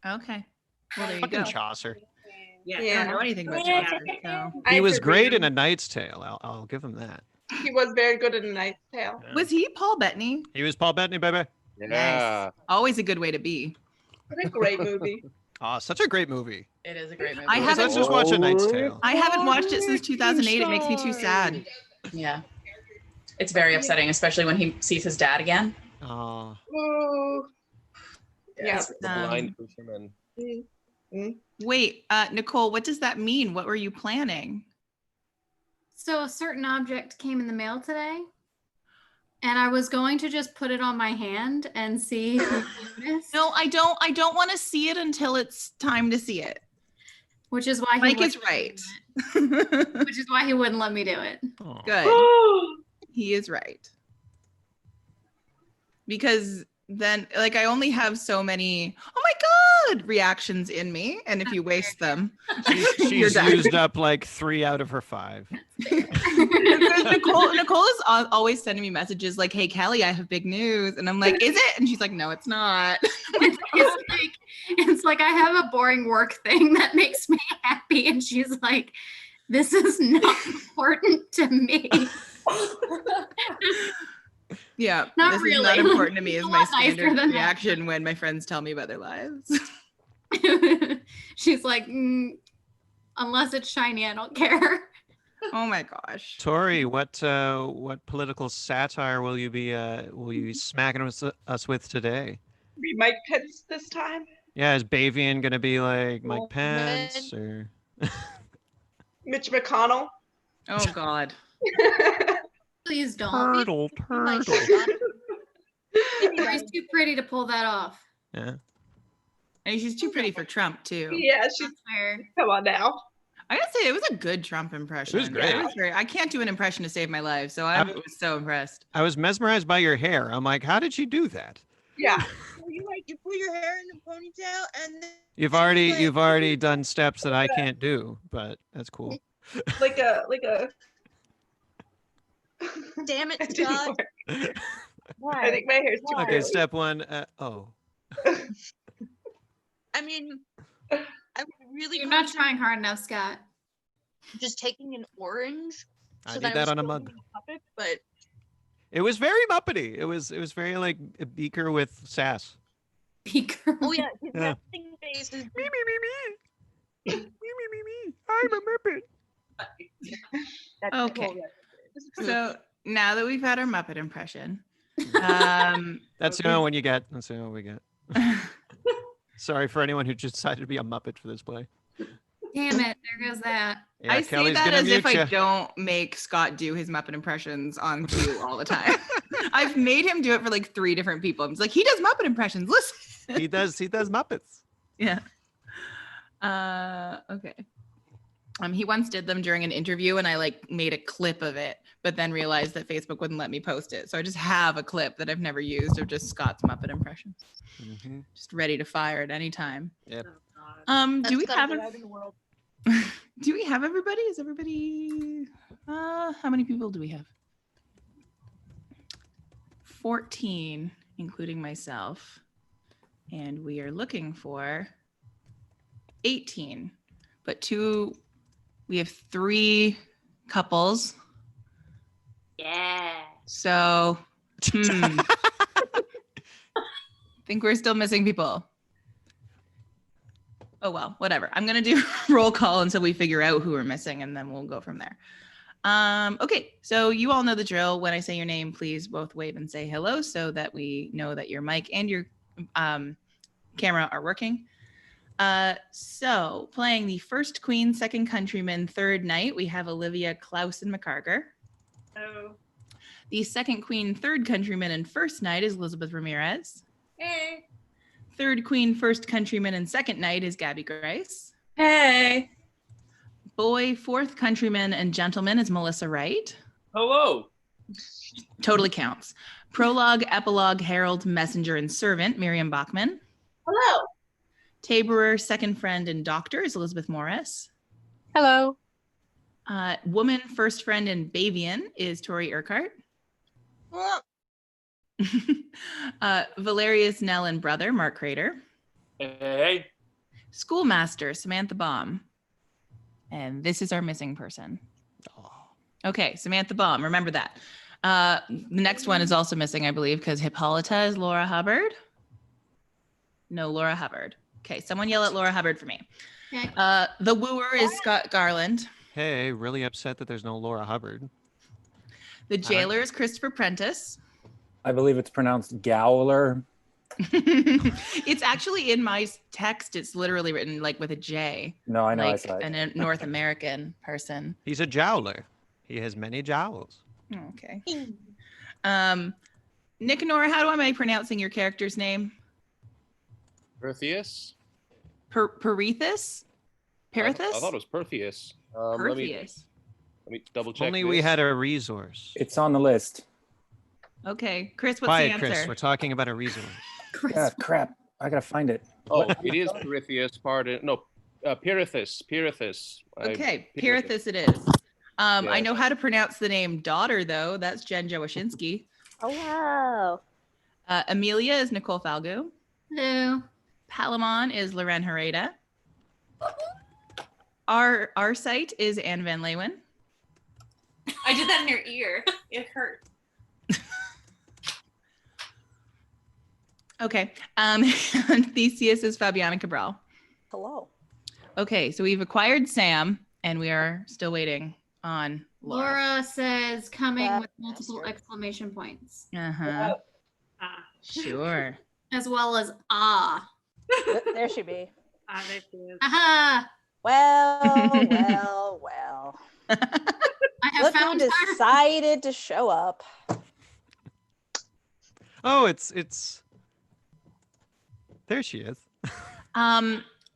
Okay. Well, there you Fucking go. Chaucer. Yeah, I don't know anything about Chaucer. So. He was great in A Knight's Tale. I'll give him that. He was very good in A Knight's Tale. Yeah. Was he Paul Bettany? He was Paul Bettany, baby. Yeah. Nice. Always a good way to be. What a great movie. Oh, such a great movie. It is a great movie. I haven't. Let's just watch A Knight's Tale. I haven't watched it since 2008. It makes me too sad. Yeah. It's very upsetting, especially when he sees his dad again. Oh. Ooh. Yeah. The blind fisherman. Wait, Nicole, what does that mean? What were you planning? So a certain object came in the mail today, and I was going to just put it on my hand and see if you noticed. No, I don't want to see it until it's time to see it. Which is why Mike is right. Which is why he wouldn't let me do it. Oh. Good. He is right. Because then, like, I only have so many, oh my God, reactions in me. And if you waste them, She's used up like 3 out of her 5. Nicole is always sending me messages like, hey, Kelly, I have big news. And I'm like, is it? And she's like, no, it's not. It's like I have a boring work thing that makes me happy. And she's like, this is not important to me. Yeah, not this really. is not important to me is It's a my lot nicer standard than reaction when my friends tell me about their lives. She's like, unless it's shiny, I don't care. Oh my gosh. Tori, what political satire will you be smacking us with today? Be Mike Pence this time. Yeah, is Bavian gonna be like Mike Pence or Mitch McConnell. Oh God. Please don't. Turtle. She's too pretty to pull that off. Yeah. And she's too pretty for Trump too. Yeah, she's Fair. come on now. I gotta say it was a good Trump impression. It was great. I can't do an impression to save my life, so I was so impressed. I was mesmerized by your hair. I'm like, how did she do that? Yeah. You put your hair in a ponytail and then You've already done steps that I can't do, but that's cool. like a damn it, It didn't Scott. work. Why? I think my hair's too Okay, curly. step 1. Oh. I mean, I really You're not trying hard enough, Scott. just taking an orange. I so need I that was on a still mug. being a puppet, but It was very Muppety. It was very like a beaker with sass. Beaker. oh yeah, his Yeah. resting face is Me. I'm a Muppet. that's Okay. totally- So now that we've had our Muppet impression, That's when you get. That's what we get. Sorry for anyone who just decided to be a Muppet for this play. Damn it, there goes that. Yeah, I say Kelly's that gonna as if mute I ya. don't make Scott do his Muppet impressions on cue all the time. I've made him do it for like 3 different people. I'm just like, he does Muppet impressions. Listen. He does Muppets. Yeah. Okay. He once did them during an interview and I like made a clip of it, but then realized that Facebook wouldn't let me post it. So I just have a clip that I've never used of just Scott's Muppet impressions. Mm-hmm. Just ready to fire at any time. Yep. Do we That's gotta have get out in the world. do we have everybody? Is everybody how many people do we have? 14, including myself. And we are looking for 18. But we have 3 couples. Yeah. So I think we're still missing people. Oh, well, whatever. I'm going to do roll call until we figure out who we're missing, and then we'll go from there. Okay, so you all know the drill. When I say your name, please both wave and say hello so that we know that your mic and your camera are working. So playing the first queen, second countryman, third knight, we have Olivia, Klaus, and McCarger. Oh. The second queen, third countryman, and first knight is Elizabeth Ramirez. Hey. Third queen, first countryman, and second knight is Gabby Grice. Hey. Boy, fourth countryman, and gentleman is Melissa Wright. Hello. Totally counts. Prologue, epilogue, herald, messenger, and servant, Miriam Bachman. Hello. Taberer, second friend, and doctor is Elizabeth Morris. Hello. Woman, first friend, and Bavian is Tori Urquhart. Well, Valerius, Nell, and brother, Mark Crater. Hey. Schoolmaster, Samantha Baum. And this is our missing person. Okay, Samantha Baum, remember that. The next one is also missing, I believe, because Hippolyta is Laura Hubbard. No, Laura Hubbard. Okay, someone yell at Laura Hubbard for me. Okay. The wooer is Scott Garland. Hey, really upset that there's no Laura Hubbard. The jailer is Christopher Prentice. I believe it's pronounced Gowler. It's actually in my text. It's literally written like with a J. No, I know. I Like saw it. a North American person. He's a jowler. He has many jowls. Okay. Nick and Nora, how am I pronouncing your character's name? Pertheus? Perithus? Perithus? I thought it was Pertheus. Pertheus. Let me double check. Only we this. had a resource. It's on the list. Okay, Chris, what's Quiet, the answer? Chris. We're talking about a resource. Yeah, crap. I gotta find it. Oh, it is Pertheus. Pardon. No, Pirithus. Pirithus. Okay, Pirithus it is. I Yeah. know how to pronounce the name daughter, though. That's Jen Jawashinsky. Oh, wow. Amelia is Nicole Falgo. Hello. Palamon is Loren Hereda. Our site is Anne Van Leeuwen. I did that in your ear. It hurt. Okay. Theseus is Fabiana Cabral. Hello. Okay, so we've acquired Sam, and we are still waiting on Laura. Laura says coming That with multiple bastard. exclamation points, Uh-huh. Ah, Sure. as well as ah. there she be. There she is. Aha! Well. I have Look who found her. decided to show up. Oh, it's. There she is.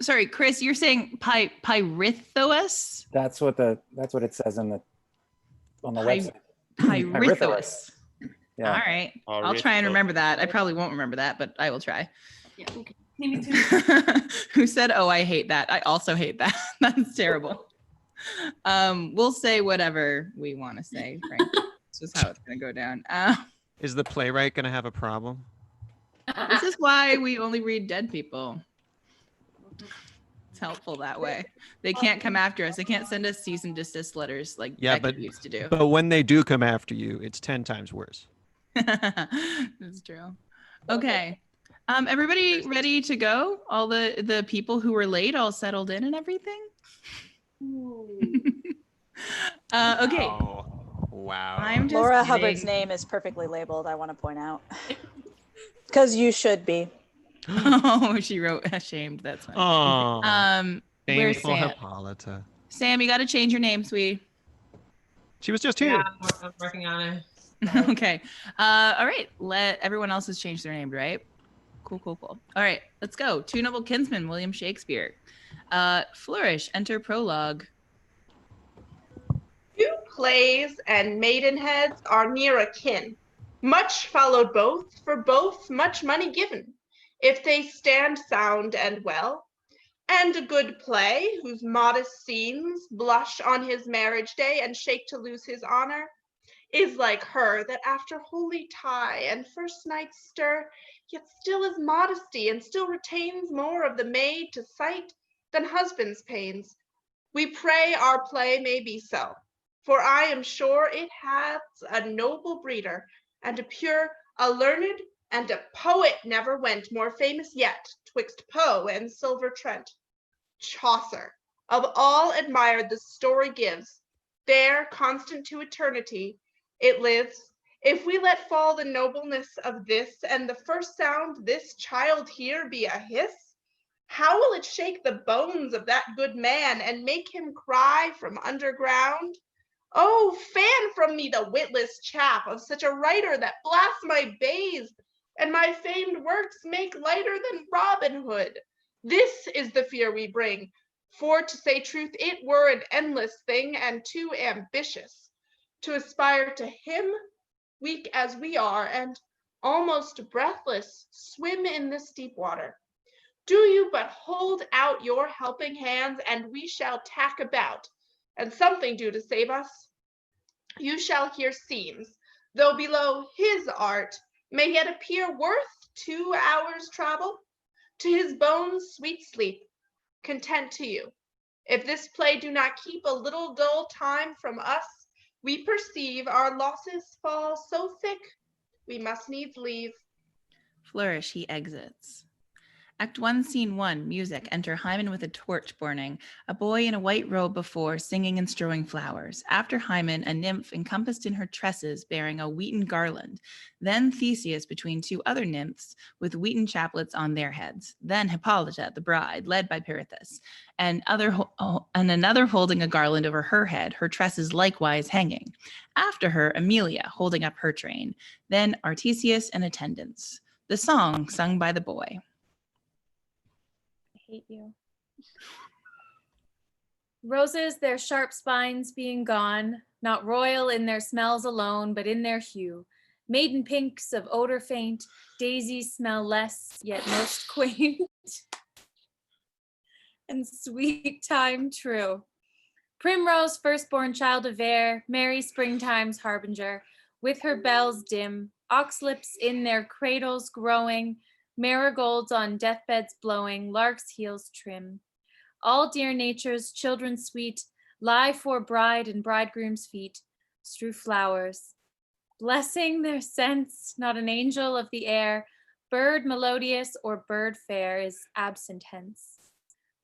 Sorry, Chris, you're saying Pyrithos? That's what it says on the website. Pyrithos. Yeah. All right. I'll try and remember that. I probably won't remember that, but I will try. Yeah, okay. Me too. Who said, "Oh, I hate that"? I also hate that. That's terrible. We'll say whatever we want to say, frankly. It's just how it's gonna go down. Is the playwright going to have a problem? This is why we only read dead people. It's helpful that way. They can't come after us. They can't send us cease and desist letters like Yeah, Becky but used to do. But when they do come after you, it's 10 times worse. That's true. Okay. Everybody ready to go? All the people who were late all settled in and everything? Okay. Oh, wow. I'm just Laura kidding. Hubbard's name is perfectly labeled, I want to point out. Because you should be. Oh, she wrote ashamed. That's fine. Oh, Where's shameful Sam? Hippolyta. Sam, you got to change your name, sweetie. She was just here. Yeah, I'm working on it. Okay. All right. Let everyone else has changed their name, right? Cool. All right. Let's go. Two Noble Kinsmen, William Shakespeare. Flourish. Enter prologue. Two plays and maidenheads are near akin. Much followed both, for both much money given, if they stand sound and well. And a good play, whose modest scenes blush on his marriage day and shake to lose his honor, is like her that after holy tie and first night's stir, yet still is modesty and still retains more of the maid to sight than husband's pains. We pray our play may be so, for I am sure it has a noble breeder, and a pure, a learned, and a poet never went more famous yet twixt Poe and Silver Trent. Chaucer, of all admired the story gives, there constant to eternity it lives. If we let fall the nobleness of this, and the first sound this child hear be a hiss, how will it shake the bones of that good man, and make him cry from underground? Oh, fan from me the witless chaff of such a writer that blasts my bays, and my famed works make lighter than Robin Hood. This is the fear we bring, for to say truth, it were an endless thing, and too ambitious to aspire to him, weak as we are, and almost breathless, swim in this deep water. Do you but hold out your helping hands, and we shall tack about, and something do to save us. You shall hear scenes, though below his art may yet appear worth 2 hours' travel. To his bones sweet sleep, content to you. If this play do not keep a little dull time from us, we perceive our losses fall so thick, we must needs leave. Flourish, he exits. Act 1, Scene 1, music. Enter Hymen with a torch burning, a boy in a white robe before, singing and strewing flowers. After Hymen, a nymph encompassed in her tresses, bearing a wheaten garland. Then Theseus between two other nymphs, with wheaten chaplets on their heads. Then Hippolyta, the bride, led by Pirithous, and another holding a garland over her head, her tresses likewise hanging. After her, Amelia, holding up her train. Then Artesius and attendants. The song sung by the boy. Hate you. Roses, their sharp spines being gone, not royal in their smells alone, but in their hue. Maiden pinks of odor faint, daisies smell less, yet most quaint. And sweet time true. Primrose, firstborn child of air, merry springtime's harbinger, with her bells dim, oxlips in their cradles growing, marigolds on deathbeds blowing, lark's heels trim. All dear nature's children sweet lie for bride and bridegroom's feet, strew flowers. Blessing their scents, not an angel of the air, bird melodious or bird fair is absent hence.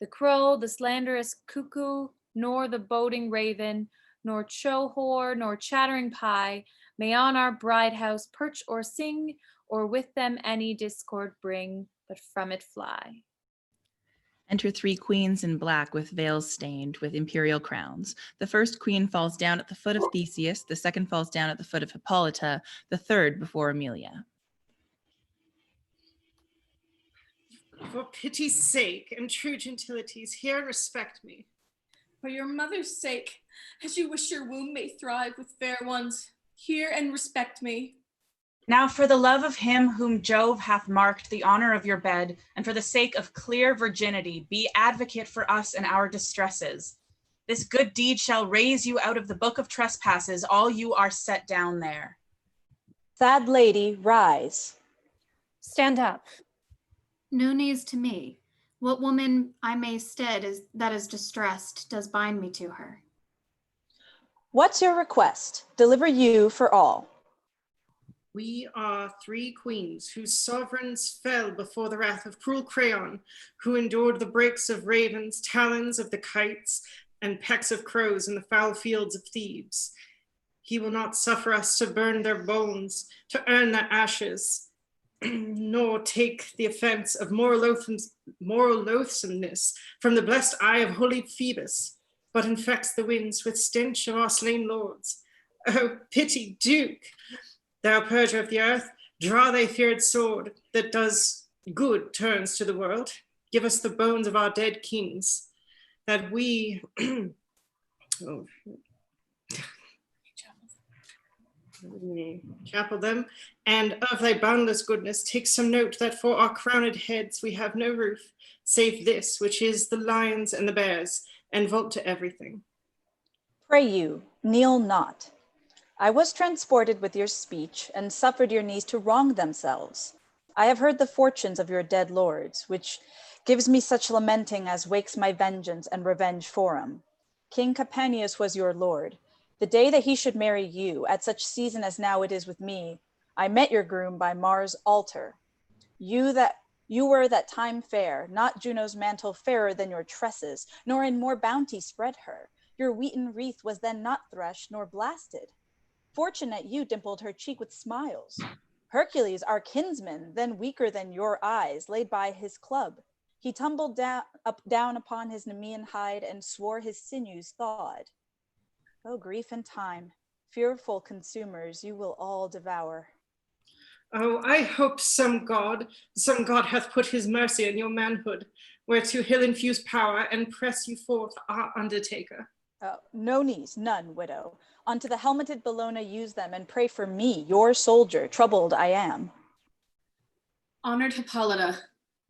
The crow, the slanderous cuckoo, nor the boding raven, nor chohor, nor chattering pie, may on our bride house perch or sing, or with them any discord bring, but from it fly. Enter 3 queens in black with veils stained with imperial crowns. The first queen falls down at the foot of Theseus, the second falls down at the foot of Hippolyta, the third before Amelia. For pity's sake and true gentilities, hear and respect me. For your mother's sake, as you wish your womb may thrive with fair ones, hear and respect me. Now for the love of him whom Jove hath marked the honor of your bed, and for the sake of clear virginity, be advocate for us in our distresses. This good deed shall raise you out of the book of trespasses, all you are set down there. Sad lady, rise. Stand up. No knees to me. What woman I may stead that is distressed does bind me to her. What's your request? Deliver you for all. We are 3 queens whose sovereigns fell before the wrath of cruel Creon, who endured the breaks of ravens, talons of the kites, and pecks of crows in the foul fields of Thebes. He will not suffer us to burn their bones, to earn their ashes, nor take the offense of moral loathsomeness from the blessed eye of holy Phoebus, but infects the winds with stench of our slain lords. Oh, pity, Duke! Thou purger of the earth, draw thy feared sword that does good turns to the world. Give us the bones of our dead kings, that we chapel them, and of thy boundless goodness take some note that for our crowned heads we have no roof, save this, which is the lions and the bears, and vault to everything. Pray you, kneel not. I was transported with your speech and suffered your knees to wrong themselves. I have heard the fortunes of your dead lords, which gives me such lamenting as wakes my vengeance and revenge for him. King Capaneus was your lord. The day that he should marry you, at such season as now it is with me, I met your groom by Mars' altar. You were that time fair, not Juno's mantle fairer than your tresses, nor in more bounty spread her. Your wheaten wreath was then not threshed nor blasted. Fortune at you dimpled her cheek with smiles. Hercules, our kinsman, then weaker than your eyes, laid by his club. He tumbled down upon his Nemean hide and swore his sinews thawed. Oh, grief and time, fearful consumers, you will all devour. Oh, I hope some god hath put his mercy in your manhood, whereto he'll infuse power and press you forth our undertaker. No knees, none, widow. Unto the helmeted Bellona use them, and pray for me, your soldier, troubled I am. Honored Hippolyta,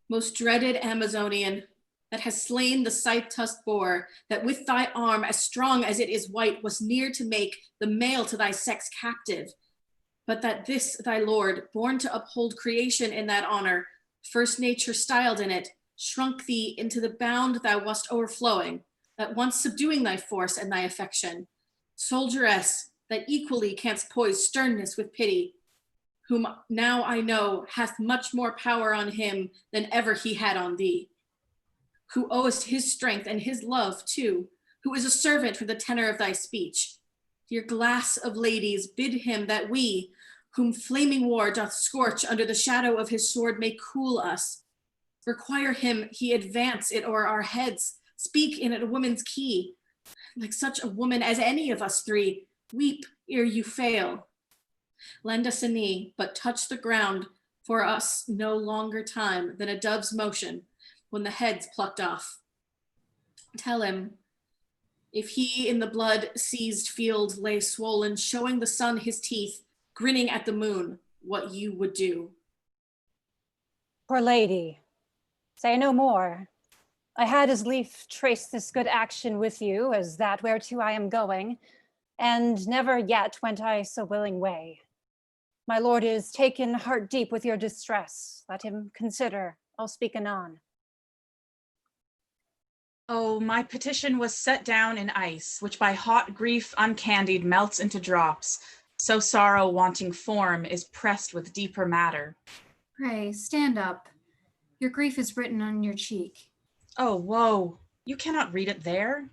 most dreaded Amazonian, that has slain the scythe-tusked boar, that with thy arm, as strong as it is white, was near to make the male to thy sex captive. But that this thy lord, born to uphold creation in that honor, first nature styled in it, shrunk thee into the bound thou wast overflowing, that once subduing thy force and thy affection, soldieress, that equally canst poise sternness with pity, whom now I know hath much more power on him than ever he had on thee, who owest his strength and his love too, who is a servant for the tenor of thy speech. Dear glass of ladies, bid him that we, whom flaming war doth scorch under the shadow of his sword, may cool us. Require him he advance it o'er our heads, speak in a woman's key, like such a woman as any of us three, weep ere you fail. Lend us a knee, but touch the ground for us no longer time than a dove's motion when the head's plucked off. Tell him, if he in the blood-seized field lay swollen, showing the sun his teeth, grinning at the moon, what you would do. Poor lady, say no more. I had as lief trace this good action with you as that whereto I am going, and never yet went I so willing way. My lord is taken heart deep with your distress. Let him consider. I'll speak anon. Oh, my petition was set down in ice, which by hot grief uncandied melts into drops. So sorrow wanting form is pressed with deeper matter. Pray, stand up. Your grief is written on your cheek. Oh, woe, you cannot read it there.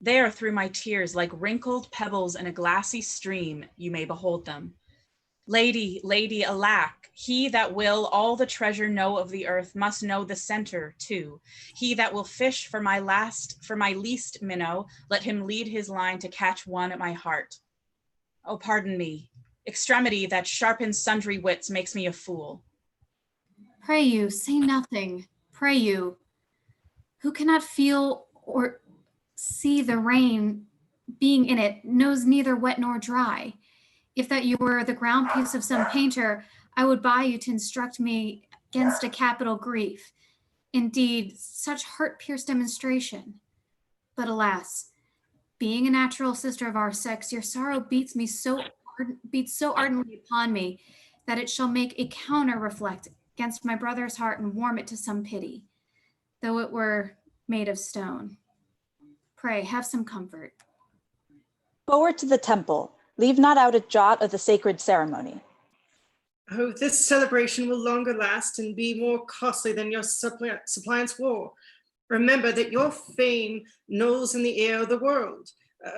There through my tears, like wrinkled pebbles in a glassy stream, you may behold them. Lady, lady, alack, he that will all the treasure know of the earth must know the center too. He that will fish for my least minnow, let him lead his line to catch one at my heart. Oh, pardon me. Extremity that sharpens sundry wits makes me a fool. Pray you, say nothing. Pray you. Who cannot feel or see the rain being in it knows neither wet nor dry. If that you were the ground piece of some painter, I would buy you to instruct me against a capital grief. Indeed, such heart-pierced demonstration. But alas, being a natural sister of our sex, your sorrow beats so ardently upon me that it shall make a counter reflect against my brother's heart and warm it to some pity, though it were made of stone. Pray, have some comfort. Forward to the temple. Leave not out a jot of the sacred ceremony. Oh, this celebration will longer last and be more costly than your suppliant's war. Remember that your fame knolls in the air of the world.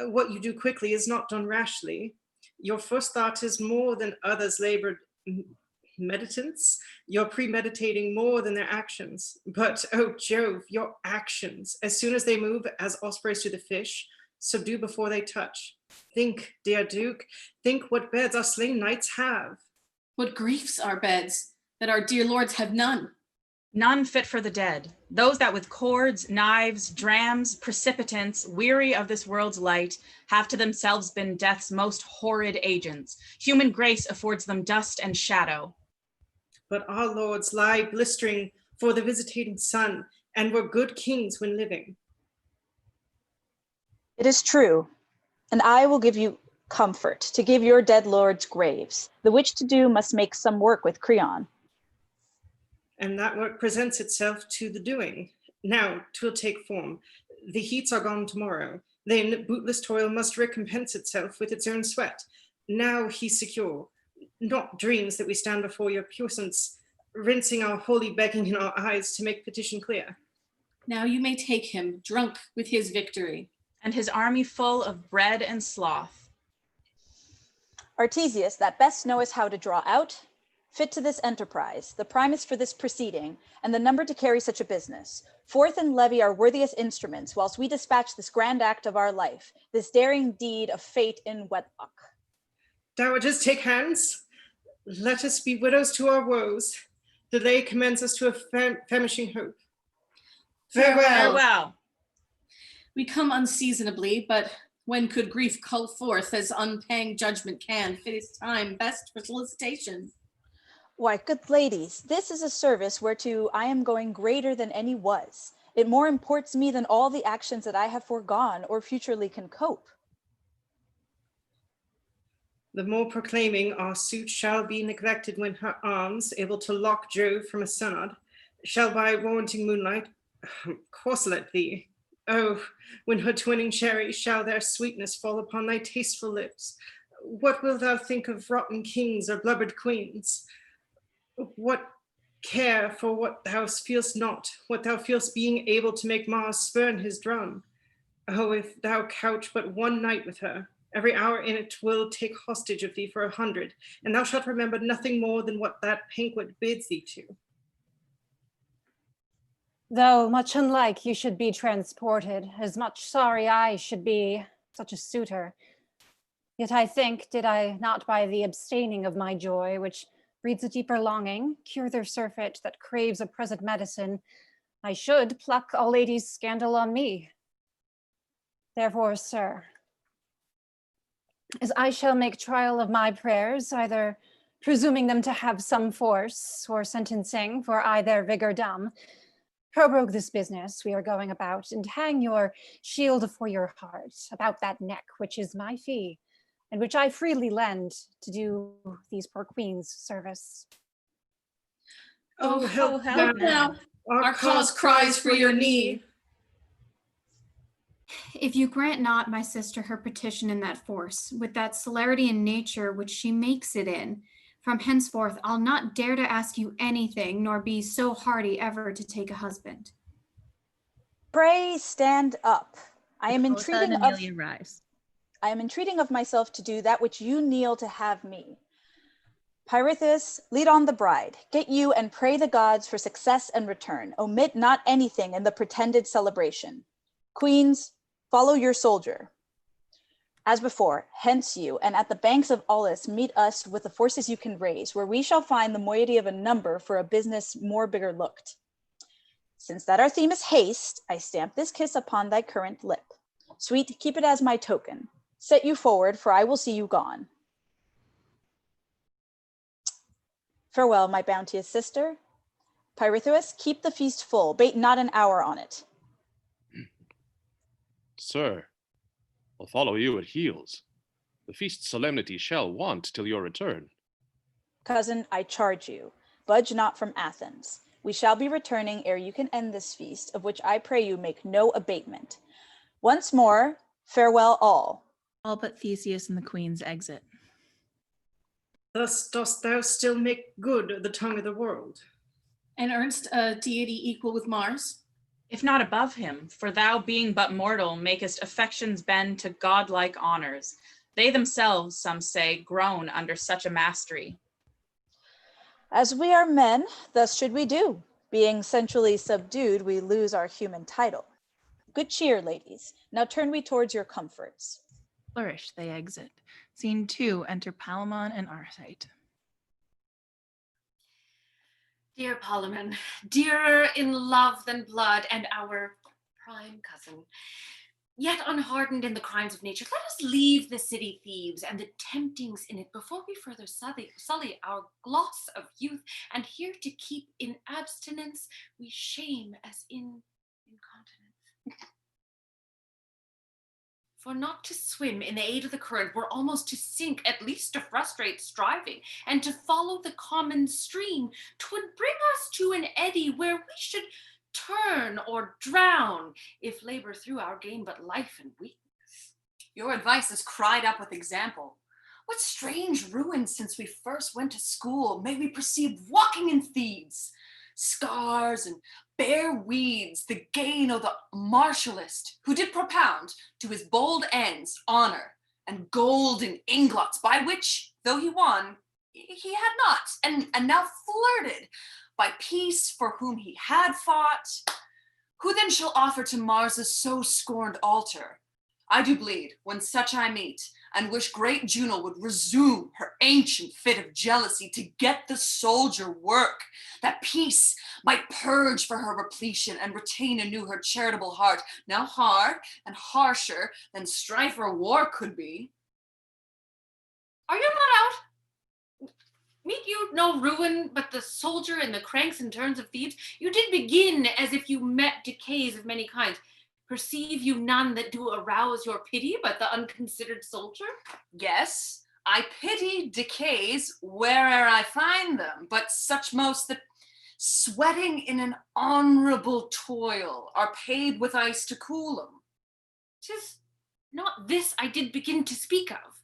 What you do quickly is not done rashly. Your first thought is more than others' labored meditants. You're premeditating more than their actions. But, oh Jove, your actions, as soon as they move as ospreys to the fish, subdue before they touch. Think, dear Duke, think what beds our slain knights have. What griefs our beds, that our dear lords have none. None fit for the dead. Those that with cords, knives, drams, precipitants, weary of this world's light, have to themselves been death's most horrid agents. Human grace affords them dust and shadow. But our lords lie blistering for the visitating sun, and were good kings when living. It is true, and I will give you comfort to give your dead lords graves, the which to do must make some work with Creon. And that work presents itself to the doing. Now 'twill take form. The heats are gone tomorrow. Then bootless toil must recompense itself with its own sweat. Now he's secure. Not dreams that we stand before your puissance, rinsing our holy begging in our eyes to make petition clear. Now you may take him, drunk with his victory. And his army full of bread and sloth. Artesius, that best knowest how to draw out, fit to this enterprise, the primus for this proceeding, and the number to carry such a business. Forth and levy our worthiest instruments, whilst we dispatch this grand act of our life, this daring deed of fate in wedlock. Dowagers, take hands. Let us be widows to our woes. Delay commends us to a famishing hope. Farewell. Farewell. We come unseasonably, but when could grief cull forth as unpanged judgment can, fit its time best for solicitation? Why, good ladies, this is a service whereto I am going greater than any was. It more imports me than all the actions that I have foregone or futurely can cope. The more proclaiming our suit shall be neglected when her arms, able to lock Jove from a synod, shall by warranting moonlight corselet thee. Oh, when her twinning cherries shall their sweetness fall upon thy tasteful lips, what wilt thou think of rotten kings or blubbered queens? What care for what thou feelst not, what thou feelst being able to make Mars spurn his drum? Oh, if thou couch but one night with her, every hour in it will take hostage of thee for 100, and thou shalt remember nothing more than what that banquet bids thee to. Though much unlike you should be transported, as much sorry I should be such a suitor. Yet I think, did I not by the abstaining of my joy, which breeds a deeper longing, cure their surfeit that craves a present medicine, I should pluck all ladies' scandal on me. Therefore, sir, as I shall make trial of my prayers, either presuming them to have some force, or sentencing, for I their vigor dumb, prorogue this business we are going about, and hang your shield for your heart about that neck, which is my fee, and which I freely lend to do these poor queens service. Oh, help now. Our cause cries for your need. If you grant not my sister her petition in that force, with that celerity in nature which she makes it in, from henceforth I'll not dare to ask you anything, nor be so hardy ever to take a husband. Pray stand up. I am Melissa and entreating of Amelia rise. I am entreating of myself to do that which you kneel to have me. Pirithous, lead on the bride. Get you and pray the gods for success and return. Omit not anything in the pretended celebration. Queens, follow your soldier. As before, hence you, and at the banks of Aulis meet us with the forces you can raise, where we shall find the moiety of a number for a business more bigger looked. Since that our theme is haste, I stamp this kiss upon thy current lip. Sweet, keep it as my token. Set you forward, for I will see you gone. Farewell, my bounteous sister. Pirithous, keep the feast full, bate not an hour on it. Sir, I'll follow you at heels. The feast solemnity shall want till your return. Cousin, I charge you, budge not from Athens. We shall be returning ere you can end this feast, of which I pray you make no abatement. Once more, farewell all. All but Theseus and the queens exit. Thus dost thou still make good the tongue of the world. And earnest a deity equal with Mars? If not above him, for thou being but mortal, makest affections bend to godlike honors. They themselves, some say, groan under such a mastery. As we are men, thus should we do. Being sensually subdued, we lose our human title. Good cheer, ladies. Now turn we towards your comforts. Flourish, they exit. Scene 2, enter Palamon and Arcite. Dear Palamon, dearer in love than blood, and our prime cousin, yet unhardened in the crimes of nature, let us leave the city Thebes and the temptings in it before we further sully our gloss of youth, and here to keep in abstinence we shame as in incontinence. For not to swim in the aid of the current were almost to sink, at least to frustrate striving, and to follow the common stream, 'twould bring us to an eddy where we should turn or drown, if labor through our gain but life and weakness. Your advice is cried up with example. What strange ruins since we first went to school may we perceive walking in Thebes? Scars and bare weeds, the gain of the martialist, who did propound to his bold ends honor and golden ingots, by which, though he won, he had not, and now flirted by peace for whom he had fought. Who then shall offer to Mars' so scorned altar? I do bleed when such I meet, and wish great Juno would resume her ancient fit of jealousy to get the soldier work, that peace might purge for her repletion and retain anew her charitable heart, now hard and harsher than strife or war could be. Are you not out? Meet you no ruin but the soldier and the cranks and turns of Thebes? You did begin as if you met decays of many kinds. Perceive you none that do arouse your pity but the unconsidered soldier? Yes, I pity decays where'er I find them, but such most that sweating in an honorable toil, are paid with ice to cool 'em. 'Tis not this I did begin to speak of.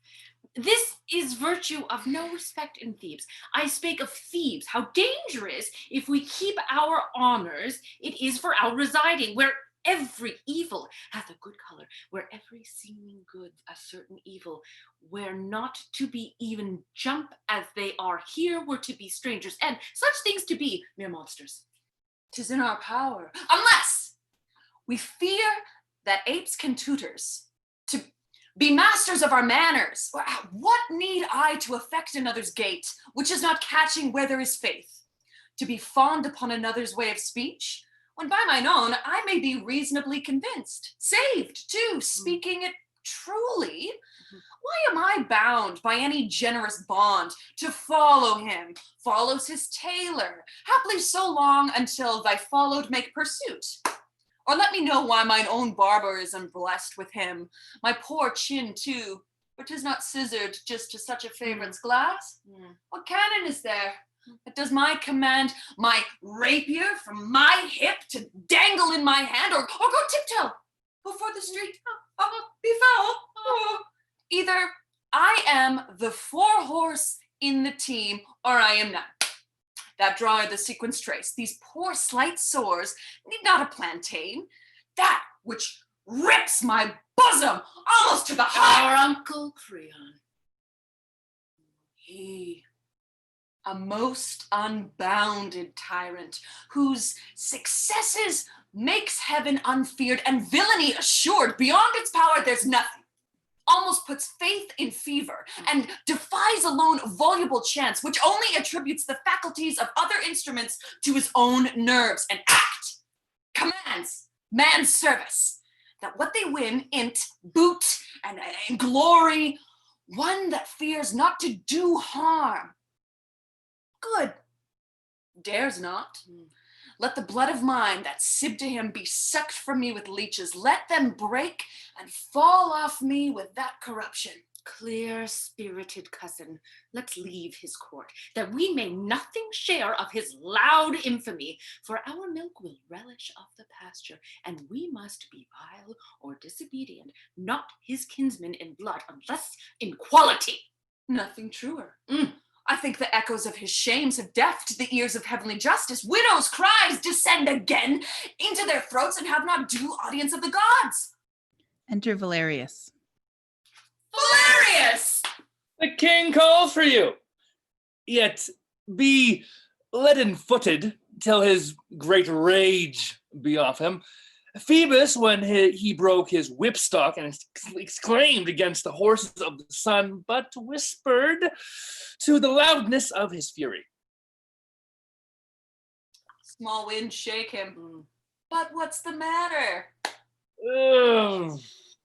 This is virtue of no respect in Thebes. I spake of Thebes, how dangerous if we keep our honors, it is for our residing, where every evil hath a good color, where every seeming good a certain evil, where not to be even jump as they are here were to be strangers, and such things to be mere monsters. 'Tis in our power, unless we fear that apes can tutors, to be masters of our manners. What need I to affect another's gait, which is not catching where there is faith? To be fond upon another's way of speech, when by mine own I may be reasonably convinced, saved too, speaking it truly. Why am I bound by any generous bond to follow him? Follows his tailor, haply so long until thy followed make pursuit. Or let me know why mine own barber is unblessed with him, my poor chin too, for 'tis not scissored just to such a favorite's glass. What canon is there that does my command my rapier from my hip to dangle in my hand, or go tiptoe before the street befell? Either I am the 4-horse in the team, or I am none. That drawer the sequence trace. These poor slight sores need not a plantain. That which rips my bosom almost to the heart. Our Uncle Creon. He, a most unbounded tyrant, whose successes makes heaven unfeared and villainy assured. Beyond its power, there's nothing. Almost puts faith in fever and defies alone voluble chance, which only attributes the faculties of other instruments to his own nerves, and commands man's service, that what they win in't boot and glory, one that fears not to do harm. Good, dares not. Let the blood of mine that sipped to him be sucked from me with leeches. Let them break and fall off me with that corruption. Clear-spirited cousin, let's leave his court, that we may nothing share of his loud infamy, for our milk will relish of the pasture, and we must be vile or disobedient, not his kinsmen in blood, unless in quality. Nothing truer. I think the echoes of his shames have deafened the ears of heavenly justice. Widows' cries descend again into their throats and have not due audience of the gods. Enter Valerius. Valerius! The king calls for you. Yet be leaden-footed till his great rage be off him. Phoebus, when he broke his whipstock and exclaimed against the horses of the sun, but whispered to the loudness of his fury. Small winds shake him. But what's the matter?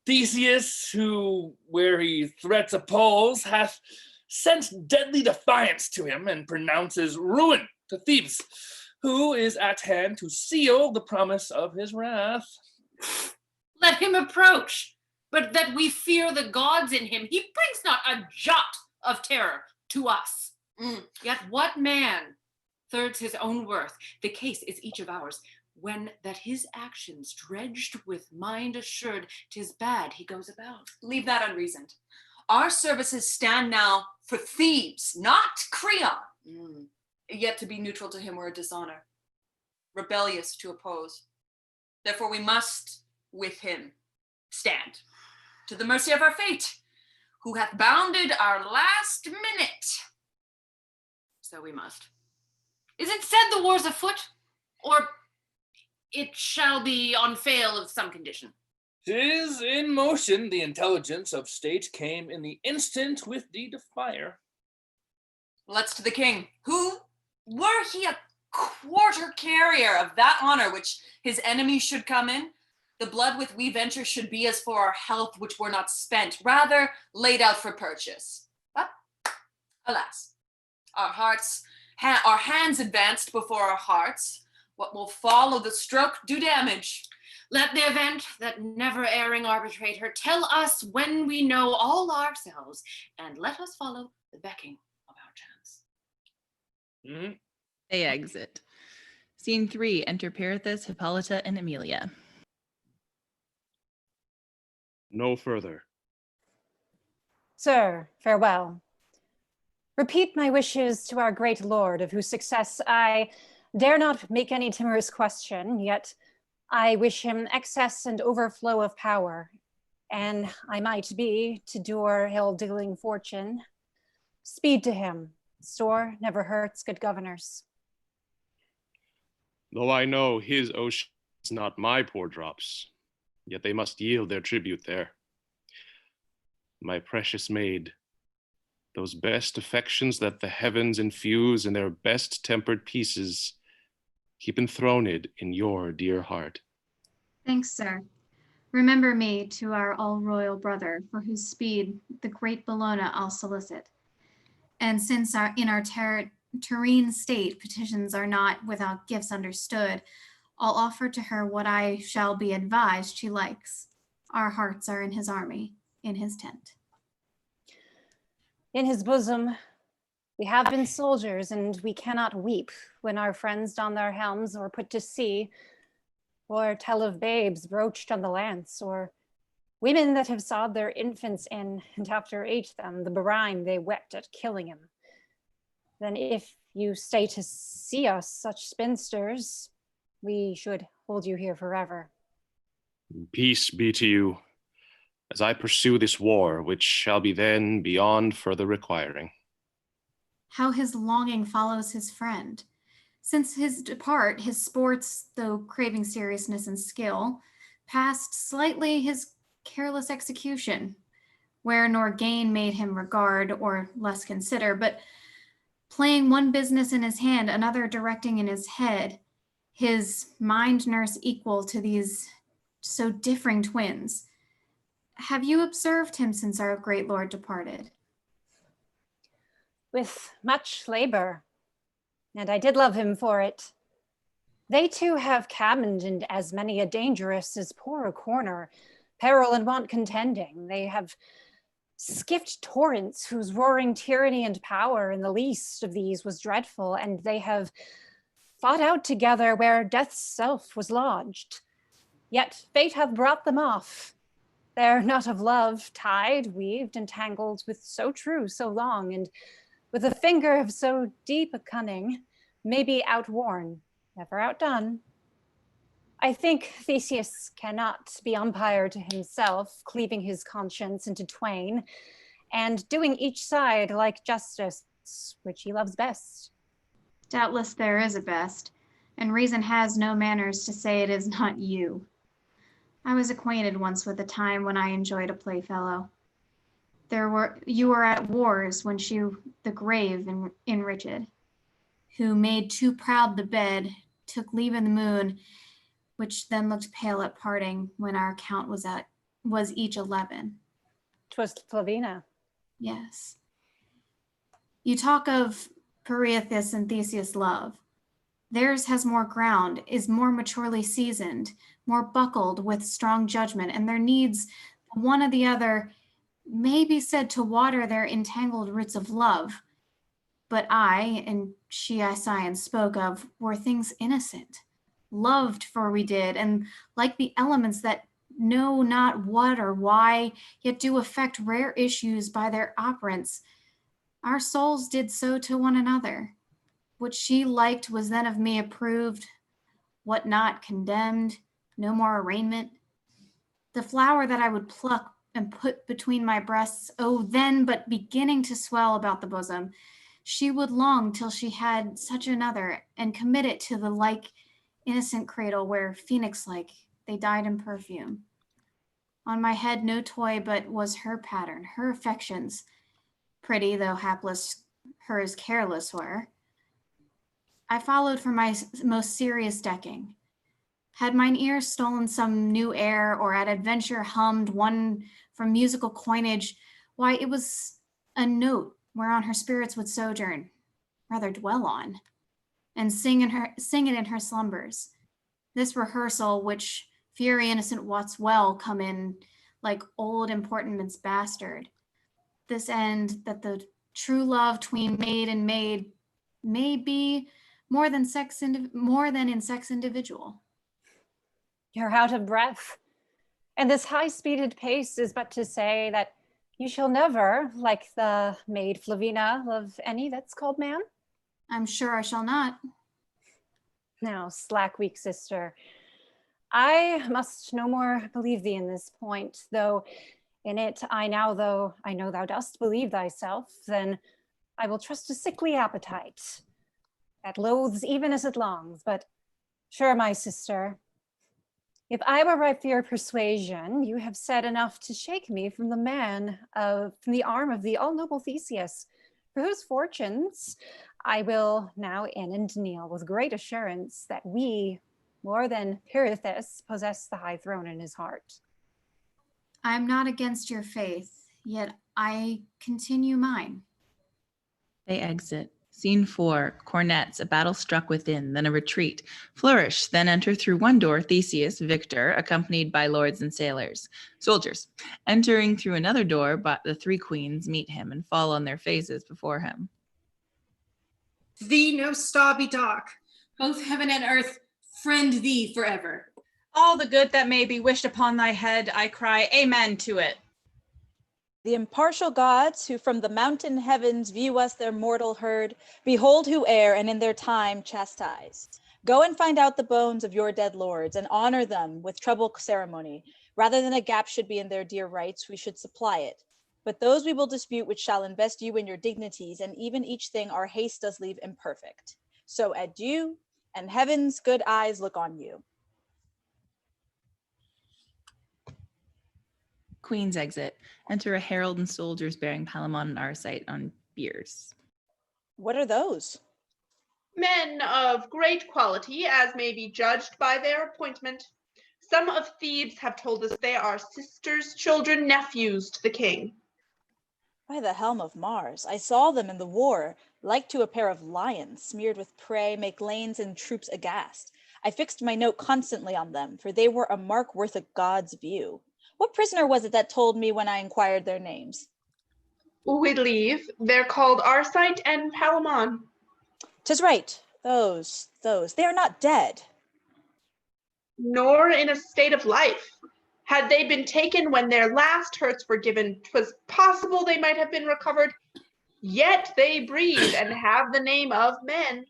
Theseus, who, where he threats appalls, hath sent deadly defiance to him and pronounces ruin to Thebes, who is at hand to seal the promise of his wrath. Let him approach, but that we fear the gods in him. He brings not a jot of terror to us. Yet what man thirds his own worth? The case is each of ours. When that his actions dredged with mind assured, 'tis bad he goes about. Leave that unreasoned. Our services stand now for Thebes, not Creon. Yet to be neutral to him were a dishonor, rebellious to oppose. Therefore we must, with him, stand to the mercy of our fate, who hath bounded our last minute. So we must. Is it said the war's afoot, or it shall be on fail of some condition? 'Tis in motion. The intelligence of state came in the instant with the defier. Let's to the king, who, were he a quarter carrier of that honor which his enemies should come in, the blood with we venture should be as for our health which were not spent, rather laid out for purchase. But alas, our hands advanced before our hearts. What will follow the stroke do damage. Let the event that never erring arbitrator tell us when we know all ourselves, and let us follow the becking of our chance. They exit. Scene 3, enter Pirithous, Hippolyta, and Amelia. No further. Sir, farewell. Repeat my wishes to our great lord, of whose success I dare not make any timorous question, yet I wish him excess and overflow of power, and I might be to dure ill-dealing fortune. Speed to him. Store never hurts good governors. Though I know his ocean is not my poor drops, yet they must yield their tribute there. My precious maid, those best affections that the heavens infuse in their best tempered pieces, keep enthroned in your dear heart. Thanks, sir. Remember me to our all-royal brother, for whose speed the great Bellona I'll solicit. And since in our terrene state petitions are not without gifts understood, I'll offer to her what I shall be advised she likes. Our hearts are in his army, in his tent. In his bosom, we have been soldiers, and we cannot weep when our friends don their helms or put to sea, or tell of babes broached on the lance, or women that have sawed their infants in, and after ate them, the brine they wept at killing him. Then if you stay to see us such spinsters, we should hold you here forever. Peace be to you, as I pursue this war, which shall be then beyond further requiring. How his longing follows his friend. Since his depart, his sports, though craving seriousness and skill, passed slightly his careless execution, where nor gain made him regard or less consider, but playing one business in his hand, another directing in his head, his mind nurse equal to these so differing twins. Have you observed him since our great lord departed? With much labor, and I did love him for it. They too have cabined in as many a dangerous as poor a corner, peril and want contending. They have skipped torrents whose roaring tyranny and power in the least of these was dreadful, and they have fought out together where death's self was lodged. Yet fate hath brought them off. Their knot of love, tied, weaved, entangled with so true, so long, and with a finger of so deep a cunning, may be outworn, never outdone. I think Theseus cannot be umpire to himself, cleaving his conscience into twain, and doing each side like justice, which he loves best. Doubtless there is a best, and reason has no manners to say it is not you. I was acquainted once with a time when I enjoyed a playfellow. You were at wars when the grave enriched, who made too proud the bed, took leave in the moon, which then looked pale at parting when our count was each 11. 'Twas Flavina. Yes. You talk of Pirithous and Theseus' love. Theirs has more ground, is more maturely seasoned, more buckled with strong judgment, and their needs, one or the other, may be said to water their entangled roots of love. But I, and she I sigh and spoke of, were things innocent, loved for we did, and like the elements that know not what or why, yet do affect rare issues by their operance, our souls did so to one another. What she liked was then of me approved, what not condemned, no more arraignment. The flower that I would pluck and put between my breasts, oh, then but beginning to swell about the bosom, she would long till she had such another, and commit it to the like innocent cradle where, phoenix-like, they died in perfume. On my head no toy but was her pattern, her affections, pretty though hapless hers careless were. I followed for my most serious decking. Had mine ear stolen some new air, or at adventure hummed one from musical coinage, why it was a note whereon her spirits would sojourn, rather dwell on, and sing it in her slumbers. This rehearsal, which fury innocent wots well come in like old importunment's bastard. This end that the true love tween maid and maid may be more than in sex individual. You're out of breath. And this high-speeded pace is but to say that you shall never, like the maid Flavina, love any that's called man. I'm sure I shall not. Now, slack, weak sister, I must no more believe thee in this point, though in it though I know thou dost believe thyself, then I will trust a sickly appetite that loathes even as it longs. But sure, my sister, if I were ripe for your persuasion, you have said enough to shake me from from the arm of the all-noble Theseus, for whose fortunes I will now in and kneel with great assurance that we, more than Pirithous, possess the high throne in his heart. I am not against your faith, yet I continue mine. They exit. Scene 4, cornets, a battle struck within, then a retreat. Flourish, then enter through one door Theseus, victor, accompanied by lords and sailors. Soldiers, entering through another door, but the three queens meet him and fall on their faces before him. Thee no star be dark. Both heaven and earth friend thee forever. All the good that may be wished upon thy head, I cry amen to it. The impartial gods who from the mountain heavens view us their mortal herd, behold who err and in their time chastise. Go and find out the bones of your dead lords and honor them with treble ceremony. Rather than a gap should be in their dear rights, we should supply it. But those we will dispute which shall invest you in your dignities, and even each thing our haste does leave imperfect. So adieu, and heaven's good eyes look on you. Queens exit. Enter a herald and soldiers bearing Palamon and Arcite on biers. What are those? Men of great quality, as may be judged by their appointment. Some of Thebes have told us they are sisters, children, nephews to the king. By the helm of Mars, I saw them in the war, like to a pair of lions, smeared with prey, make lanes and troops aghast. I fixed my note constantly on them, for they were a mark worth a god's view. What prisoner was it that told me when I inquired their names? We leave. They're called Arcite and Palamon. 'Tis right. Those. They are not dead. Nor in a state of life. Had they been taken when their last hurts were given, 'twas possible they might have been recovered. Yet they breathe and have the name of men.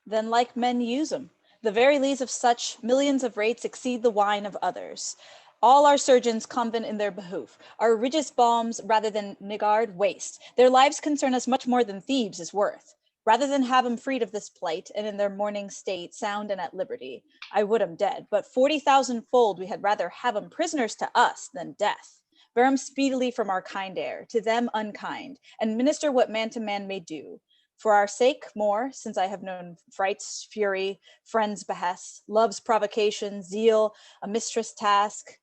Then like men use 'em. The very lees of such millions of rates exceed the wine of others. All our surgeons convent in their behoof. Our richest balms, rather than niggard, waste. Their lives concern us much more than Thebes is worth. Rather than have 'em freed of this plight, and in their mourning state, sound and at liberty, I would 'em dead, but 40,000-fold we had rather have 'em prisoners to us than death. Bear 'em speedily from our kind air, to them unkind, and minister what man to man may do. For our sake more, since I have known fright's fury, friend's behest, love's provocation, zeal, a mistress' task,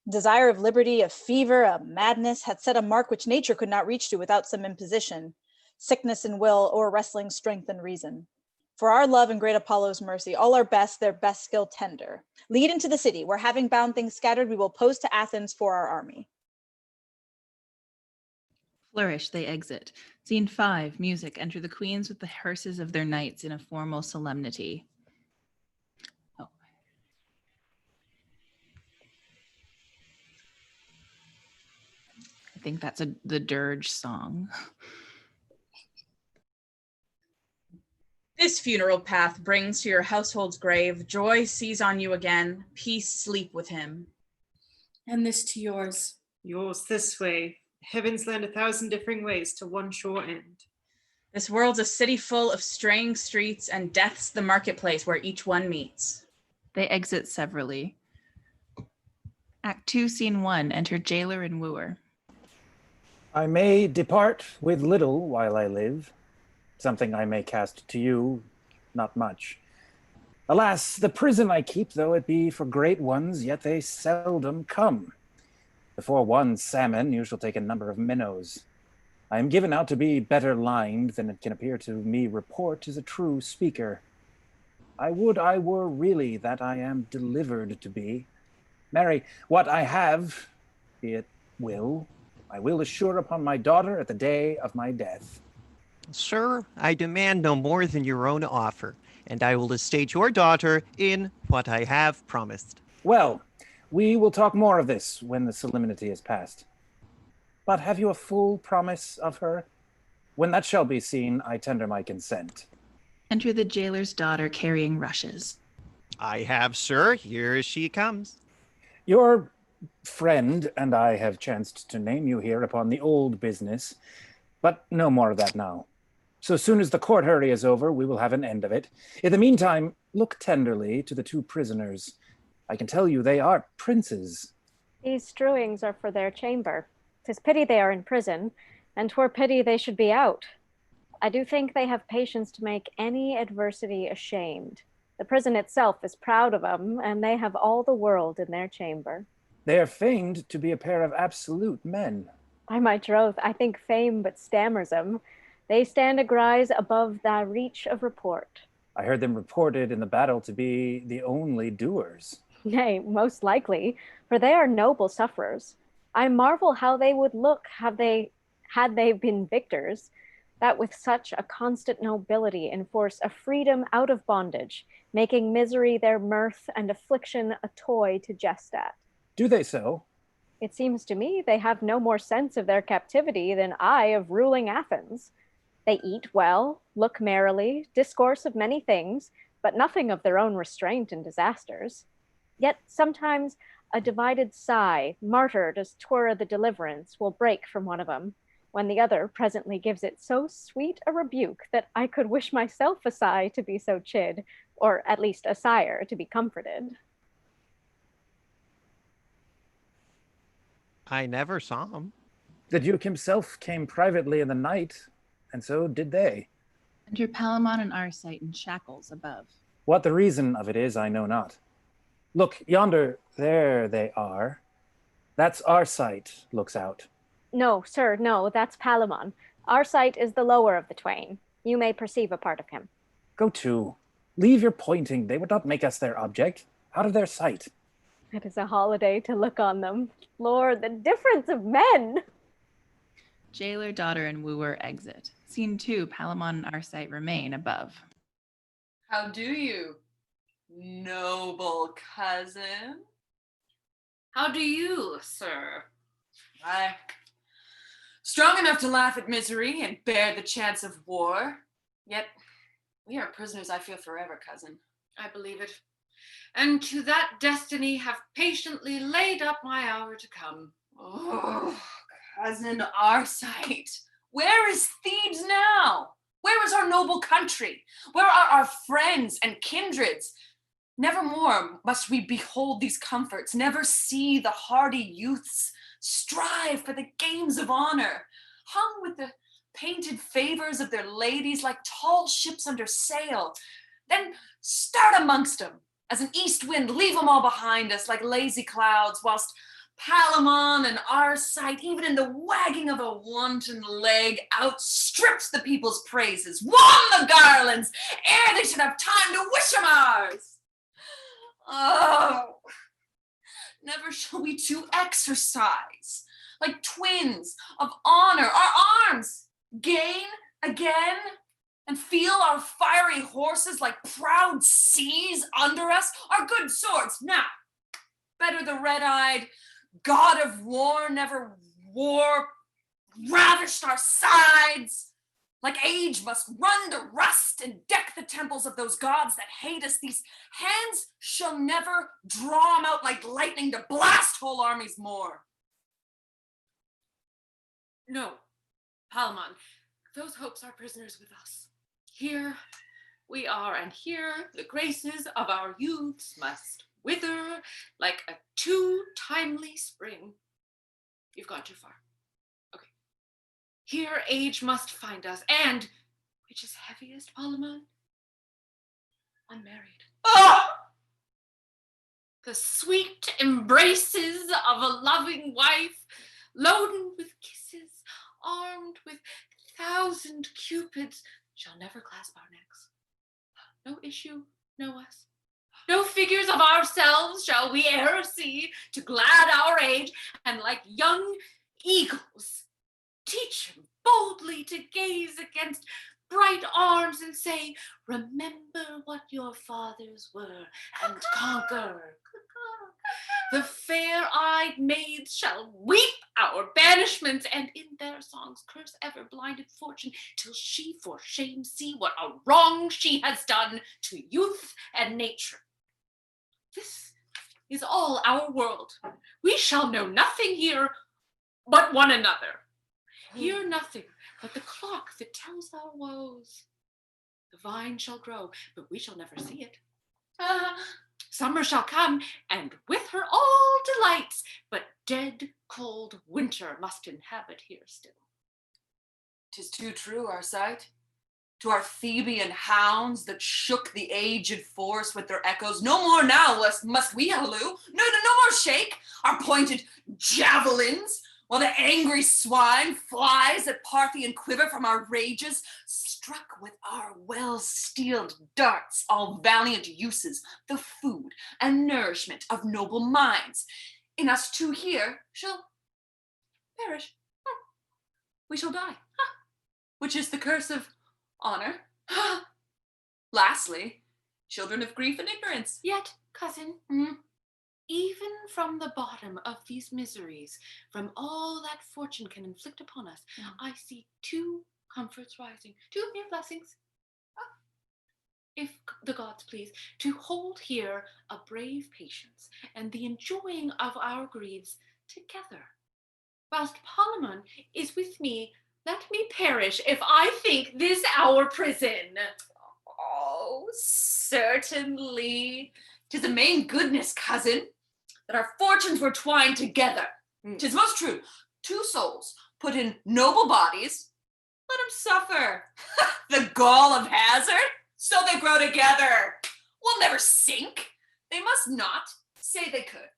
desire of liberty, a fever, a madness, hath set a mark which nature could not reach to without some imposition, sickness in will, or wrestling strength and reason. For our love and great Apollo's mercy, all our best, their best skill tender. Lead into the city, where having bound things scattered, we will post to Athens for our army. Flourish, they exit. Scene 5, music. Enter the queens with the hearses of their knights in a formal solemnity. Oh. I think that's the dirge song. This funeral path brings to your household's grave. Joy seize on you again. Peace sleep with him. And this to yours. Yours this way. Heavens lend 1,000 differing ways to one sure end. This world's a city full of straying streets, and death's the marketplace where each one meets. They exit severally. Act 2, Scene 1. Enter jailer and wooer. I may depart with little while I live. Something I may cast to you, not much. Alas, the prison I keep, though it be for great ones, yet they seldom come. Before one salmon, you shall take a number of minnows. I am given out to be better lined than it can appear to me report is a true speaker. I would I were really that I am delivered to be. Marry, what I have, be it will, I will assure upon my daughter at the day of my death. Sir, I demand no more than your own offer, and I will estate your daughter in what I have promised. Well, we will talk more of this when the solemnity is past. But have you a full promise of her? When that shall be seen, I tender my consent. Enter the jailer's daughter carrying rushes. I have, sir. Here she comes. Your friend and I have chanced to name you here upon the old business, but no more of that now. So soon as the court hurry is over, we will have an end of it. In the meantime, look tenderly to the two prisoners. I can tell you they are princes. These strewings are for their chamber. 'Tis pity they are in prison, and 'twere pity they should be out. I do think they have patience to make any adversity ashamed. The prison itself is proud of them, and they have all the world in their chamber. They are feigned to be a pair of absolute men. By my troth, I think fame but stammers 'em. They stand a grise above the reach of report. I heard them reported in the battle to be the only doers. Nay, most likely, for they are noble sufferers. I marvel how they would look had they been victors, that with such a constant nobility enforce a freedom out of bondage, making misery their mirth and affliction a toy to jest at. Do they so? It seems to me they have no more sense of their captivity than I of ruling Athens. They eat well, look merrily, discourse of many things, but nothing of their own restraint and disasters. Yet sometimes a divided sigh, martyred as 'twere the deliverance, will break from one of them, when the other presently gives it so sweet a rebuke that I could wish myself a sigh to be so chid, or at least a sire to be comforted. I never saw him. The Duke himself came privately in the night, and so did they. Enter Palamon and Arcite in shackles above. What the reason of it is, I know not. Look, yonder, there they are. That's Arcite looks out. No, sir, no, that's Palamon. Arcite is the lower of the twain. You may perceive a part of him. Go to. Leave your pointing. They would not make us their object. Out of their sight. It is a holiday to look on them. Lord, the difference of men! Jailer, daughter, and wooer exit. Scene 2, Palamon and Arcite remain above. How do you, noble cousin? How do you, sir? I, strong enough to laugh at misery and bear the chance of war. Yet, we are prisoners, I feel, forever, cousin. I believe it. And to that destiny have patiently laid up my hour to come. Oh, cousin Arcite, where is Thebes now? Where is our noble country? Where are our friends and kindreds? Nevermore must we behold these comforts, never see the hardy youths strive for the games of honor, hung with the painted favors of their ladies like tall ships under sail. Then start amongst them, as an east wind, leave them all behind us like lazy clouds, whilst Palamon and Arcite, even in the wagging of a wanton leg, outstrips the people's praises, won the garlands, ere they should have time to wish them ours. Oh, never shall we two exercise, like twins of honor, our arms gain again, and feel our fiery horses like proud seas under us, our good swords. Now, better the red-eyed god of war never war ravished our sides. Like age must run to rust and deck the temples of those gods that hate us. These hands shall never draw 'em out like lightning to blast whole armies more. No, Palamon, those hopes are prisoners with us. Here we are, and here the graces of our youths must wither like a too timely spring. You've gone too far. Okay. Here age must find us, and, which is heaviest, Palamon? Unmarried. Oh! The sweet embraces of a loving wife, loaden with kisses, armed with 1,000 cupids, shall never clasp our necks. No issue, no us. No figures of ourselves shall we e'er see to glad our age, and like young eagles teach him boldly to gaze against bright arms and say, remember what your fathers were and conquer. The fair-eyed maids shall weep our banishments, and in their songs curse ever blinded fortune, till she for shame see what a wrong she has done to youth and nature. This is all our world. We shall know nothing here but one another. Hear nothing but the clock that tells our woes. The vine shall grow, but we shall never see it. Summer shall come, and with her all delights, but dead cold winter must inhabit here still. 'Tis too true, our sight. To our Theban hounds that shook the aged forest with their echoes, no more now must we halloo, no more shake our pointed javelins, while the angry swine flies at Parthian quiver from our rages, struck with our well-steeled darts, all valiant uses, the food and nourishment of noble minds. In us two here shall perish. We shall die, which is the curse of honor. Lastly, children of grief and ignorance. Yet, cousin, even from the bottom of these miseries, from all that fortune can inflict upon us, I see two comforts rising, two mere blessings. If the gods please, to hold here a brave patience and the enjoying of our griefs together. Whilst Palamon is with me, let me perish if I think this our prison. Oh, certainly. 'Tis a main goodness, cousin, that our fortunes were twined together. 'Tis most true. Two souls put in noble bodies, let them suffer. The gall of hazard, so they grow together. Will never sink. They must not say they could.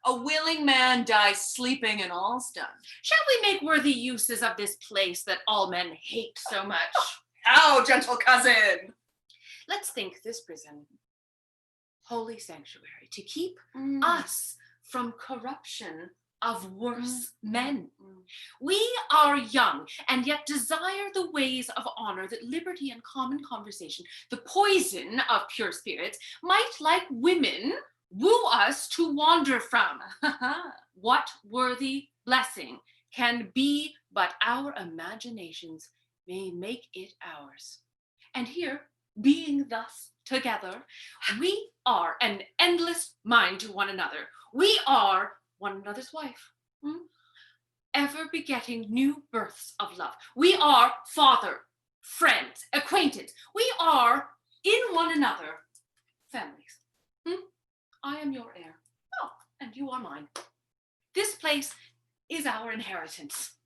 A willing man dies sleeping and all's done. Shall we make worthy uses of this place that all men hate so much? How, gentle cousin? Let's think this prison holy sanctuary to keep us from corruption of worse men. We are young and yet desire the ways of honor that liberty and common conversation, the poison of pure spirits, might like women woo us to wander from. What worthy blessing can be but our imaginations may make it ours. And here, being thus together, we are an endless mind to one another. We are one another's wife, ever begetting new births of love. We are father, friends, acquaintance. We are in one another families. I am your heir. Oh, and you are mine. This place is our inheritance,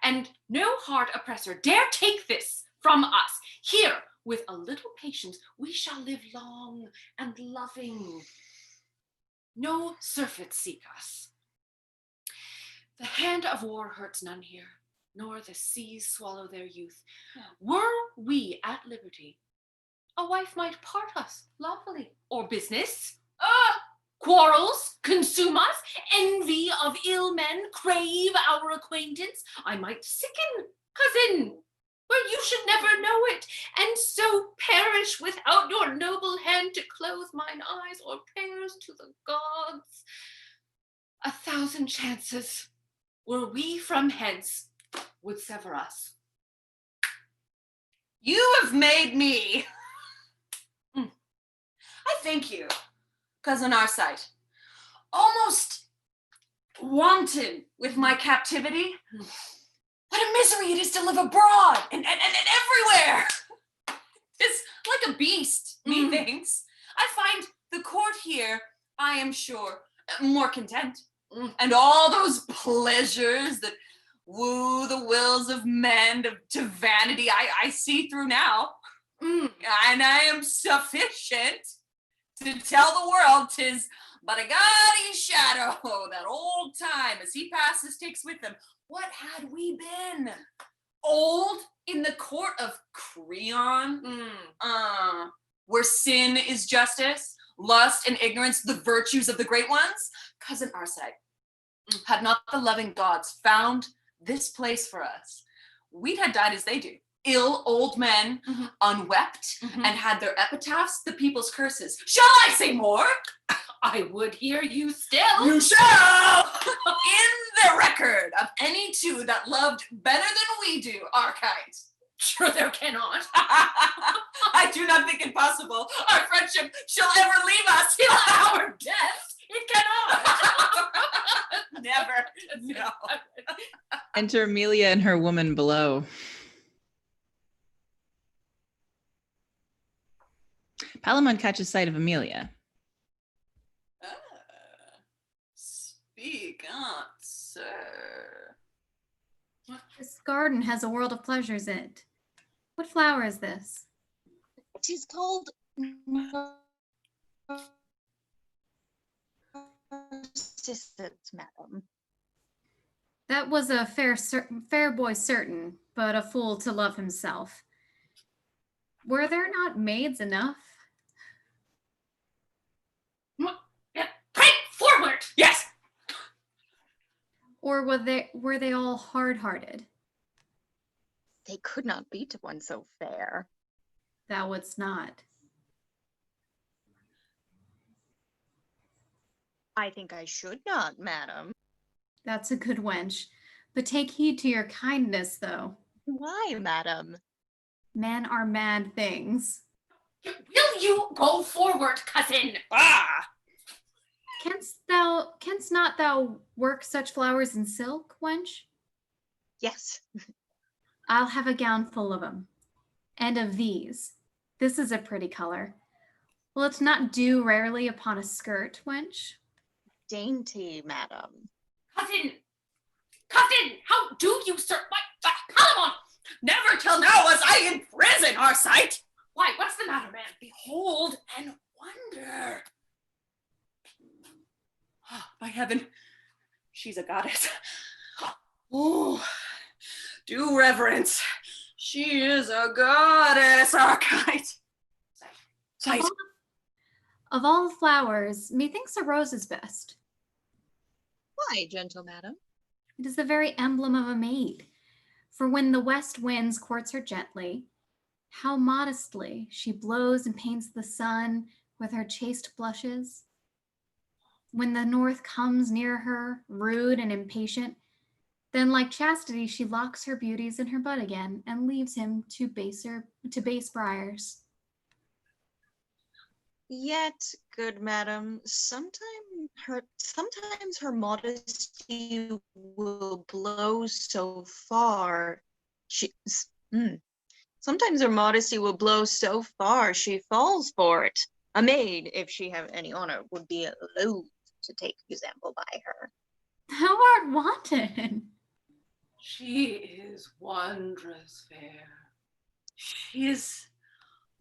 and no hard oppressor dare take this from us. Here, with a little patience, we shall live long and loving. No surfeits seek us. The hand of war hurts none here, nor the seas swallow their youth. Were we at liberty, a wife might part us lawfully, or business. Quarrels consume us, envy of ill men crave our acquaintance. I might sicken, cousin, where you should never know it, and so perish without your noble hand to close mine eyes or prayers to the gods. 1,000 chances, were we from hence, would sever us. You have made me. I thank you, cousin Arcite. Almost wanton with my captivity. What a misery it is to live abroad and everywhere. It's like a beast, methinks. I find the court here, I am sure, more content. And all those pleasures that woo the wills of men to vanity, I see through now. And I am sufficient to tell the world 'tis but a gaudy shadow that old time as he passes takes with him. What had we been? Old in the court of Creon? Where sin is justice, lust and ignorance the virtues of the great ones? Cousin Arcite, had not the loving gods found this place for us, we'd had died as they do. Ill old men, unwept, Mhm. and had their epitaphs, the people's curses. Shall I say more? I would hear you still. You shall! In the record of any two that loved better than we do, Archite. Sure there cannot. I do not think it possible our friendship shall ever leave us till our death. It cannot. Never. No. Enter Amelia and her woman below. Palamon catches sight of Amelia. Speak on, sir. This garden has a world of pleasures in it. What flower is this? It is called Narcissus, madam. That was a fair boy certain, but a fool to love himself. Were there not maids enough? Pray forward! Yes! Or were they all hard-hearted? They could not be to one so fair. Thou wouldst not. I think I should not, madam. That's a good wench. But take heed to your kindness, though. Why, madam? Men are mad things. Will you go forward, cousin? Canst not thou work such flowers in silk, wench? Yes. I'll have a gown full of them. And of these. This is a pretty color. Will it not do rarely upon a skirt, wench? Dainty, madam. Cousin, how do you, sir? Palamon! Never till now was I in prison, Arcite. Why, what's the matter, man? Behold and wonder. Oh, by heaven, she's a goddess. Oh, do reverence. She is a goddess, Arcite. Sight. Of all flowers, methinks a rose is best. Why, gentle madam? It is the very emblem of a maid. For when the west winds courts her gently, how modestly she blows and paints the sun with her chaste blushes. When the north comes near her, rude and impatient, then like chastity she locks her beauties in her bud again and leaves him to base briars. Yet, good madam, sometimes her modesty will blow so far. Sometimes her modesty will blow so far she falls for it. A maid, if she have any honor, would be loath to take example by her. Thou art wanton. She is wondrous fair. She is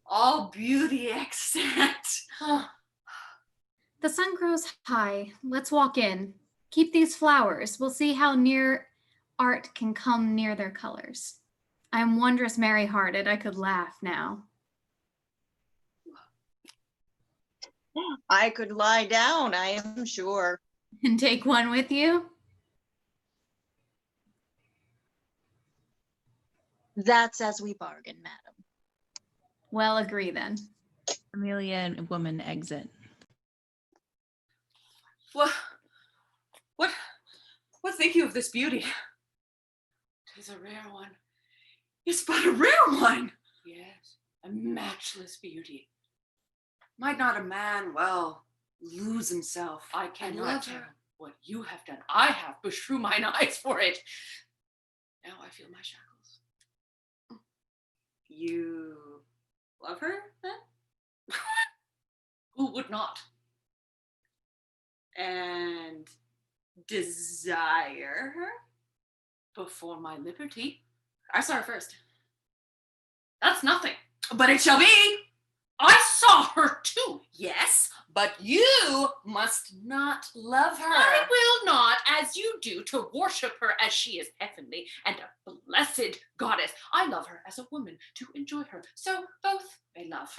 all beauty extant. The sun grows high. Let's walk in. Keep these flowers. We'll see how near art can come near their colors. I am wondrous merry-hearted. I could laugh now. I could lie down, I am sure. And take one with you? That's as we bargain, madam. Well, agree then. Amelia and woman exit. What think you of this beauty? 'Tis a rare one. It's but a rare one. Yes, a matchless beauty. Might not a man, well, lose himself? I cannot tell what you have done. I have beshrew mine eyes for it. Now I feel my shackles. You love her, then? Who would not? And desire her before my liberty? I saw her first. That's nothing, but it shall be. I saw her too, yes, but you must not love her. I will not, as you do, to worship her as she is heavenly and a blessed goddess. I love her as a woman to enjoy her, so both may love.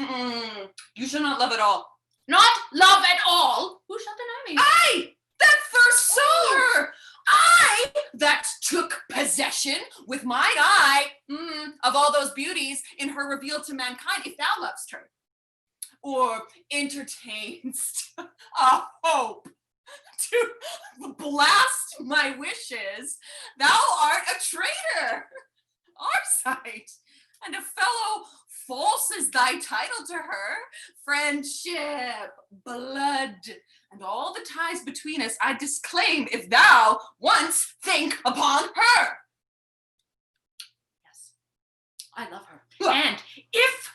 You shall not love at all. Not love at all? Who shall deny me? I that first saw her! I that took possession affection with mine eye of all those beauties in her revealed to mankind, if thou lovest her, or entertainst a hope to blast my wishes, thou art a traitor, our sight, and a fellow false is thy title to her. Friendship, blood, and all the ties between us I disclaim if thou once think upon her. Yes, I love her. And if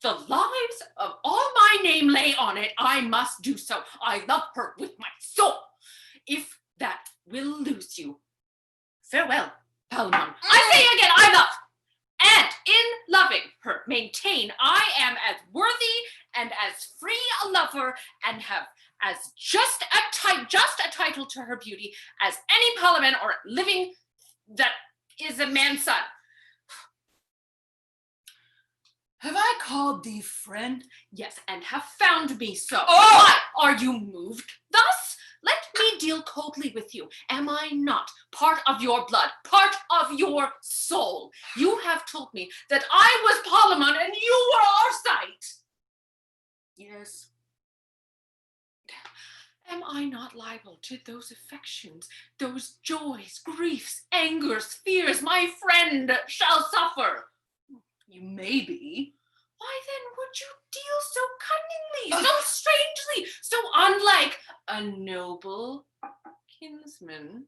the lives of all my name lay on it, I must do so. I love her with my soul. If that will lose you, farewell, Palamon. I say again, I love. And in loving her, maintain I am as worthy and as free a lover and have as just a title to her beauty as any Palamon or living that is a man's son. Have I called thee friend? Yes, and have found me so. Why are you moved thus? Let me deal coldly with you. Am I not part of your blood, part of your soul? You have told me that I was Palamon and you were Arcite. Yes. Am I not liable to those affections, those joys, griefs, angers, fears my friend shall suffer? You may be. Why then would you deal so cunningly, so strangely, so unlike a noble kinsman?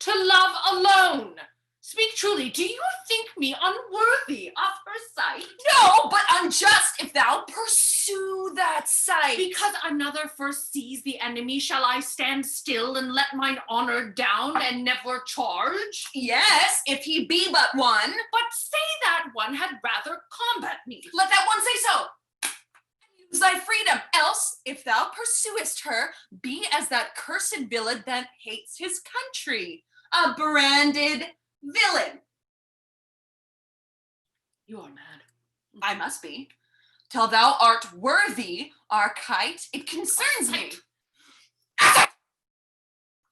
To love alone. Speak truly, do you think me unworthy of her sight? No, but unjust if thou pursue that sight. Because another first sees the enemy, shall I stand still and let mine honor down and never charge? Yes, if he be but one. But say that one had rather combat me. Let that one say so. Use thy freedom, else, if thou pursuest her, be as that cursed villain that hates his country, a branded villain. You are mad. I must be. Till thou art worthy, Arcite, it concerns me.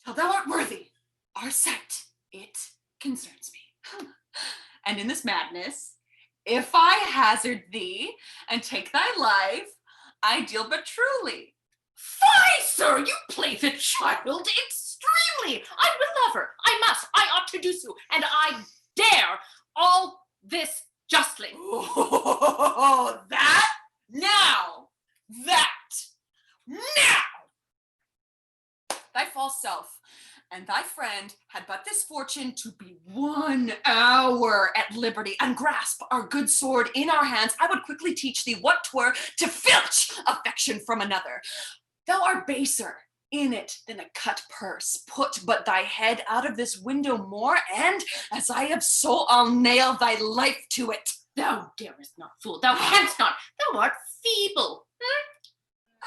Till thou art worthy, Arcite, it concerns me. And in this madness, if I hazard thee and take thy life, I deal but truly. Fie, sir, you play the child extremely. I will love her. I must. I ought to do so. And I dare all this justly. Oh, that? Now. That. Now. Thy false self and thy friend had but this fortune to be 1 hour at liberty and grasp our good sword in our hands, I would quickly teach thee what 'twere to filch affection from another. Thou art baser in it than a cut purse. Put but thy head out of this window more, and as I have soul, I'll nail thy life to it. Thou darest not, fool. Thou canst not. Thou art feeble.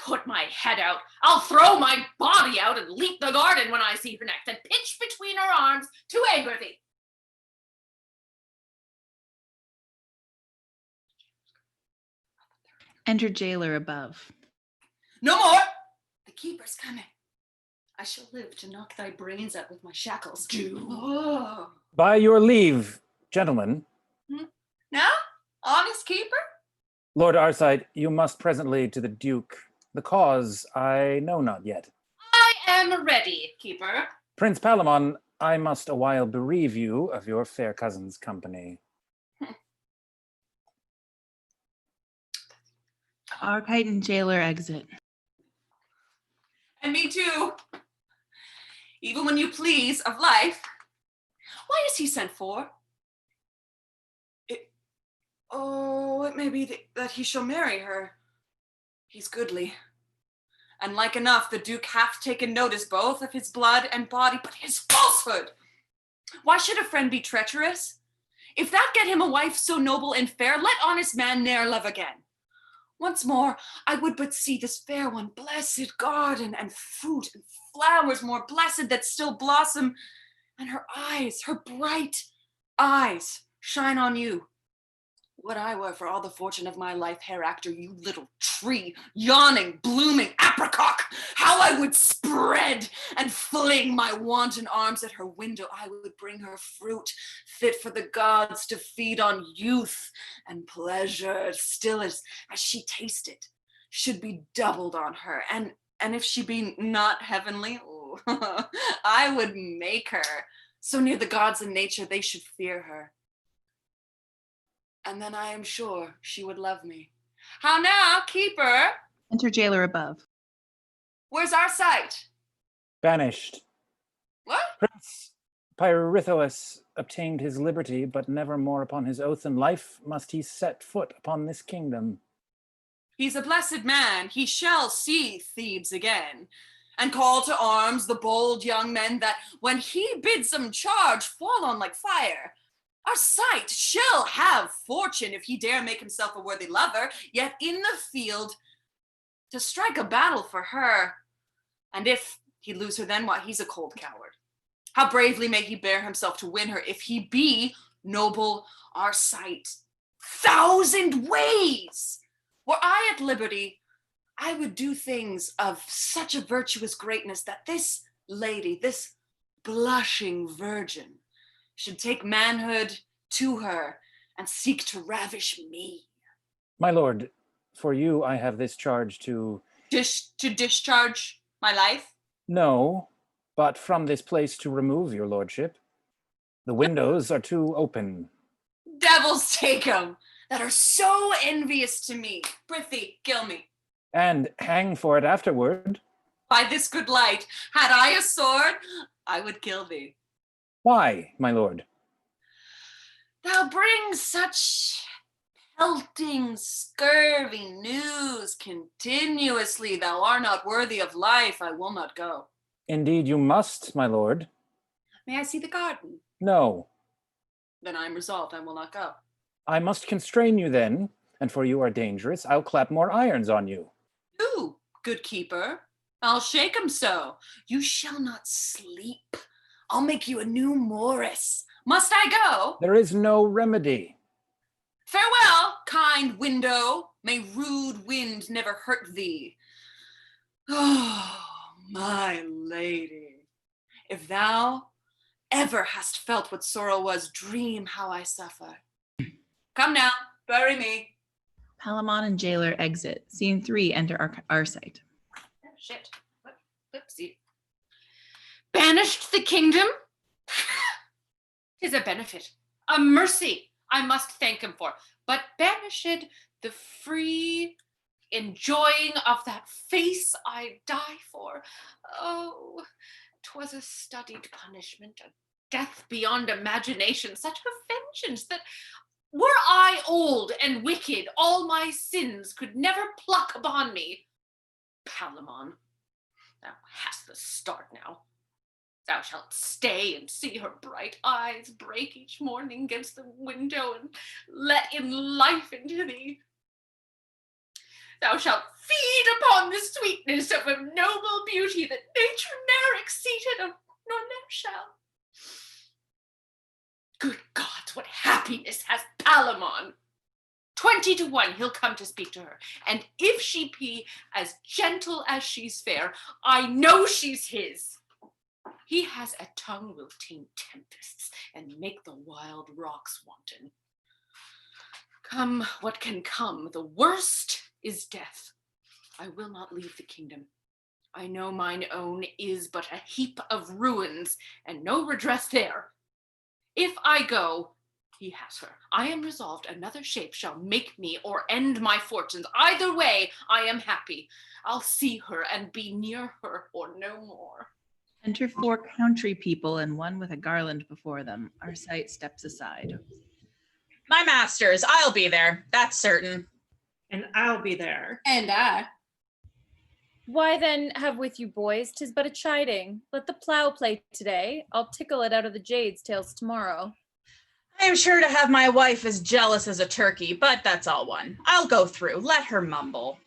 Put my head out. I'll throw my body out and leap the garden when I see her next, and pitch between her arms to anger thee. Enter jailer above. No more. The keeper's coming. I shall live to knock thy brains out with my shackles. Do. Oh. By your leave, gentlemen. Now, honest keeper? Lord Arcite, you must presently to the Duke. The cause I know not yet. I am ready, keeper. Prince Palamon, I must a while bereave you of your fair cousin's company. Arcite and jailer exit. And me too. Even when you please of life. Why is he sent for? It may be that he shall marry her. He's goodly. And like enough, the Duke hath taken notice both of his blood and body, but his falsehood. Why should a friend be treacherous? If that get him a wife so noble and fair, let honest man ne'er love again. Once more, I would but see this fair one, blessed garden and fruit and flowers more blessed that still blossom, and her eyes, her bright eyes, shine on you. What I were for all the fortune of my life hereafter, you little tree, yawning, blooming apricot, how I would spread and fling my wanton arms at her window. I would bring her fruit fit for the gods to feed on youth and pleasure, still as she tasted, should be doubled on her. And if she be not heavenly, ooh, I would make her so near the gods and nature they should fear her. And then I am sure she would love me. How now, keeper? Enter jailer above. Where's our sight? Banished. What? Prince Pirithous obtained his liberty, but never more upon his oath in life must he set foot upon this kingdom. He's a blessed man. He shall see Thebes again, and call to arms the bold young men that, when he bids them charge, fall on like fire. Our sight shall have fortune if he dare make himself a worthy lover, yet in the field to strike a battle for her. And if he lose her then, why, he's a cold coward. How bravely may he bear himself to win her, if he be noble, our sight 1,000 ways. Were I at liberty, I would do things of such a virtuous greatness that this lady, this blushing virgin, should take manhood to her and seek to ravish me. My lord, for you I have this charge to discharge my life? No, but from this place to remove your lordship. The windows are too open. Devils take 'em, that are so envious to me. Prithee, kill me. And hang for it afterward. By this good light, had I a sword, I would kill thee. Why, my lord? Thou bring such pelting, scurvy news continuously. Thou art not worthy of life. I will not go. Indeed you must, my lord. May I see the garden? No. Then I am resolved I will not go. I must constrain you then, and for you are dangerous, I'll clap more irons on you. Do, good keeper. I'll shake 'em so. You shall not sleep. I'll make you a new Morris. Must I go? There is no remedy. Farewell, kind window. May rude wind never hurt thee. Oh, my lady, if thou ever hast felt what sorrow was, dream how I suffer. Come now, bury me. Palamon and jailer exit. Scene 3, enter our site. Oh, shit. Whoopsie. Banished the kingdom? 'Tis a benefit, a mercy I must thank him for. But banished the free enjoying of that face I die for. Oh, 'twas a studied punishment, a death beyond imagination, such a vengeance that, were I old and wicked, all my sins could never pluck upon me. Palamon, thou hast the start now. Thou shalt stay and see her bright eyes break each morning against the window and let in life into thee. Thou shalt feed upon the sweetness of a noble beauty that nature ne'er exceeded of, nor ne'er shall. Good gods, what happiness has Palamon! 20 to 1 he'll come to speak to her, and if she be as gentle as she's fair, I know she's his. He has a tongue will tame tempests and make the wild rocks wanton. Come what can come, the worst is death. I will not leave the kingdom. I know mine own is but a heap of ruins, and no redress there. If I go, he has her. I am resolved another shape shall make me or end my fortunes. Either way, I am happy. I'll see her and be near her or no more. Enter 4 country people and one with a garland before them. Our site steps aside. My masters, I'll be there. That's certain. And I'll be there. And I. Why then have with you, boys? 'Tis but a chiding. Let the plow play today. I'll tickle it out of the jade's tails tomorrow. I am sure to have my wife as jealous as a turkey, but that's all one. I'll go through. Let her mumble.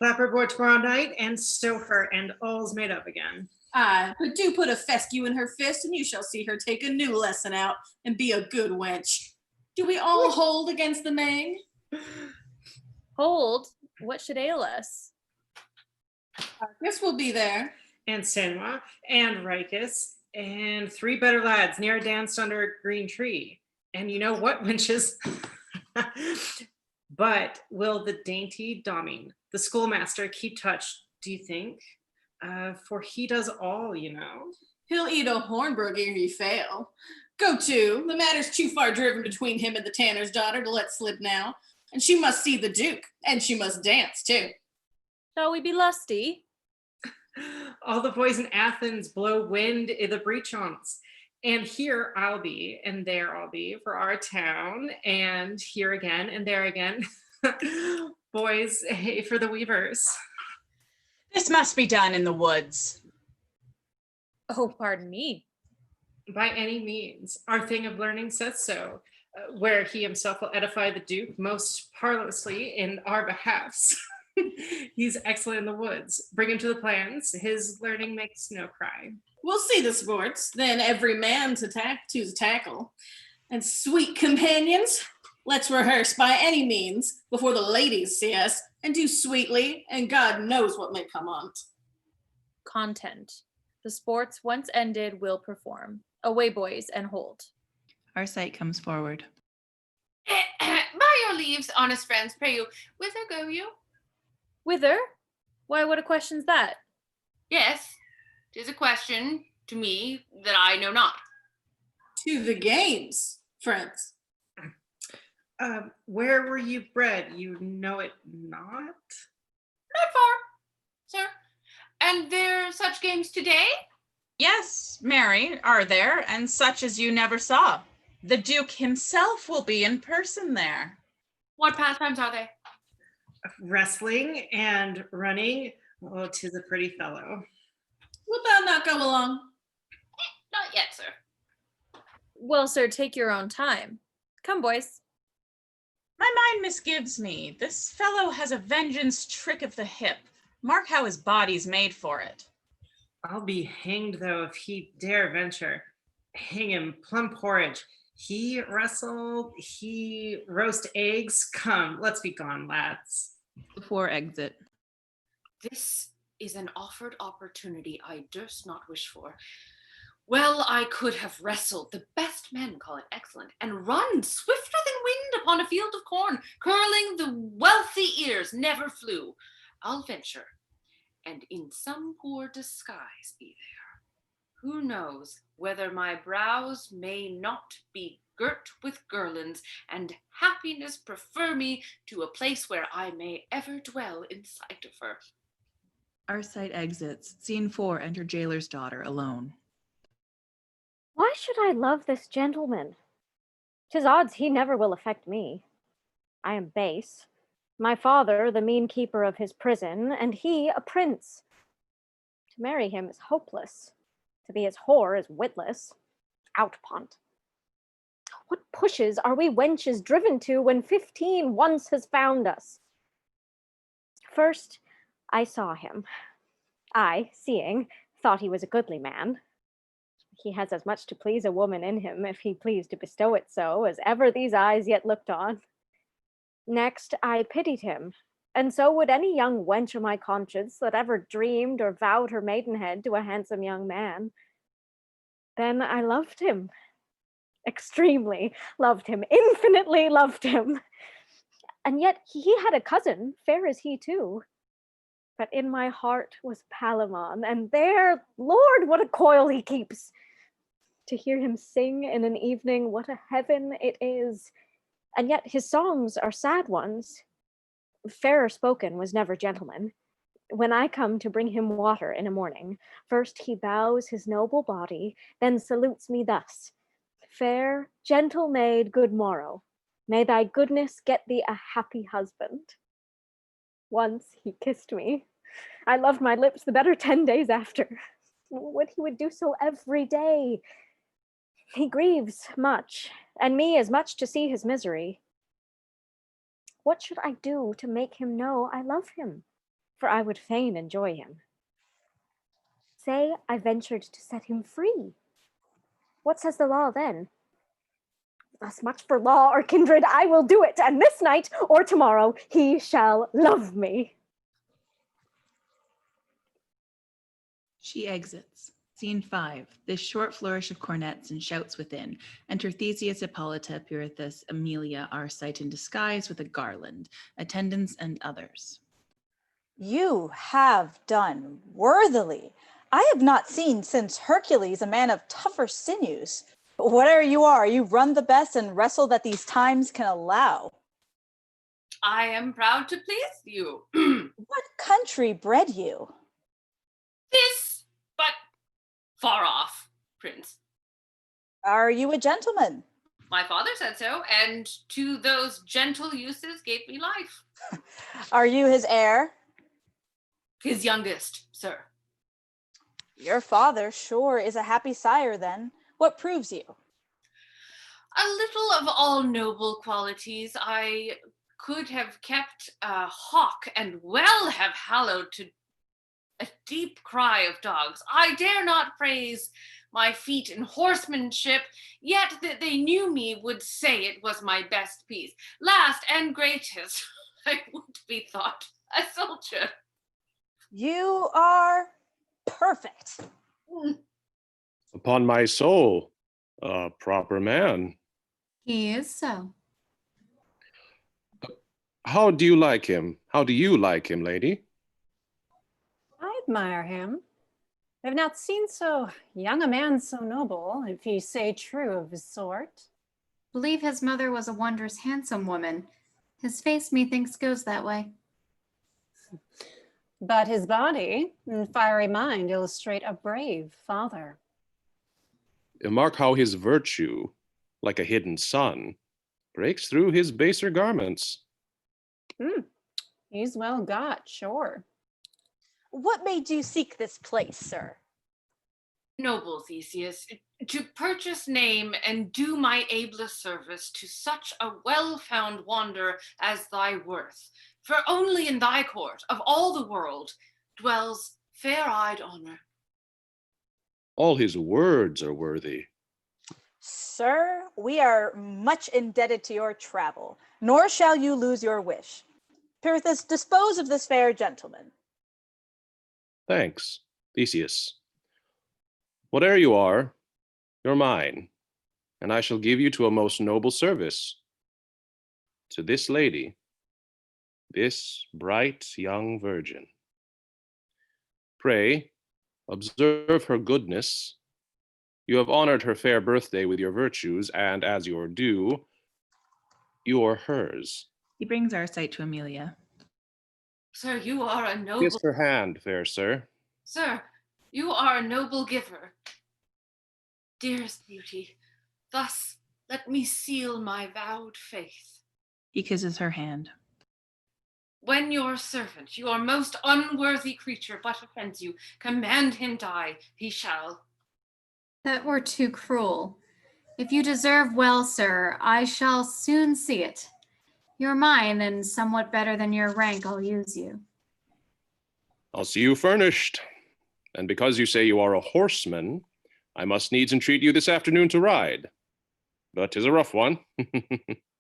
Clapperboard tomorrow night and stow her, and all's made up again. Aye, but do put a fescue in her fist, and you shall see her take a new lesson out and be a good wench. Do we all hold against the Mang? Hold? What should ail us? This will be there. And Senwa, and Rikus, and 3 better lads near danced under a green tree. And you know what, wenches? But will the dainty Domine, the schoolmaster, keep touch, do you think? For he does all, you know. He'll eat a Hornbrook ere he fail. Go to, the matter's too far driven between him and the tanner's daughter to let slip now. And she must see the Duke, and she must dance too. Shall we be lusty? All the boys in Athens blow wind i' the breechons. And here I'll be, and there I'll be for our town, and here again, and there again. Boys, hey, for the weavers. This must be done in the woods. Oh, pardon me. By any means, our thing of learning says so, where he himself will edify the Duke most parlously in our behalfs. He's excellent in the woods. Bring him to the plans. His learning makes no cry. We'll see the sports, then every man to tackle. And sweet companions, let's rehearse by any means before the ladies see us, and do sweetly, and God knows what may come on't. Content. The sports once ended will perform. Away, boys, and hold. Our sight comes forward. By your leaves, honest friends, pray you, whither go you? Whither? Why, what a question's that? Yes, 'tis a question to me that I know not. To the games, friends. Where were you bred? You know it not? Not far, sir. And there such games today? Yes, Mary, are there, and such as you never saw. The Duke himself will be in person there. What pastimes are they? Wrestling and running. Oh, 'tis a pretty fellow. Wilt thou not go along? Not yet, sir. Well, sir, take your own time. Come, boys. My mind misgives me. This fellow has a vengeance trick of the hip. Mark how his body's made for it. I'll be hanged, though, if he dare venture. Hang him, plum porridge. He wrestled, he roast eggs. Come, let's be gone, lads. Before exit. This is an offered opportunity I durst not wish for. Well, I could have wrestled, the best men call it excellent, and run swifter than wind upon a field of corn, curling the wealthy ears never flew. I'll venture, and in some poor disguise be there. Who knows whether my brows may not be girt with garlands, and happiness prefer me to a place where I may ever dwell in sight of her. Our sight exits. Scene 4, enter jailer's daughter alone. Why should I love this gentleman? 'Tis odds he never will affect me. I am base, my father the mean keeper of his prison, and he a prince. To marry him is hopeless, to be his whore is witless. Outpont. What pushes are we wenches driven to when 15 once has found us? First, I saw him. I, seeing, thought he was a goodly man. He has as much to please a woman in him, if he pleased to bestow it so, as ever these eyes yet looked on. Next, I pitied him, and so would any young wench of my conscience that ever dreamed or vowed her maidenhead to a handsome young man. Then I loved him, extremely loved him, infinitely loved him. And yet he had a cousin, fair as he too. But in my heart was Palamon, and there, Lord, what a coil he keeps! To hear him sing in an evening, what a heaven it is! And yet his songs are sad ones. Fairer spoken was never gentleman. When I come to bring him water in a morning, first he bows his noble body, then salutes me thus: Fair, gentle maid, good morrow. May thy goodness get thee a happy husband. Once he kissed me. I loved my lips the better 10 days after. Would he would do so every day. He grieves much, and me as much to see his misery. What should I do to make him know I love him? For I would fain enjoy him. Say I ventured to set him free. What says the law then? Thus much for law or kindred, I will do it, and this night or tomorrow he shall love me. She exits. Scene 5. This short flourish of cornets and shouts within. Enter Theseus, Hippolyta, Pirithous, Amelia, Arcite in disguise with a garland, attendants and others. You have done worthily. I have not seen since Hercules a man of tougher sinews. Whatever you are, you run the best and wrestle that these times can allow. I am proud to please you. What country bred you? This, but far off, Prince. Are you a gentleman? My father said so, and to those gentle uses gave me life. Are you his heir? His youngest, sir. Your father sure is a happy sire then. What proves you? A little of all noble qualities. I could have kept a hawk and well have hallowed to a deep cry of dogs. I dare not praise my feat in horsemanship, yet that they knew me would say it was my best piece. Last and greatest, I would be thought a soldier. You are perfect. Upon my soul, a proper man. He is so. How do you like him? How do you like him, lady? I admire him. I've not seen so young a man so noble, if ye say true of his sort. Believe his mother was a wondrous handsome woman. His face, methinks, goes that way. But his body and fiery mind illustrate a brave father. Mark how his virtue, like a hidden sun, breaks through his baser garments. He's well got, sure. What made you seek this place, sir? Noble Theseus, to purchase name and do my ablest service to such a well-found wanderer as thy worth. For only in thy court, of all the world, dwells fair-eyed honor. All his words are worthy. Sir, we are much indebted to your travel, nor shall you lose your wish. Pirithous, dispose of this fair gentleman. Thanks, Theseus. Whate'er you are, you're mine, and I shall give you to a most noble service. To this lady, this bright young virgin. Pray, observe her goodness. You have honored her fair birthday with your virtues, and as your due, you are hers. He brings Arcite to Amelia. Sir, you are a noble... Kiss her hand, fair sir. Sir, you are a noble giver. Dearest beauty, thus let me seal my vowed faith. He kisses her hand. When your servant, your most unworthy creature, but offends you, command him die, he shall. That were too cruel. If you deserve well, sir, I shall soon see it. You're mine, and somewhat better than your rank, I'll use you. I'll see you furnished. And because you say you are a horseman, I must needs entreat you this afternoon to ride. But 'tis a rough one.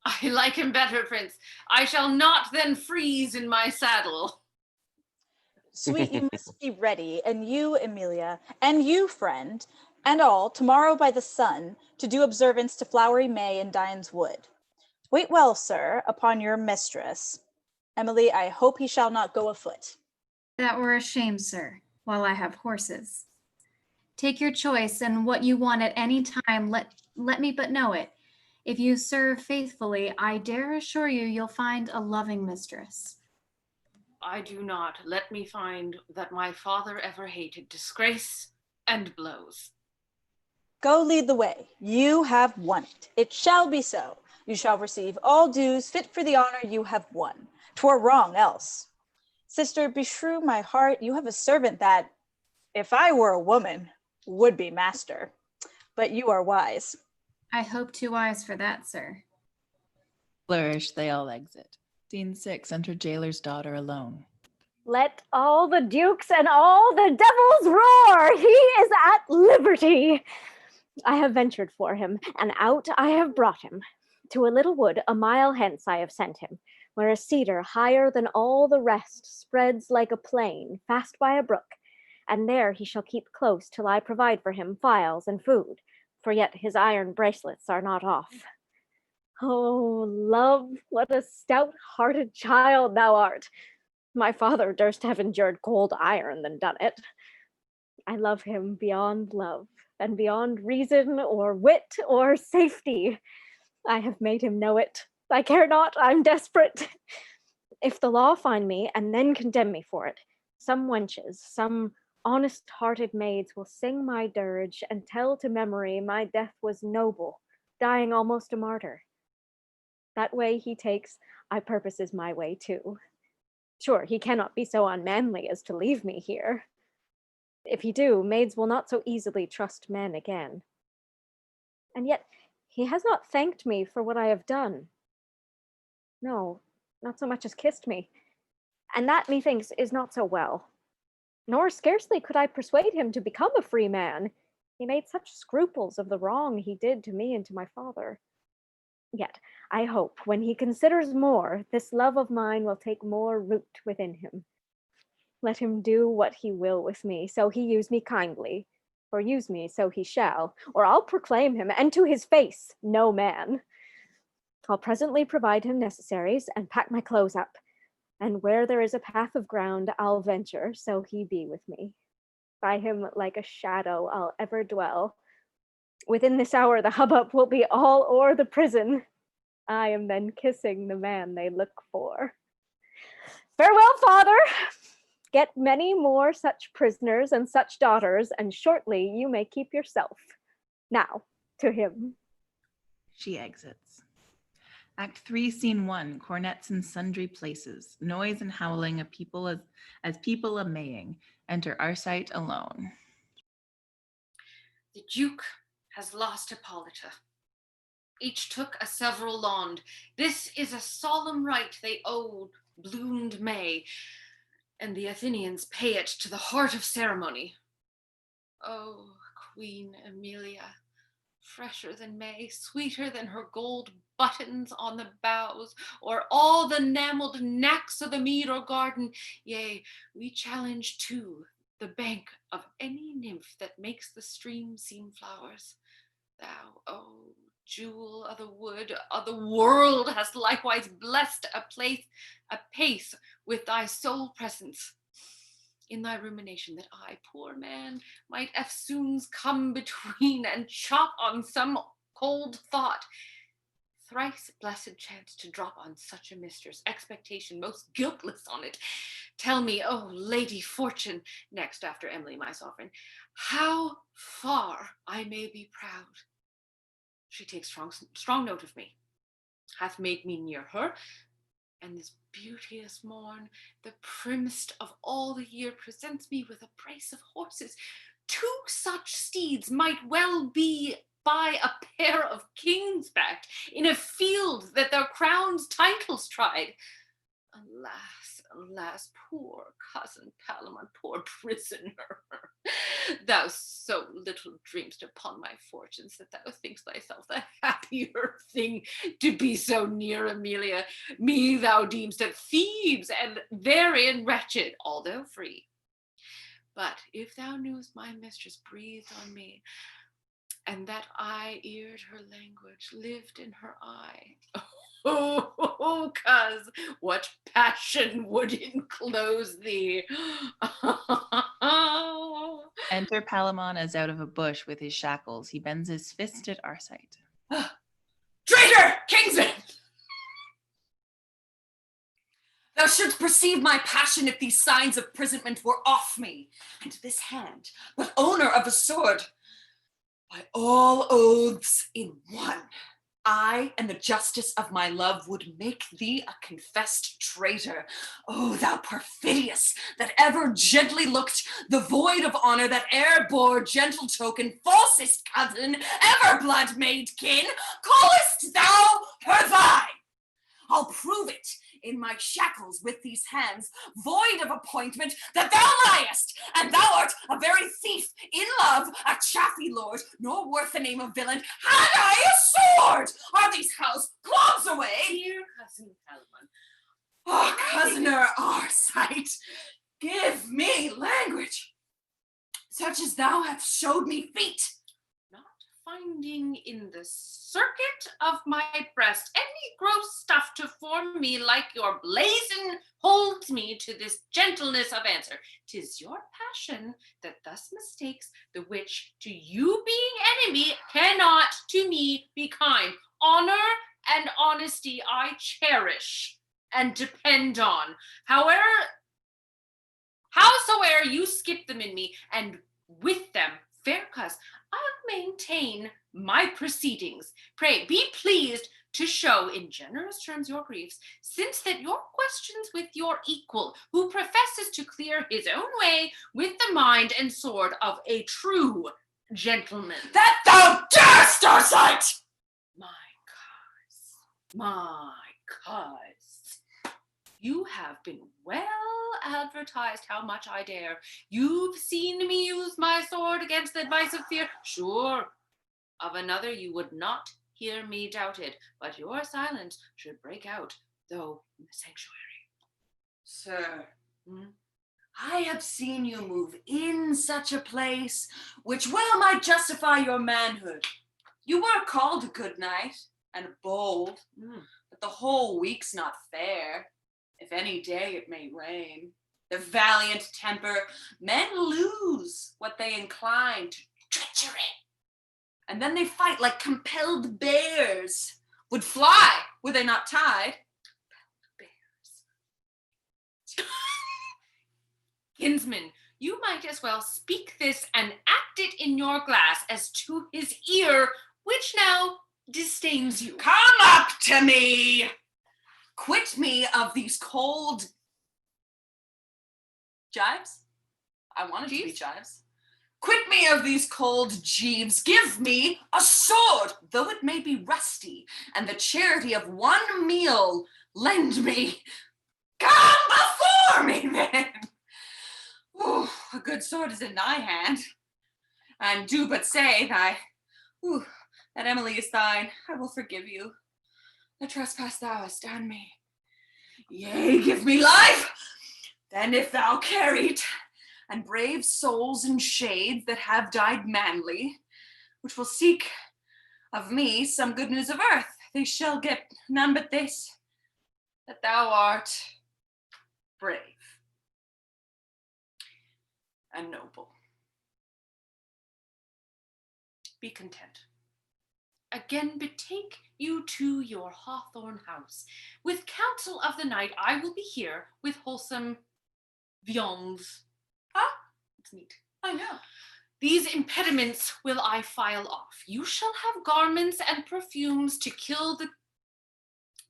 I like him better, Prince. I shall not then freeze in my saddle. Sweet, you must be ready, and you, Amelia, and you, friend, and all, tomorrow by the sun, to do observance to flowery May in Dian's wood. Wait well, sir, upon your mistress. Emily, I hope he shall not go afoot. That were a shame, sir, while I have horses. Take your choice, and what you want at any time, let me but know it. If you serve faithfully, I dare assure you you'll find a loving mistress. I do not. Let me find that my father ever hated disgrace and blows. Go lead the way. You have won it. It shall be so. You shall receive all dues fit for the honor you have won. 'Twere wrong else. Sister, beshrew my heart, you have a servant that, if I were a woman, would be master. But you are wise. I hope too wise for that, sir. Flourish, they all exit. Scene 6, enter jailer's daughter alone. Let all the dukes and all the devils roar. He is at liberty. I have ventured for him, and out I have brought him. To a little wood a mile hence I have sent him, where a cedar higher than all the rest spreads like a plain, fast by a brook, and there he shall keep close till I provide for him files and food, for yet his iron bracelets are not off. Oh, love, what a stout-hearted child thou art! My father durst have endured cold iron than done it. I love him beyond love, and beyond reason or wit or safety. I have made him know it. I care not, I'm desperate. If the law find me and then condemn me for it, some wenches, some honest-hearted maids will sing my dirge and tell to memory my death was noble, dying almost a martyr. That way he takes, I purpose is my way too. Sure, he cannot be so unmanly as to leave me here. If he do, maids will not so easily trust men again. And yet he has not thanked me for what I have done. No, not so much as kissed me. And that, methinks, is not so well. Nor scarcely could I persuade him to become a free man. He made such scruples of the wrong he did to me and to my father. Yet, I hope, when he considers more, this love of mine will take more root within him. Let him do what he will with me, so he use me kindly, or use me so he shall, or I'll proclaim him, and to his face, no man. I'll presently provide him necessaries, and pack my clothes up, and where there is a path of ground, I'll venture, so he be with me. By him like a shadow I'll ever dwell. Within this hour the hubbub will be all o'er the prison. I am then kissing the man they look for. Farewell, father! Get many more such prisoners and such daughters, and shortly you may keep yourself. Now, to him. She exits. Act 3, Scene 1, cornets in sundry places, noise and howling of people as people a maying. Enter Arcite alone. The Duke has lost Hippolyta. Each took a several laund. This is a solemn rite they owed bloomed May, and the Athenians pay it to the heart of ceremony. Oh, Queen Emilia, fresher than May, sweeter than her gold buttons on the boughs, or all the enamelled necks of the mead or garden. Yea, we challenge too the bank of any nymph that makes the stream seem flowers. Thou, oh, jewel of the wood, of the world, hast likewise blessed a pace with thy sole presence. In thy rumination that I, poor man, might eftsoons come between and chop on some cold thought. Thrice blessed chance to drop on such a mistress, expectation most guiltless on it. Tell me, oh Lady Fortune, next after Emily my sovereign, how far I may be proud. She takes strong note of me, hath made me near her, and this beauteous morn, the primmest of all the year, presents me with a brace of horses. 2 such steeds might well be by a pair of kings backed in a field that their crowns titles tried. Alas, alas, poor cousin Palamon, poor prisoner. Thou so little dreamst upon my fortunes that thou thinkst thyself the happier thing to be so near Emilia. Me thou deemst at Thebes, and therein wretched, although free. But if thou knewest my mistress breathed on me, and that I eared her language, lived in her eye. Oh, cuz, what passion would enclose thee? Enter Palamon as out of a bush with his shackles. He bends his fist at Arcite. Traitor, Kinsman! Thou shouldst perceive my passion if these signs of imprisonment were off me, and this hand, but owner of a sword. By all oaths in one, I and the justice of my love would make thee a confessed traitor. O thou perfidious, that ever gently looked, the void of honor that e'er bore gentle token, falsest cousin, ever blood made kin, callest thou her thine? I'll prove it in my shackles with these hands, void of appointment, that thou liest, and thou art a very thief in love, a chaffy lord, nor worth the name of villain. Had I a sword? Are these house clogs away? Dear cousin Palamon, Oh, cousinor Arcite, give me language, such as thou hast showed me feet. not finding in the circuit of my breast any gross stuff to form me like your blazon holds me to this gentleness of answer. 'Tis your passion that thus mistakes the which to you being enemy cannot to me be kind. Honor and honesty I cherish and depend on. Howsoe'er you skip them in me, and with them, fair coz, I'll maintain my proceedings. Pray be pleased to show in generous terms your griefs, since that your questions with your equal, who professes to clear his own way with the mind and sword of a true gentleman. That thou darest, Arcite! My cuz, you have been well advertised how much I dare. You've seen me use my sword against the advice of fear. Sure, of another you would not hear me doubted, but your silence should break out, though in the sanctuary. Sir, I have seen you move in such a place, which well might justify your manhood. You were called a good knight, and bold, but the whole week's not fair. If any day it may rain. The valiant temper, men lose what they incline to treachery. And then they fight like compelled bears. Would fly, were they not tied. Kinsman, you might as well speak this and act it in your glass as to his ear, which now disdains you. Come up to me! Quit me of these cold jibes. I wanted to be jibes. Quit me of these cold jeeves. Give me a sword, though it may be rusty, and the charity of one meal lend me. Come before me, then. Ooh, a good sword is in thy hand, and do but say that Emily is thine. I will forgive you the trespass thou hast done me. Yea, give me life, then if thou carry it, and brave souls in shades that have died manly, which will seek of me some good news of earth, they shall get none but this, that thou art brave and noble. Be content. Again betake you to your hawthorn house. With counsel of the night, I will be here with wholesome viands. It's neat. I know. These impediments will I file off. You shall have garments and perfumes to kill the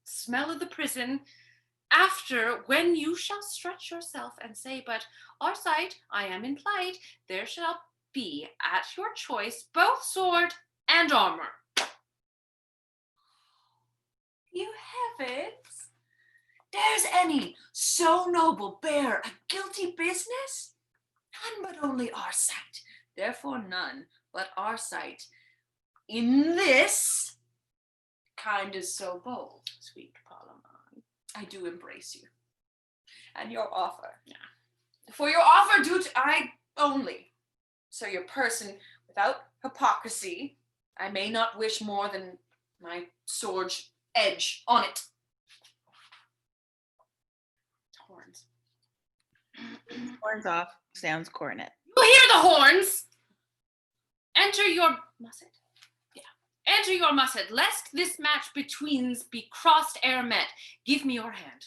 smell of the prison. After, when you shall stretch yourself and say, but Arcite, I am in plight, there shall be at your choice both sword and armor. You heavens! Dares any so noble bear a guilty business? None but only Arcite, therefore none but Arcite. In this, kind is so bold, sweet Palamon. I do embrace you. And your offer. Yeah. For your offer do I only. So your person, without hypocrisy, I may not wish more than my sword's edge on it. Horns. Horns off, sounds cornet. You hear the horns! Enter your musset. Yeah. Enter your musset, lest this match betweens be crossed ere met. Give me your hand.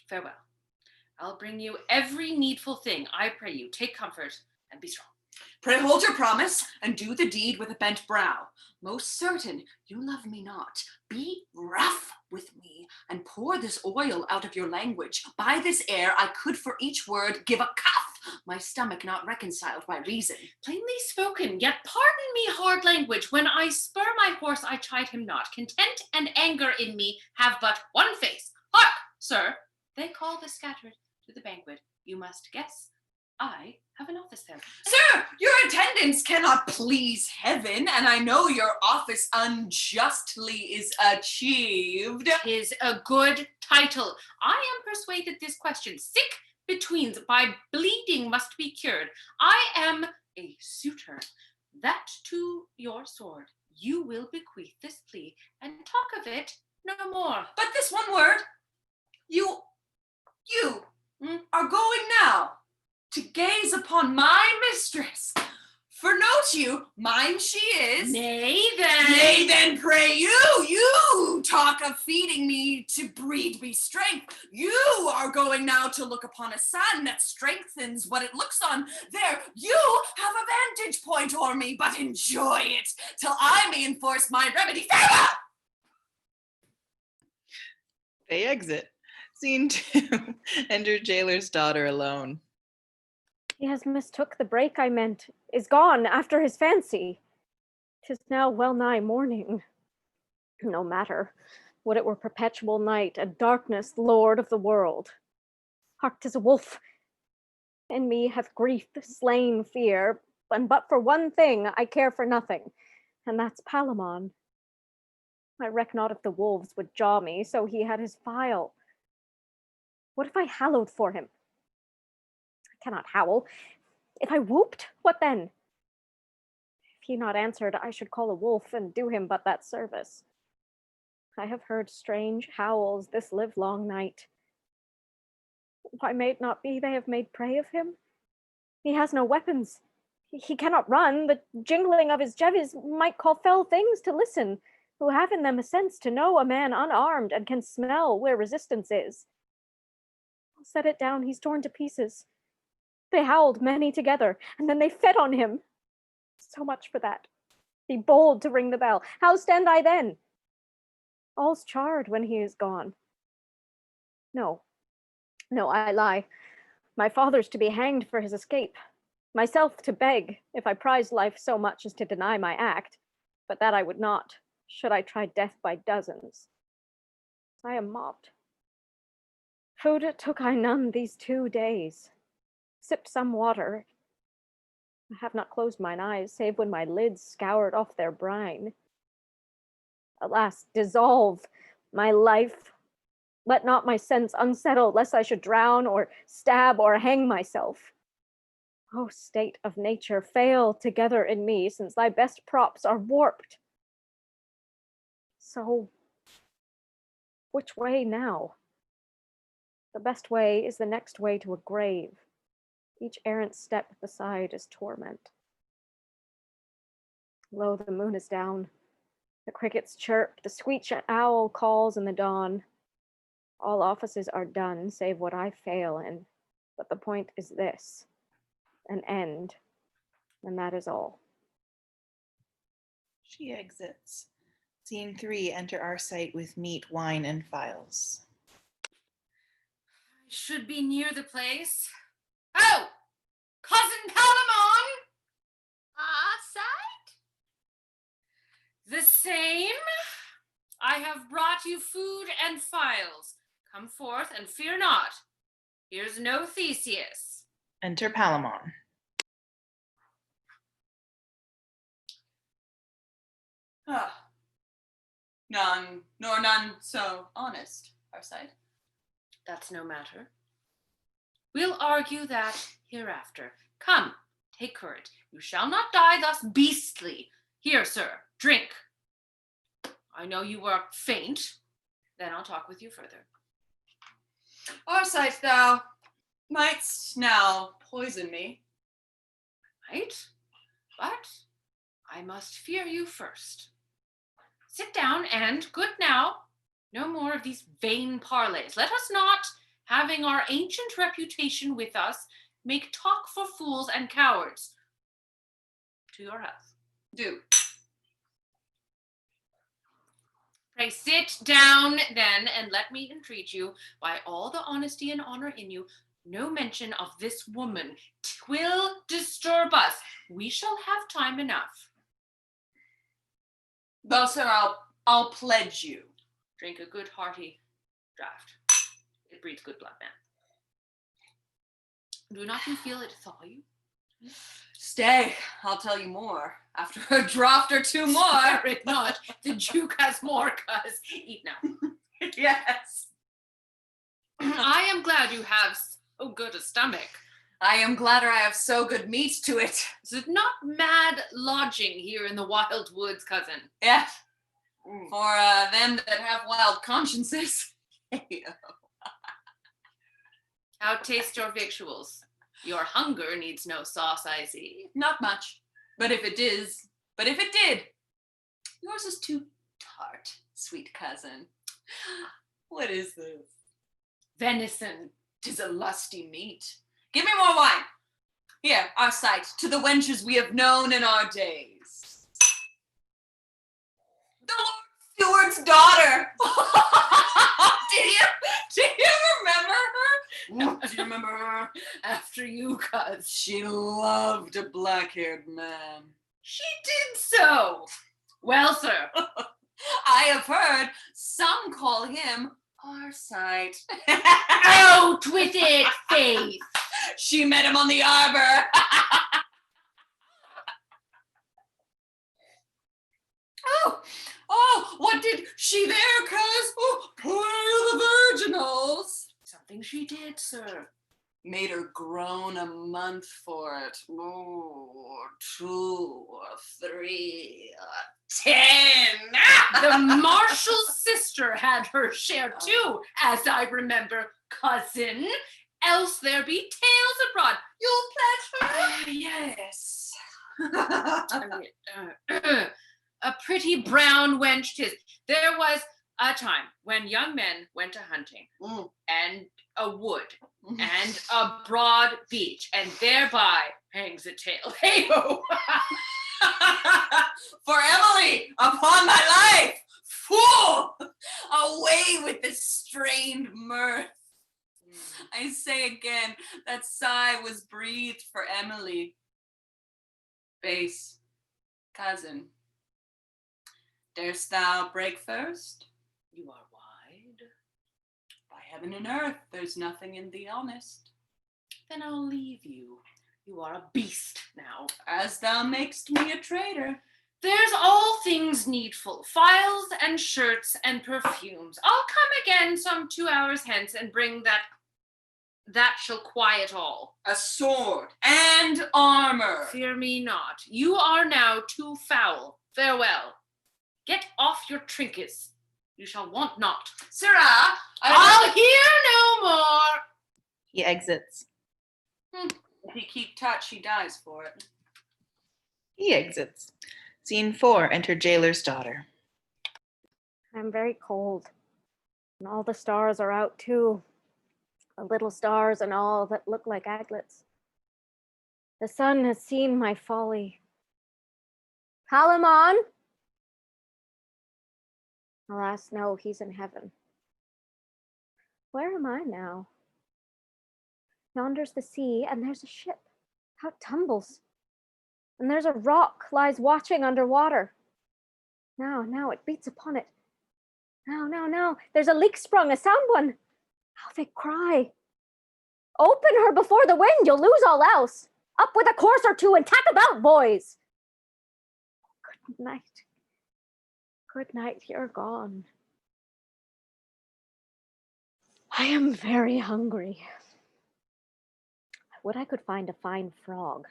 Farewell. I'll bring you every needful thing. I pray you, take comfort and be strong. Pray hold your promise and do the deed with a bent brow. Most certain you love me not. Be rough with me and pour this oil out of your language. By this air I could for each word give a cuff, my stomach not reconciled by reason. Plainly spoken, yet pardon me hard language. When I spur my horse, I chide him not. Content and anger in me have but one face. Sir, they call the scattered to the banquet. You must guess. I have an office there. Sir, your attendance cannot please heaven, and I know your office unjustly is achieved. 'Tis a good title. I am persuaded this question, sick betweens by bleeding must be cured. I am a suitor. That to your sword you will bequeath this plea, and talk of it no more. But this one word, you are going now to gaze upon my mistress. For note you, mine she is. Nay then pray you talk of feeding me to breed me strength. You are going now to look upon a son that strengthens what it looks on. There, you have a vantage point o'er me, but enjoy it till I may enforce my remedy. Farewell! They exit. Scene 2. Enter jailer's daughter alone. He has mistook the break I meant, is gone after his fancy. 'Tis now well nigh morning. No matter, would it were perpetual night, and darkness lord of the world. Hark, 'tis a wolf. In me hath grief slain fear, and but for one thing I care for nothing, and that's Palamon. I reck not if the wolves would jaw me, so he had his file. What if I hallowed for him? Cannot howl. If I whooped, what then? If he not answered, I should call a wolf and do him but that service. I have heard strange howls this livelong night. Why may it not be they have made prey of him? He has no weapons. He cannot run. The jingling of his jevies might call fell things to listen, who have in them a sense to know a man unarmed and can smell where resistance is. I'll set it down, he's torn to pieces. They howled many together, and then they fed on him. So much for that. Be bold to ring the bell. How stand I then? All's charred when he is gone. No, I lie. My father's to be hanged for his escape. Myself to beg, if I prized life so much as to deny my act. But that I would not, should I try death by dozens. I am mobbed. Food took I none these 2 days. Sipped some water. I have not closed mine eyes, save when my lids scoured off their brine. Alas, dissolve my life. Let not my sense unsettle, lest I should drown or stab or hang myself. O state of nature, fail together in me, since thy best props are warped. So, which way now? The best way is the next way to a grave. Each errant step beside is torment. Lo, the moon is down. The crickets chirp, the screech owl calls in the dawn. All offices are done, save what I fail in. But the point is this, an end, and that is all. She exits. Scene 3. Enter our site with meat, wine, and files. I should be near the place. Oh! Cousin Palamon! Sight? The same. I have brought you food and files. Come forth and fear not. Here's no Theseus. Enter Palamon. None, nor none so honest, our sight. That's no matter. We'll argue that hereafter. Come, take courage. You shall not die thus beastly. Here, sir, drink. I know you are faint. Then I'll talk with you further. Arcite, thou mightst now poison me. Right? But I must fear you first. Sit down and, good now, no more of these vain parleys. Let us not, having our ancient reputation with us, make talk for fools and cowards. To your health. Do. Pray sit down then, and let me entreat you, by all the honesty and honor in you, no mention of this woman. 'Twill disturb us. We shall have time enough. Well, sir, I'll pledge you. Drink a good hearty draught. It breeds good blood, man. Do not you feel it thaw you? Stay, I'll tell you more. After a draught or two more. Spare it not. The Duke has more, cuz. Eat now. Yes. I am glad you have so good a stomach. I am gladder I have so good meat to it. Is it not mad lodging here in the wild woods, cousin? Yeah. For them that have wild consciences. How taste your victuals? Your hunger needs no sauce, I see. Not much. But if it did, yours is too tart, sweet cousin. What is this? Venison. 'Tis a lusty meat. Give me more wine. Here, our sight, to the wenches we have known in our days. The Lord Steward's daughter. Do you remember her? Do you remember her? After you, cuz. She loved a black-haired man. She did so. Well, sir. I have heard some call him our sight. Out with it, Faith. She met him on the arbor. Oh, what did she there, cuz? Oh, poor the virginals. Something she did, sir. Made her groan a month for it. Oh, 2 or 3 or 10. The marshal's sister had her share too, as I remember, cousin. Else there be tales abroad. You'll pledge her? Yes. A pretty brown wench 'tis. There was a time when young men went a hunting, and a wood, and a broad beach, and thereby hangs a tale. Hey-ho! For Emily, upon my life, fool! Away with this strained mirth. I say again, that sigh was breathed for Emily. Base, cousin, darest thou break first? You are wide. By heaven and earth, there's nothing in thee honest. Then I'll leave you. You are a beast now. As thou makest me a traitor. There's all things needful, files and shirts and perfumes. I'll come again some 2 hours hence and bring that shall quiet all. A sword and armor. Fear me not. You are now too foul. Farewell. Get off your trinkets. You shall want not. Sirrah, I'll hear no more. He exits. If he keep touch, he dies for it. He exits. Scene 4, enter jailer's daughter. I'm very cold. And all the stars are out too. The little stars and all that look like aglets. The sun has seen my folly. Palamon? Alas, no, he's in heaven. Where am I now? Yonder's the sea, and there's a ship. How it tumbles. And there's a rock lies watching underwater. Now, it beats upon it. Now, there's a leak sprung, a sound one. How they cry. Open her before the wind, you'll lose all else. Up with a course or two and tack about, boys. Good night. Good night, you're gone. I am very hungry. I would I could find a fine frog.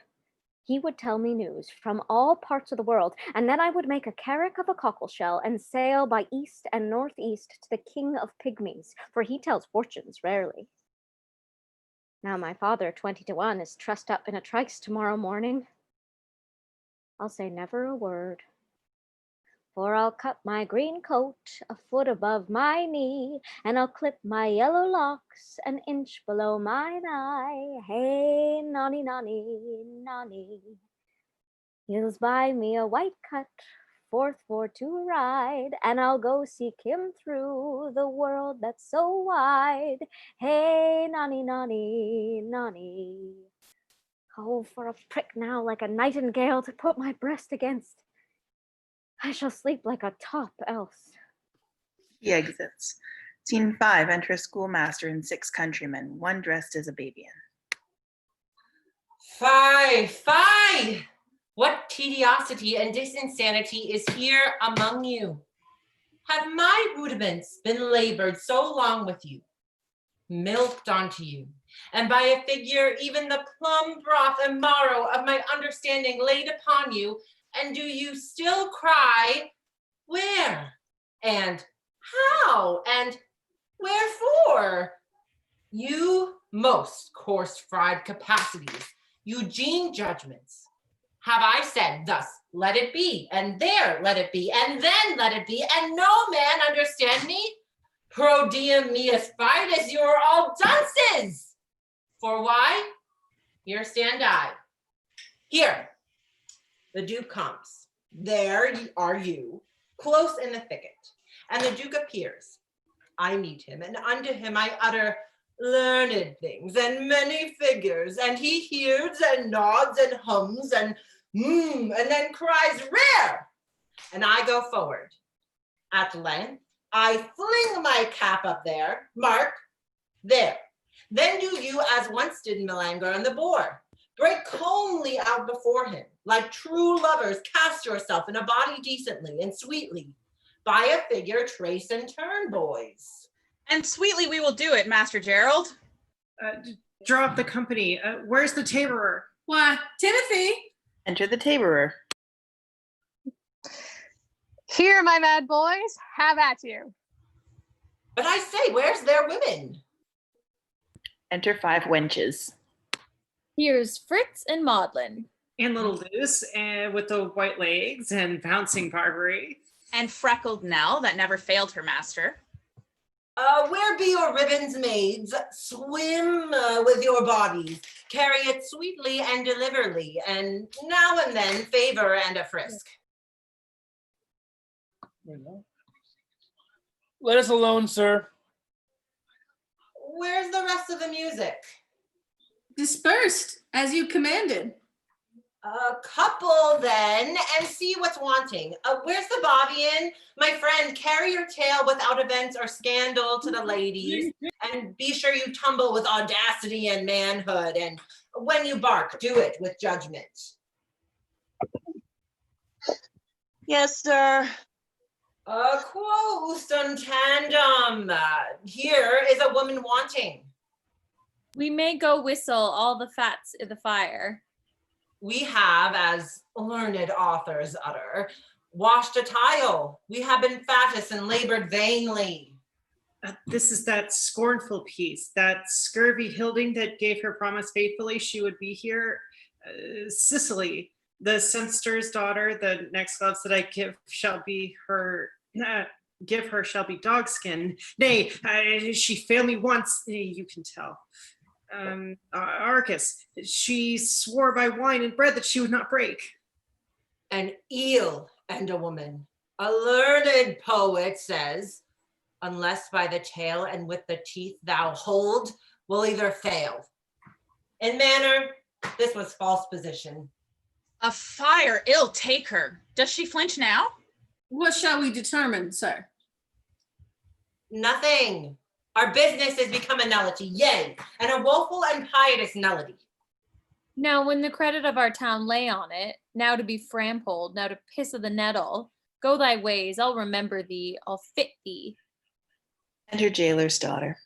He would tell me news from all parts of the world, and then I would make a carrack of a cockleshell and sail by east and northeast to the king of pygmies, for he tells fortunes rarely. Now my father, 20 to 1, is trussed up in a trice tomorrow morning. I'll say never a word, for I'll cut my green coat a foot above my knee, and I'll clip my yellow locks an inch below mine eye. Hey, nonny, nonny, nonny. He'll buy me a white cut, forth for to ride, and I'll go seek him through the world that's so wide. Hey, nonny, nonny, nonny. Oh, for a prick now like a nightingale to put my breast against. I shall sleep like a top else. He exits. Scene 5, enter a schoolmaster and 6 countrymen, one dressed as a babian. Fie, fie! What tediosity and disinsanity is here among you? Have my rudiments been labored so long with you, milked onto you, and by a figure even the plum broth and marrow of my understanding laid upon you, and do you still cry, where, and how, and wherefore? You most coarse-fried capacities, Eugene judgments, have I said thus, let it be, and there let it be, and then let it be, and no man understand me? Pro diem meus fidus, you are all dunces! For why? Here stand I. Here, the Duke comes. There are you, close in the thicket, and the Duke appears. I meet him, and unto him I utter learned things and many figures, and he hears and nods and hums and and then cries rare, and I go forward. At length I fling my cap up there, mark, there. Then do you as once did Melanger and the boar, break calmly out before him, like true lovers cast yourself in a body decently and sweetly, by a figure trace and turn, boys. And sweetly we will do it, Master Gerald. Draw up the company. Where's the taborer? Why, Timothy! Enter the taborer. Here, my mad boys, have at you. But I say, where's their women? Enter 5 wenches. Here's Fritz and Maudlin. And little Luce, with the white legs and bouncing Barbary. And freckled Nell, that never failed her master. Where be your ribbons, maids? Swim with your bodies, carry it sweetly and deliverly, and now and then favor and a frisk. Let us alone, sir. Where's the rest of the music? Dispersed, as you commanded. A couple then, and see what's wanting. Where's the Bobbian? My friend, carry your tale without events or scandal to the ladies, and be sure you tumble with audacity and manhood, and when you bark, do it with judgment. Yes, sir. Quo ustum tandem. Here is a woman wanting. We may go whistle all the fats i' the fire. We have, as learned authors utter, washed a tile. We have been fattest and labored vainly. This is that scornful piece, that scurvy Hilding that gave her promise faithfully she would be here. Cicely, the Senster's daughter, the next gloves that I give shall be her, give her shall be dogskin. Nay, she failed me once, you can tell. Arcus, she swore by wine and bread that she would not break. An eel and a woman. A learned poet says, unless by the tail and with the teeth thou hold, will either fail. In manner, this was false position. A fire ill take her. Does she flinch now? What shall we determine, sir? Nothing. Our business has become a nullity, yea, and a woeful and pietous nullity. Now when the credit of our town lay on it, now to be frampolled, now to piss of the nettle, go thy ways, I'll remember thee, I'll fit thee. Enter jailer's daughter.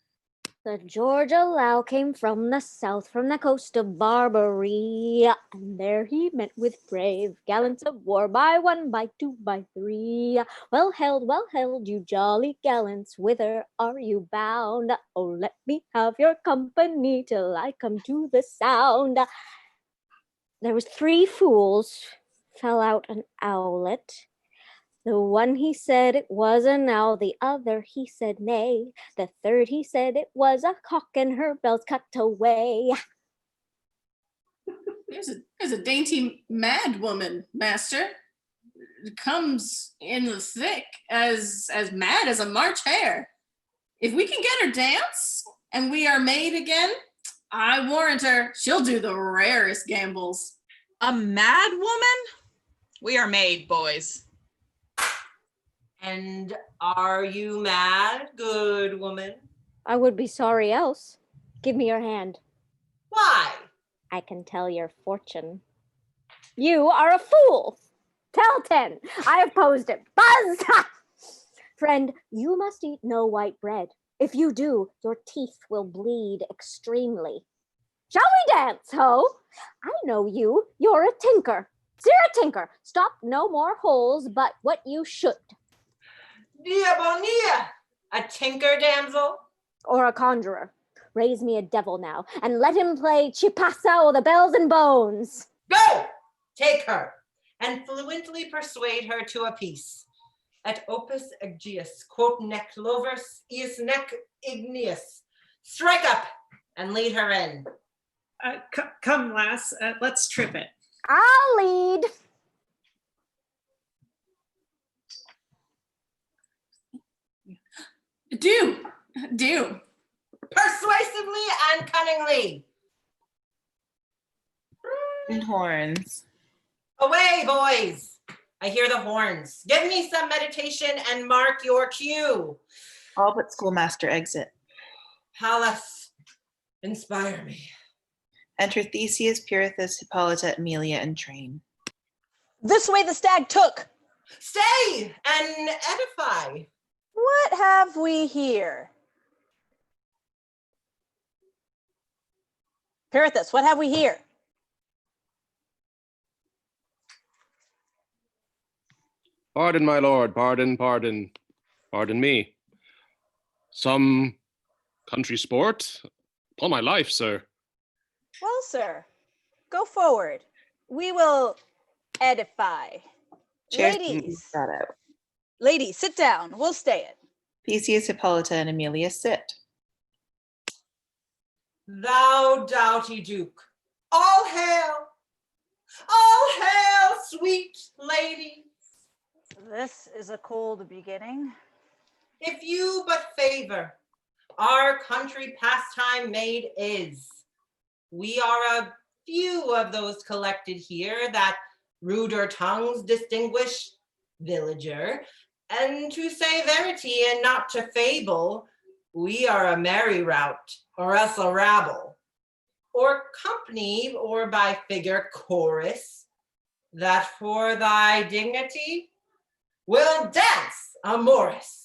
The Georgia Lau came from the south, from the coast of Barbary, and there he met with brave gallants of war, by 1, by 2, by 3. Well held, you jolly gallants, whither are you bound? Oh, let me have your company till I come to the sound. There was 3 fools, fell out an owlet. The one he said it was an owl, the other he said nay, the third he said it was a cock and her bells cut away. There's a dainty mad woman, master. Comes in the thick as mad as a March hare. If we can get her dance and we are made again, I warrant her she'll do the rarest gambles. A mad woman? We are made, boys. And are you mad, good woman? I would be sorry else. Give me your hand. Why? I can tell your fortune. You are a fool. Tell 10. I have posed it. Buzz! Friend, you must eat no white bread. If you do, your teeth will bleed extremely. Shall we dance, ho? I know you. You're a tinker. You're a tinker. Stop no more holes but what you should. Dia bonilla, a tinker damsel? Or a conjurer. Raise me a devil now, and let him play Chipasa or the bells and bones. Go! Take her, and fluently persuade her to a peace. Et opus egius, quote nec lovers, ius nec igneus. Strike up, and lead her in. Come, lass, let's trip it. I'll lead. Do. Persuasively and cunningly. And horns. Away, boys. I hear the horns. Give me some meditation and mark your cue. All but schoolmaster exit. Pallas, inspire me. Enter Theseus, Pirithous, Hippolyta, Amelia, and train. This way the stag took. Stay and edify. What have we here? Pirithous, what have we here? Pardon, my lord, pardon me. Some country sport? Upon my life, sir. Well, sir, go forward. We will edify. Chairs Ladies, brought out. ladies, sit down. We'll stay it. Theseus, Hippolyta, and Amelia sit. Thou doughty Duke, all hail, sweet lady. This is a cold beginning. If you but favor, our country pastime made is. We are a few of those collected here that ruder tongues distinguish villager, and to say verity and not to fable, we are a merry rout, or else a rabble, or company, or by figure chorus, that for thy dignity will dance a Morris.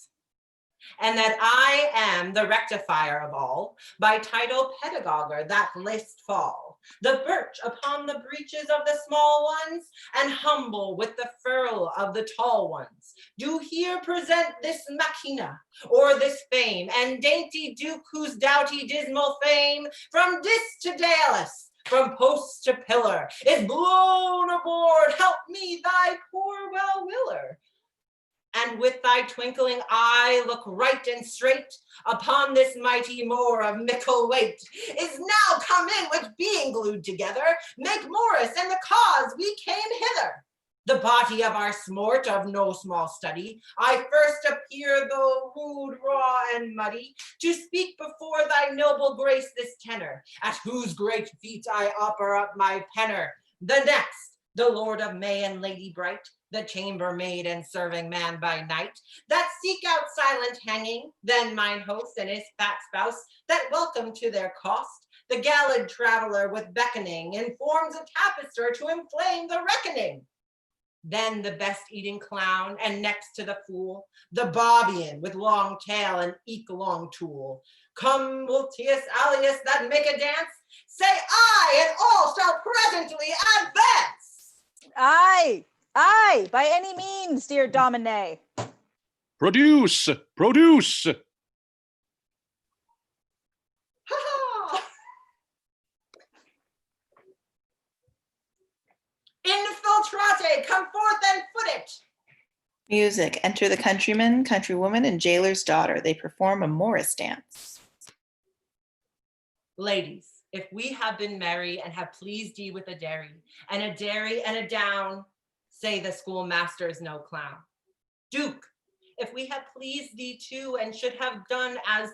And that I am the rectifier of all, by title pedagoguer that list fall, the birch upon the breeches of the small ones, and humble with the furl of the tall ones, do here present this machina, or this fame, and dainty Duke whose doughty dismal fame, from dis to dallas, from post to pillar, is blown aboard, help me thy poor well-willer. And with thy twinkling eye look right and straight upon this mighty Moor of mickle weight, is now come in which being glued together, make Morris and the cause we came hither. The body of our smort of no small study, I first appear though rude, raw, and muddy, to speak before thy noble grace this tenor, at whose great feet I offer up my penner. The next, the Lord of May and Lady Bright, the chambermaid and serving man by night, that seek out silent hanging, then mine host and his fat spouse, that welcome to their cost, the gallant traveler with beckoning, in forms of tapester to inflame the reckoning. Then the best eating clown, and next to the fool, the Bobian with long tail and eke long tool. Come, Multius alias that make a dance, say aye, and all shall presently advance. Aye. Aye, by any means, dear Domine. Produce! Infiltrate, come forth and foot it. Music. Enter the countryman, countrywoman, and jailer's daughter. They perform a Morris dance. Ladies, if we have been merry and have pleased ye with a dairy and a down, say the schoolmaster is no clown. Duke, if we have pleased thee too and should have done as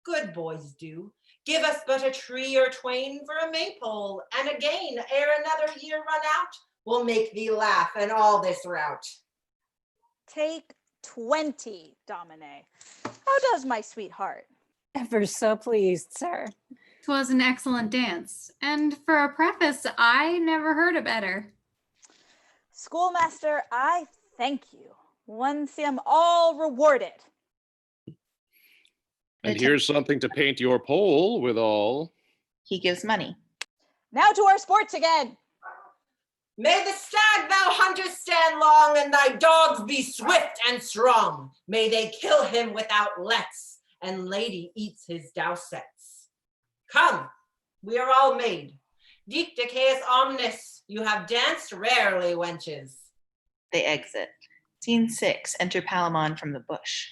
good boys do, give us but a tree or twain for a maypole, and again, ere another year run out, we'll make thee laugh and all this rout. Take 20, Domine. How does my sweetheart? Ever so pleased, sir. 'Twas an excellent dance, and for a preface, I never heard a better. Schoolmaster, I thank you. One see 'em all rewarded. And here's something to paint your pole withal. He gives money. Now to our sports again. May the stag thou huntest stand long, and thy dogs be swift and strong. May they kill him without lets, and lady eats his dowsets. Come, we are all made. Dictaceus omnis, you have danced rarely, wenches. They exit. Scene 6, enter Palamon from the bush.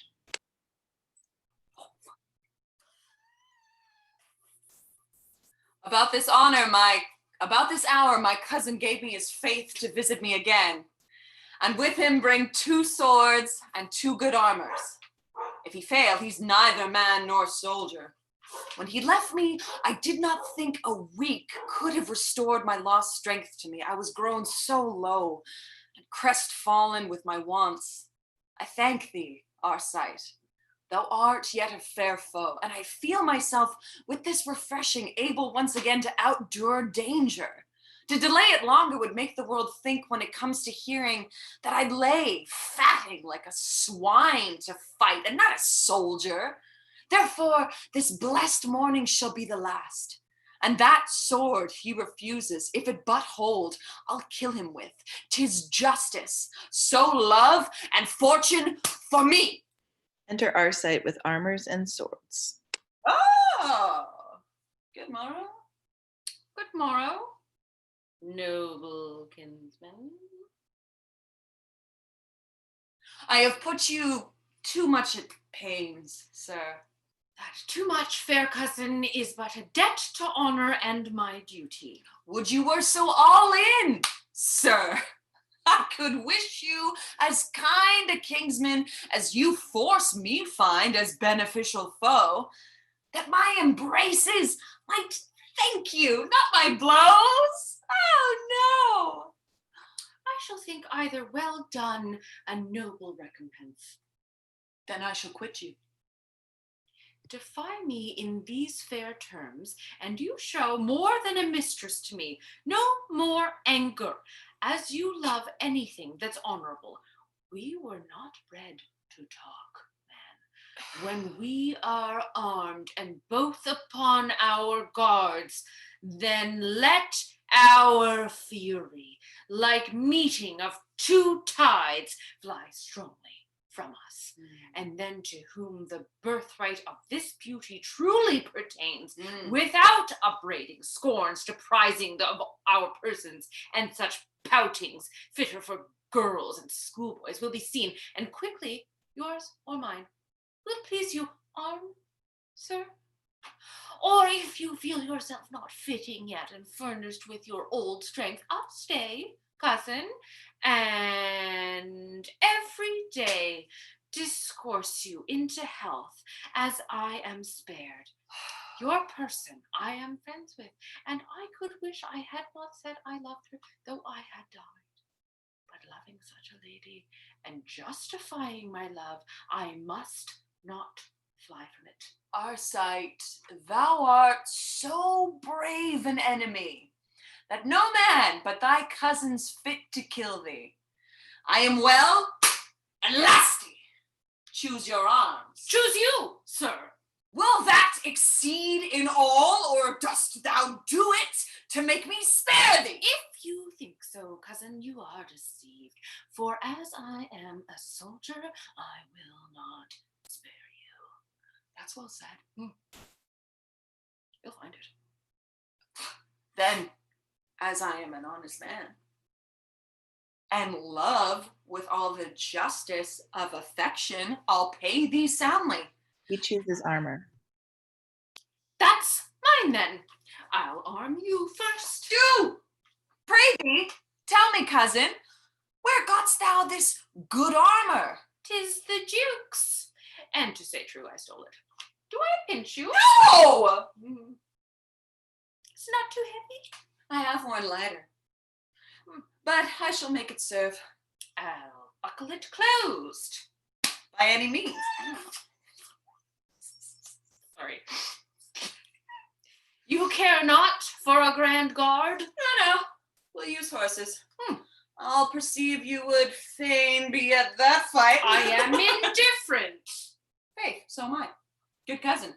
About this hour, my cousin gave me his faith to visit me again, and with him bring 2 swords and 2 good armors. If he fail, he's neither man nor soldier. When he left me, I did not think a week could have restored my lost strength to me. I was grown so low and crestfallen with my wants. I thank thee, Arcite. Thou art yet a fair foe, and I feel myself with this refreshing able once again to outdure danger. To delay it longer would make the world think when it comes to hearing that I lay fatting like a swine to fight and not a soldier. Therefore, this blessed morning shall be the last. And that sword he refuses, if it but hold, I'll kill him with. 'Tis justice, so love and fortune for me. Enter Arcite with armors and swords. Oh, good morrow. Good morrow, noble kinsman. I have put you too much at pains, sir. That too much, fair cousin, is but a debt to honor and my duty. Would you were so all in, sir. I could wish you as kind a kinsman as you force me find as beneficial foe, that my embraces might thank you, not my blows. Oh, no. I shall think either well done and noble recompense. Then I shall quit you. Defy me in these fair terms, and you show more than a mistress to me, no more anger, as you love anything that's honorable. We were not bred to talk, man. When we are armed and both upon our guards, then let our fury, like meeting of 2 tides, fly strongly from us. And then to whom the birthright of this beauty truly pertains, without upbraiding, scorns, deprising of our persons, and such poutings fitter for girls and schoolboys will be seen, and quickly, yours or mine, will it please you arm, sir? Or if you feel yourself not fitting yet and furnished with your old strength, I'll stay, cousin, and every day discourse you into health as I am spared. Your person I am friends with, and I could wish I had not said I loved her, though I had died. But loving such a lady and justifying my love, I must not fly from it. Arcite, thou art so brave an enemy that no man but thy cousin's fit to kill thee. I am well and lasty. Choose your arms. Choose you, sir. Will that exceed in all, or dost thou do it to make me spare thee? If you think so, cousin, you are deceived. For as I am a soldier, I will not spare you. That's well said. You'll find it. Then, as I am an honest man, and love with all the justice of affection, I'll pay thee soundly. He chooses armor. That's mine then. I'll arm you first. Do! Pray thee, tell me, cousin, where gotst thou this good armor? 'Tis the Duke's. And to say true, I stole it. Do I pinch you? No! It's not too heavy. I have one lighter, but I shall make it serve. I'll buckle it closed. by any means. Sorry. You care not for a grand guard? No, we'll use horses. I'll perceive you would fain be at that fight. I am indifferent. Faith, so am I. Good cousin.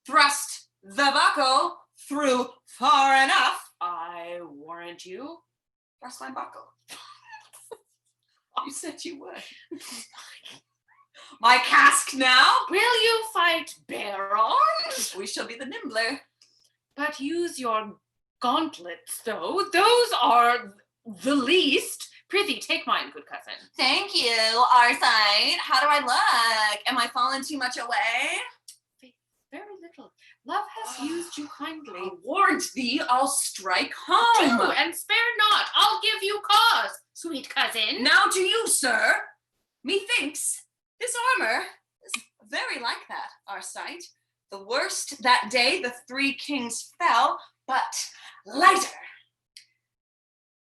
Thrust the buckle through far enough. I warrant you. Thrust my buckle. You said you would. My casque now. Will you fight bare arms? We shall be the nimbler. But use your gauntlets, though. Those are the least. Prithee, take mine, good cousin. Thank you, Arcite. How do I look? Am I falling too much away? Very little. Love has used you kindly. I warned thee, I'll strike home. Do, and spare not. I'll give you cause, sweet cousin. Now to you, sir. Methinks this armor is very like that, Arcite. The worst that day the 3 kings fell, but lighter.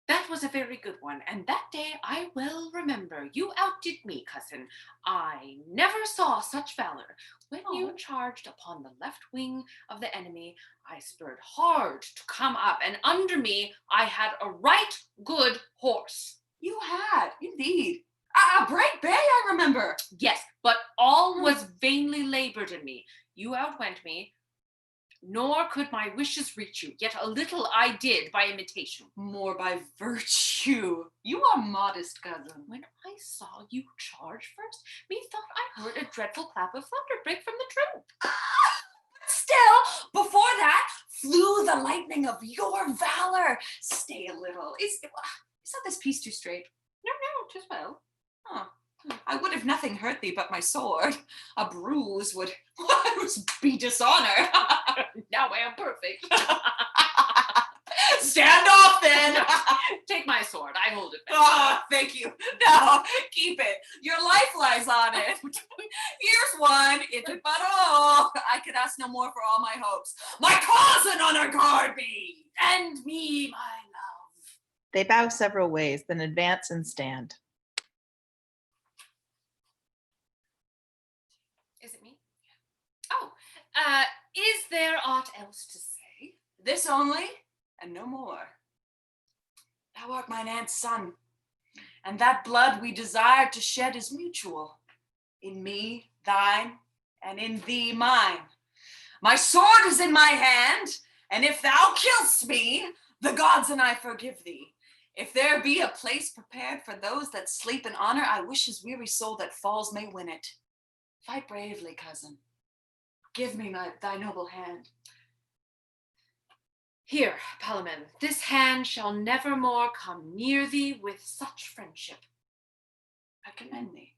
That was a very good one, and that day I well remember. You outdid me, cousin. I never saw such valor. When you charged upon the left wing of the enemy, I spurred hard to come up, and under me I had a right good horse. You had, indeed. A bright bay, I remember. Yes, but all was vainly labored in me. You outwent me, nor could my wishes reach you, yet a little I did by imitation. More by virtue. You are modest, cousin. When I saw you charge first, methought I heard a dreadful clap of thunder break from the troop. Still, before that, flew the lightning of your valor. Stay a little. Is not this piece too straight? No, 'tis well. Huh. I would have nothing hurt thee but my sword. A bruise would be dishonor. Now I am perfect. Stand off then. Take my sword. I hold it. Thank you. No, keep it. Your life lies on it. Here's one. If it but all, I could ask no more for all my hopes. My cousin honor guard me, and me, my love. They bow several ways, then advance and stand. Is it me? Oh, is there aught else to say? This only, and no more. Thou art mine aunt's son, and that blood we desire to shed is mutual. In me, thine, and in thee, mine. My sword is in my hand, and if thou kill'st me, the gods and I forgive thee. If there be a place prepared for those that sleep in honor, I wish his weary soul that falls may win it. Fight bravely, cousin. Give me thy noble hand. Here, Palamon, this hand shall never more come near thee with such friendship. I commend thee.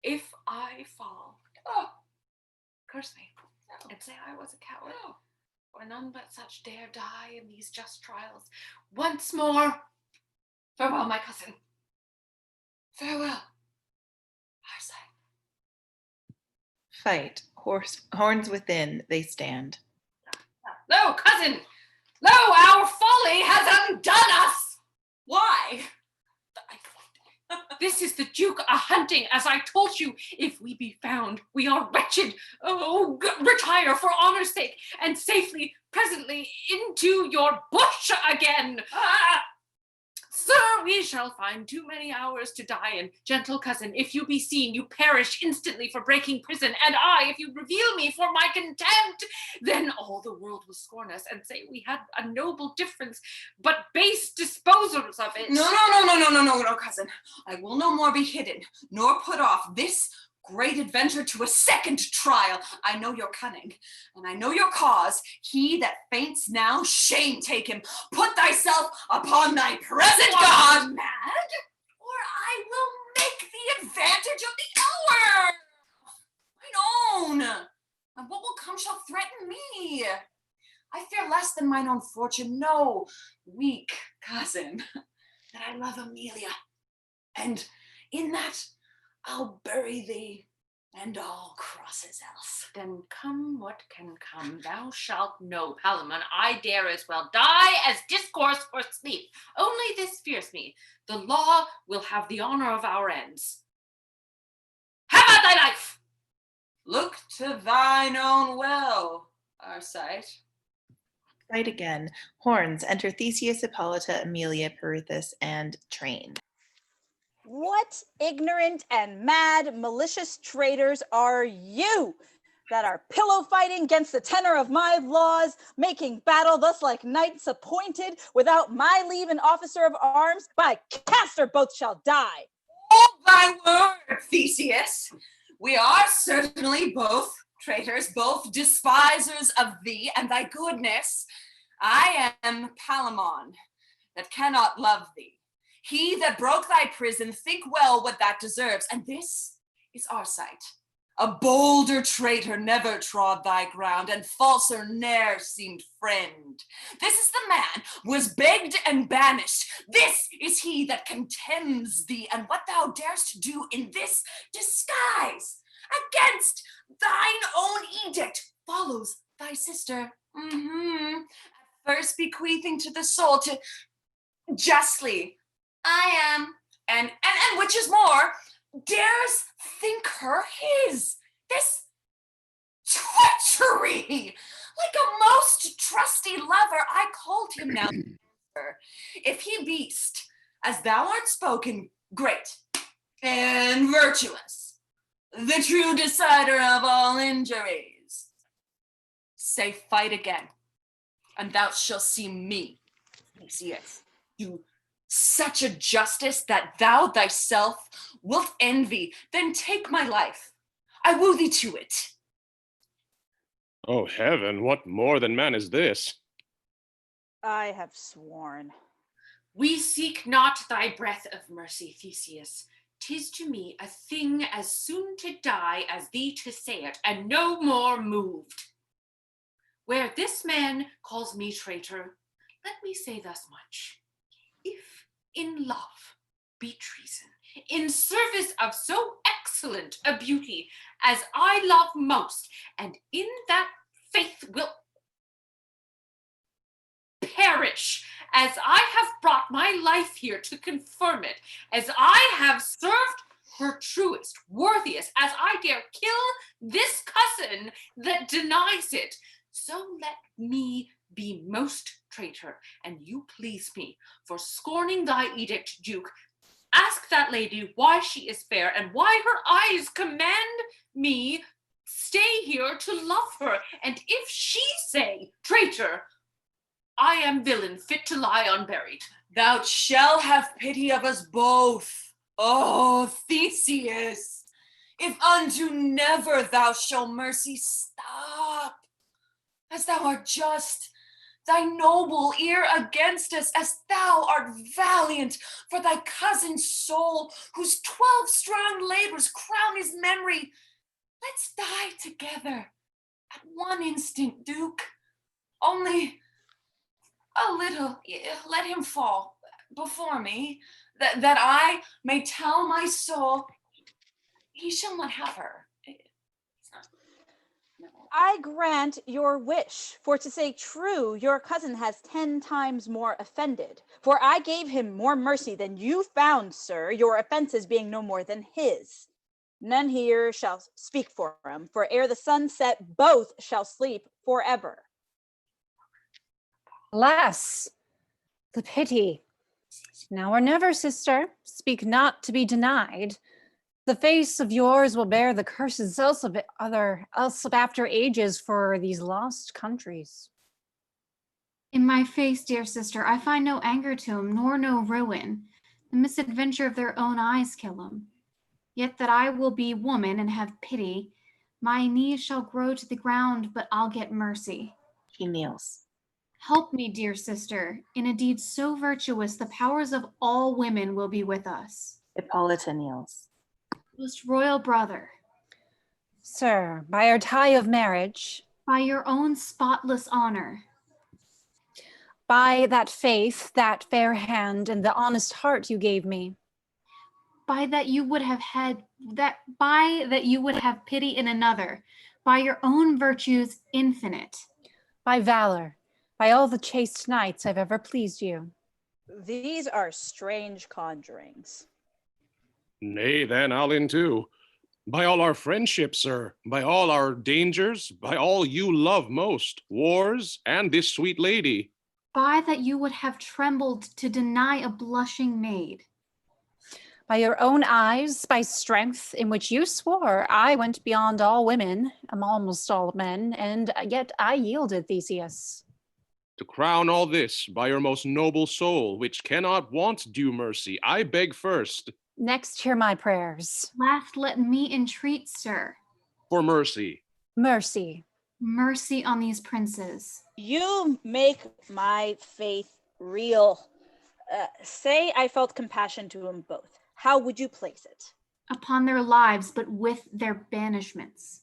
If I fall, curse me, and say I was a coward. For none but such dare die in these just trials. Once more, farewell, my cousin. Farewell. Fight. Horns within, they stand. Lo, cousin! Lo, our folly has undone us! Why? This is the Duke a-hunting, as I told you. If we be found, we are wretched. Oh, retire for honor's sake, and safely, presently, into your bush again. Sir, we shall find too many hours to die in. Gentle cousin, if you be seen, you perish instantly for breaking prison, and I, if you reveal me for my contempt, then all the world will scorn us and say we had a noble difference, but base disposers of it. No, cousin. I will no more be hidden, nor put off this great adventure to a second trial. I know your cunning, and I know your cause. He that faints now, shame take him. Put thyself upon thy present God. Mad? Or I will make the advantage of the hour. Mine own. And what will come shall threaten me. I fear less than mine own fortune. No, weak cousin, that I love Amelia. And in that I'll bury thee, and all crosses else. Then come what can come, thou shalt know, Palamon, I dare as well die as discourse or sleep. Only this fears me, the law will have the honor of our ends. Have at thy life! Look to thine own will, Arcite. Fight again. Horns. Enter Theseus, Hippolyta, Amelia, Pirithous, and Train. What ignorant and mad malicious traitors are you that are pillow fighting against the tenor of my laws, making battle thus like knights appointed without my leave and officer of arms? By Castor both shall die. Hold thy word, Theseus. We are certainly both traitors, both despisers of thee and thy goodness. I am Palamon, that cannot love thee. He that broke thy prison, think well what that deserves. And this is Arcite. A bolder traitor never trod thy ground, and falser ne'er seemed friend. This is the man was begged and banished. This is he that contemns thee, and what thou darest do in this disguise against thine own edict follows thy sister. At first bequeathing to the soul to justly I am, and which is more, dares think her his. This treachery! Like a most trusty lover, I called him now. If he be'st, as thou art spoken, great and virtuous, the true decider of all injuries, say fight again, and thou shalt see me, Theseus, do such a justice that thou thyself wilt envy. Then take my life. I woo thee to it. Oh heaven, what more than man is this? I have sworn. We seek not thy breath of mercy, Theseus. 'Tis to me a thing as soon to die as thee to say it, and no more moved. Where this man calls me traitor, let me say thus much. If in love be treason, in service of so excellent a beauty as I love most, and in that faith will perish, as I have brought my life here to confirm it, as I have served her truest, worthiest, as I dare kill this cousin that denies it, so let me be most traitor, and you please me for scorning thy edict, Duke. Ask that lady why she is fair, and why her eyes command me stay here to love her. And if she say, traitor, I am villain fit to lie unburied. Thou shalt have pity of us both, oh Theseus, if unto never thou shalt mercy stop. As thou art just, thy noble ear against us, as thou art valiant for thy cousin's soul, whose 12 strong labors crown his memory. Let's die together at one instant, Duke. Only a little, let him fall before me, that I may tell my soul, he shall not have her. I grant your wish, for to say true, your cousin has 10 times more offended. For I gave him more mercy than you found, sir, your offenses being no more than his. None here shall speak for him, for ere the sun set, both shall sleep forever. Alas, the pity. Now or never, sister, speak not to be denied. The face of yours will bear the curses else of after ages for these lost countries. In my face, dear sister, I find no anger to him, nor no ruin. The misadventure of their own eyes kill him. Yet that I will be woman and have pity, my knees shall grow to the ground, but I'll get mercy. He kneels. Help me, dear sister. In a deed so virtuous, the powers of all women will be with us. Hippolyta kneels. Most royal brother. Sir, by our tie of marriage. By your own spotless honor. By that faith, that fair hand, and the honest heart you gave me. by that you would have pity in another, by your own virtues infinite. By valor, by all the chaste knights I've ever pleased you. These are strange conjurings. Nay, then I'll in too. By all our friendship, sir, by all our dangers, by all you love most, wars, and this sweet lady. By that you would have trembled to deny a blushing maid. By your own eyes, by strength in which you swore I went beyond all women, almost all men, and yet I yielded, Theseus. To crown all this, by your most noble soul, which cannot want due mercy, I beg first. Next, hear my prayers. Last, let me entreat, sir. For mercy. Mercy. Mercy on these princes. You make my faith real. Say I felt compassion to them both. How would you place it? Upon their lives, but with their banishments.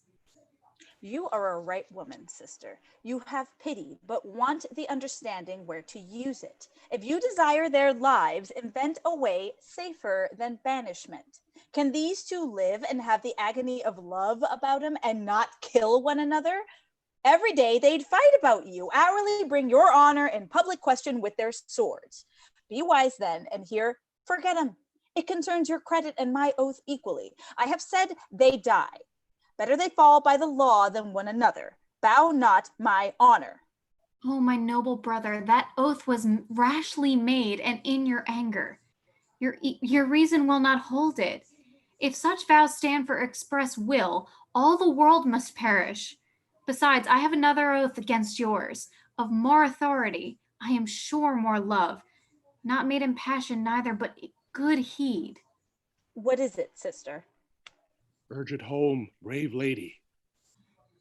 You are a right woman, sister. You have pity, but want the understanding where to use it. If you desire their lives, invent a way safer than banishment. Can these two live and have the agony of love about them and not kill one another? Every day they'd fight about you, hourly bring your honor in public question with their swords. Be wise then, and here, forget them. It concerns your credit and my oath equally. I have said they die. Better they fall by the law than one another. Bow not my honor. Oh, my noble brother, that oath was rashly made and in your anger. Your reason will not hold it. If such vows stand for express will, all the world must perish. Besides, I have another oath against yours, of more authority, I am sure more love, not made in passion neither, but good heed. What is it, sister? Urge it home, brave lady.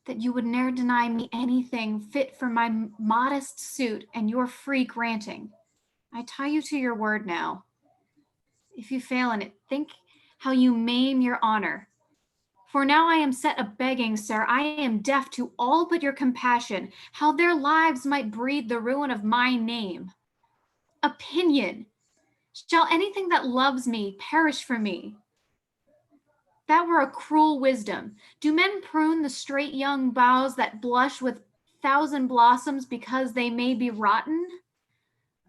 That you would ne'er deny me anything fit for my modest suit and your free granting. I tie you to your word now. If you fail in it, think how you maim your honor. For now I am set a begging, sir, I am deaf to all but your compassion, how their lives might breed the ruin of my name. Opinion, shall anything that loves me perish for me? That were a cruel wisdom. Do men prune the straight young boughs that blush with 1,000 blossoms because they may be rotten?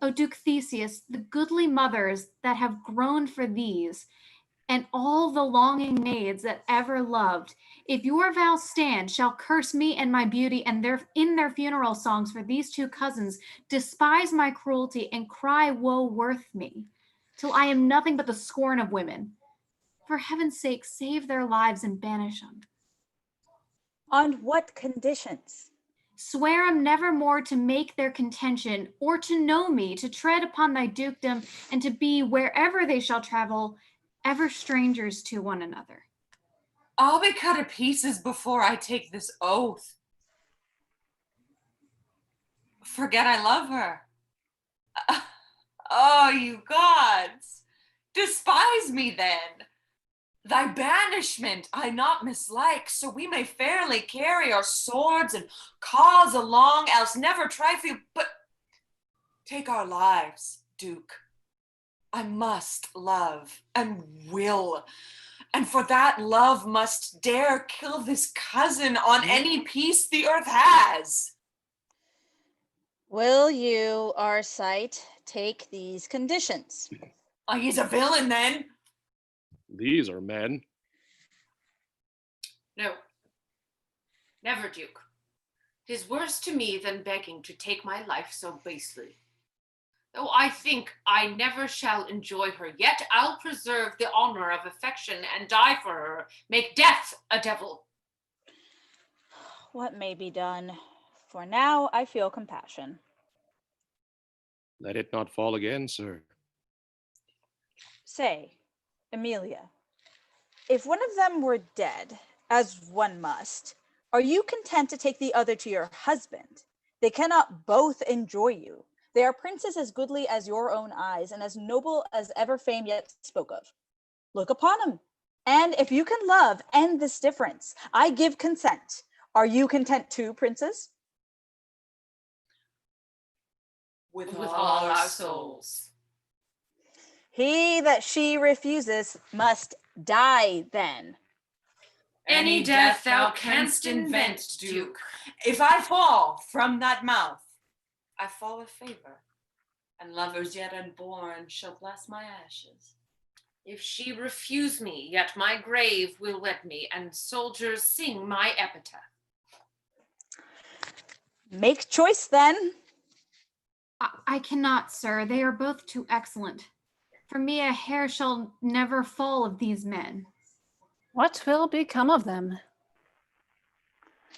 O Duke Theseus, the goodly mothers that have groaned for these, and all the longing maids that ever loved, if your vows stand, shall curse me and my beauty, and in their funeral songs for these two cousins, despise my cruelty and cry woe worth me, till I am nothing but the scorn of women. For heaven's sake, save their lives and banish them. On what conditions? Swear 'em never more to make their contention, or to know me, to tread upon thy dukedom, and to be, wherever they shall travel, ever strangers to one another. I'll be cut to pieces before I take this oath. Forget I love her. Oh, you gods, despise me then. Thy banishment I not mislike, so we may fairly carry our swords and cause along, else never trifle, but take our lives, Duke. I must love and will, and for that love must dare kill this cousin on any peace the earth has. Will you, our sight, take these conditions? Oh, he's a villain then. These are men. No, never, Duke. 'Tis worse to me than begging to take my life so basely. Though I think I never shall enjoy her, yet I'll preserve the honor of affection and die for her, make death a devil. What may be done? For now I feel compassion. Let it not fall again, sir. Say, Emilia, if one of them were dead, as one must, are you content to take the other to your husband? They cannot both enjoy you. They are princes as goodly as your own eyes, and as noble as ever fame yet spoke of. Look upon them, and if you can love, end this difference. I give consent. Are you content too, princes? With all our souls. He that she refuses must die then. Any death thou canst invent, Duke. If I fall from that mouth, I fall with favor, and lovers yet unborn shall bless my ashes. If she refuse me, yet my grave will wed me, and soldiers sing my epitaph. Make choice then. I cannot, sir. They are both too excellent. For me, a hair shall never fall of these men. What will become of them?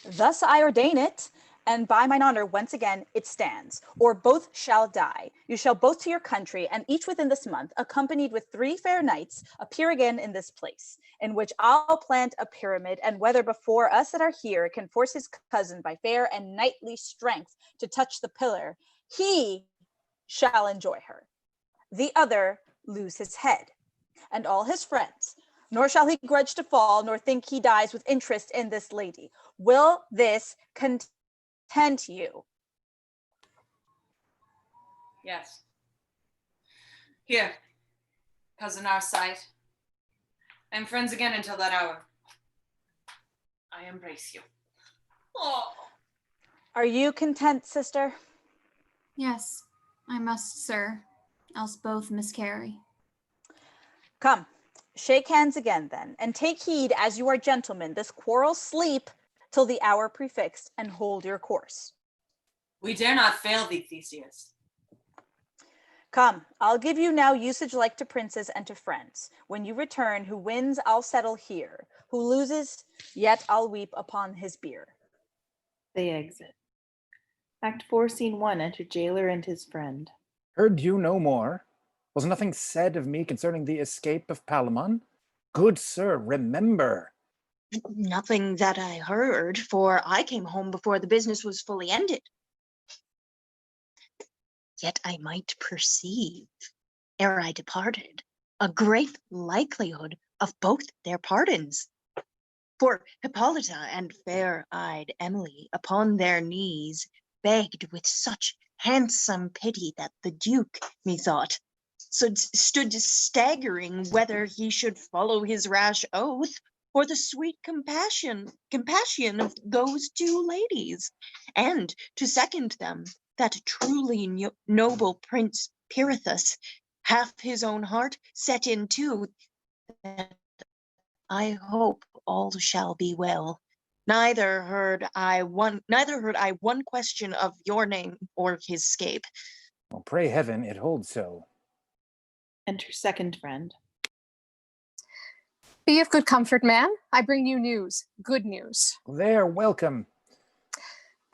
Thus I ordain it, and by mine honor once again it stands. Or both shall die. You shall both to your country, and each within this month, accompanied with 3 fair knights, appear again in this place, in which I'll plant a pyramid, and whether before us that are here can force his cousin by fair and knightly strength to touch the pillar, he shall enjoy her. The other lose his head, and all his friends, nor shall he grudge to fall, nor think he dies with interest in this lady. Will this content you? Yes. Here, cousin our sight. I am friends again until that hour. I embrace you. Oh. Are you content, sister? Yes, I must, sir, else both miscarry. Come, shake hands again then, and take heed as you are gentlemen. This quarrel sleep till the hour prefixed, and hold your course. We dare not fail thee, Theseus. Come, I'll give you now usage like to princes and to friends. When you return, who wins, I'll settle here. Who loses, yet I'll weep upon his bier. They exit. Act 4, Scene 1, enter jailer and his friend. Heard you no more? Was nothing said of me concerning the escape of Palamon? Good sir, remember. Nothing that I heard, for I came home before the business was fully ended. Yet I might perceive, ere I departed, a great likelihood of both their pardons. For Hippolyta and fair-eyed Emily upon their knees begged with such handsome pity that the Duke, methought, stood staggering whether he should follow his rash oath or the sweet compassion of those 2 ladies, and to second them, that truly noble Prince Pirithous, half his own heart set in 2, that I hope all shall be well. Neither heard I one question of your name or his scape. Well, pray heaven it holds so. Enter second friend. Be of good comfort, man. I bring you news, good news. There, welcome.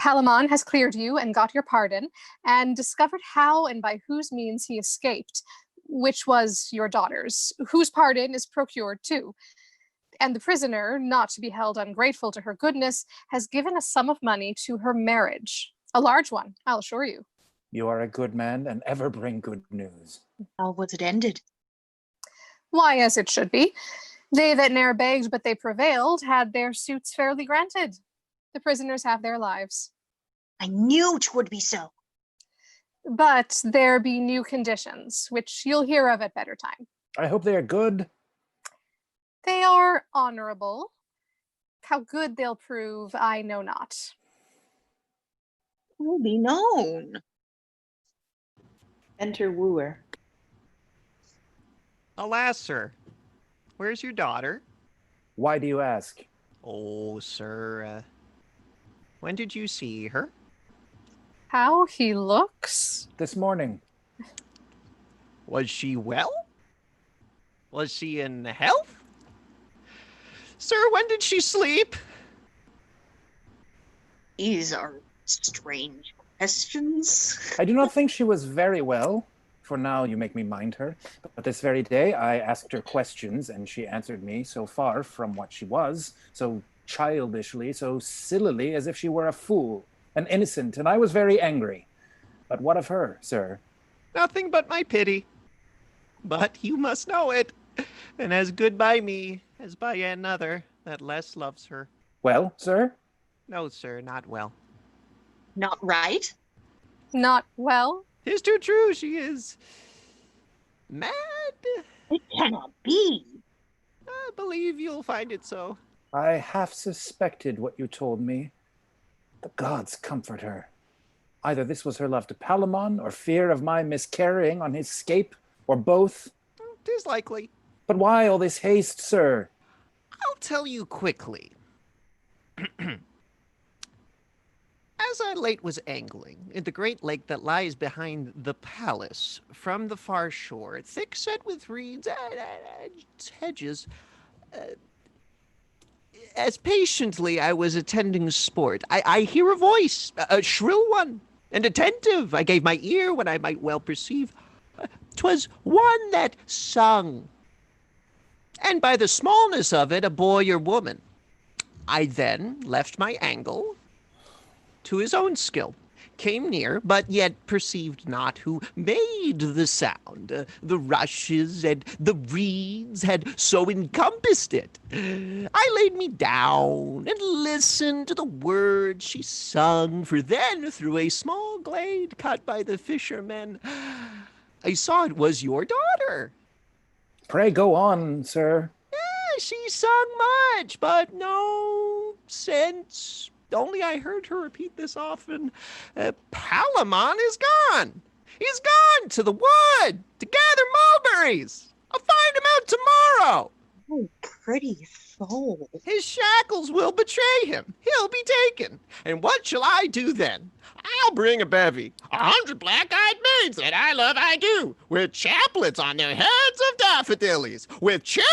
Palamon has cleared you and got your pardon, and discovered how and by whose means he escaped, which was your daughter's, whose pardon is procured too. And the prisoner, not to be held ungrateful to her goodness, has given a sum of money to her marriage. A large one, I'll assure you. You are a good man and ever bring good news. How was it ended? Why, as it should be. They that ne'er begged but they prevailed had their suits fairly granted. The prisoners have their lives. I knew 'twould be so. But there be new conditions, which you'll hear of at better time. I hope they are good. They are honorable. How good they'll prove, I know not. Will be known. Enter wooer. Alas, sir, where's your daughter? Why do you ask? Oh, sir, when did you see her? How he looks? This morning. Was she well? Was she in health? Sir, when did she sleep? These are strange questions. I do not think she was very well. For now, you make me mind her. But this very day, I asked her questions, and she answered me so far from what she was, so childishly, so sillily, as if she were a fool, an innocent, and I was very angry. But what of her, sir? Nothing but my pity. But you must know it, and as good by me as by another that less loves her. Well, sir? No, sir, not well. Not right? Not well? 'Tis too true, she is mad. It cannot be. I believe you'll find it so. I half suspected what you told me. The gods comfort her. Either this was her love to Palamon, or fear of my miscarrying on his scape, or both. 'Tis likely. But why all this haste, sir? I'll tell you quickly. As I late was angling in the great lake that lies behind the palace, from the far shore, thick set with reeds and hedges, as patiently I was attending sport, I hear a voice, a shrill one, and attentive. I gave my ear when I might well perceive. 'Twas one that sung, and by the smallness of it, a boy or woman. I then left my angle to his own skill, came near, but yet perceived not who made the sound. The rushes and the reeds had so encompassed it. I laid me down and listened to the words she sung, for then through a small glade cut by the fishermen, I saw it was your daughter. Pray go on, sir. She sung much, but no sense. Only I heard her repeat this often. Palamon is gone. He's gone to the wood to gather mulberries. I'll find him out tomorrow. Oh, pretty soul. His shackles will betray him. He'll be taken. And what shall I do then? I'll bring a bevy, 100 black-eyed maids that I love I do, with chaplets on their heads of daffodillies, with cherry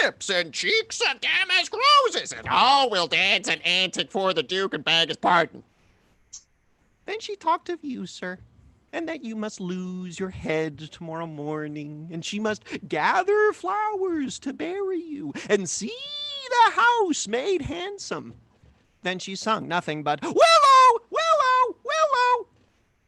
lips and cheeks of damask roses, and all will dance an antic for the Duke and beg his pardon. Then she talked of you, sir, and that you must lose your head tomorrow morning, and she must gather flowers to bury you, and see the house made handsome. Then she sung nothing but, Willow, willow, willow.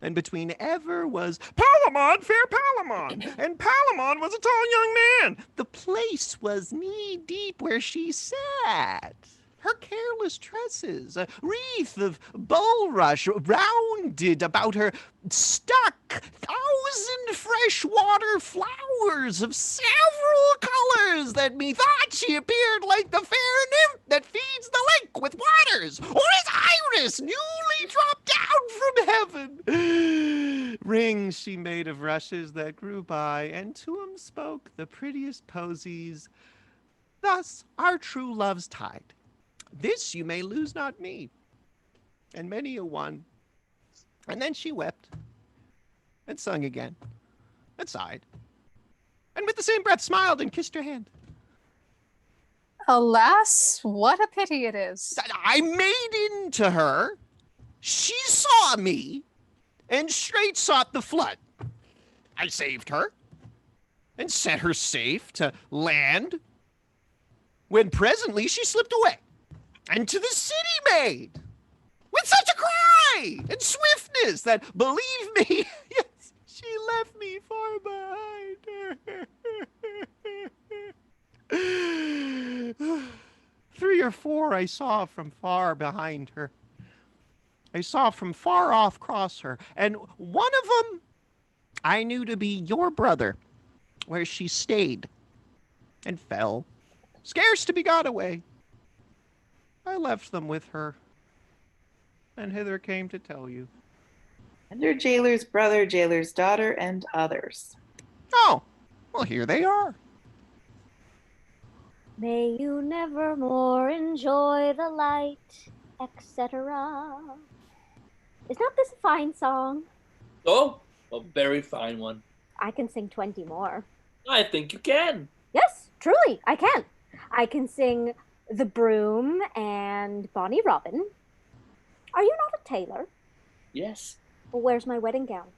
And between ever was, Palamon, fair Palamon. And Palamon was a tall young man. The place was knee-deep where she sat. Her careless tresses, a wreath of bulrush rounded about her, stuck 1,000 fresh-water flowers of several colors, that methought she appeared like the fair nymph that feeds the lake with waters, or as Iris newly dropped down from heaven. Rings she made of rushes that grew by, and to 'em spoke the prettiest posies. Thus our true love's tied. This you may lose not me, and many a one. And then she wept, and sung again, and sighed, and with the same breath smiled and kissed her hand. Alas, what a pity it is. I made into her, she saw me, and straight sought the flood. I saved her, and set her safe to land, when presently she slipped away, and to the city made, with such a cry and swiftness that, believe me, yes, she left me far behind her. 3 or 4 I saw from far behind her. I saw from far off cross her, and one of them I knew to be your brother, where she stayed and fell, scarce to be got away. I left them with her, and hither came to tell you. And her jailer's brother, jailer's daughter, and others. Oh, well, here they are. May you never more enjoy the light, etc. Is not this a fine song? Oh, a very fine one. I can sing 20 more. I think you can. Yes, truly, I can. I can sing The Broom and Bonnie Robin. Are you not a tailor? Yes. Well, where's my wedding gown?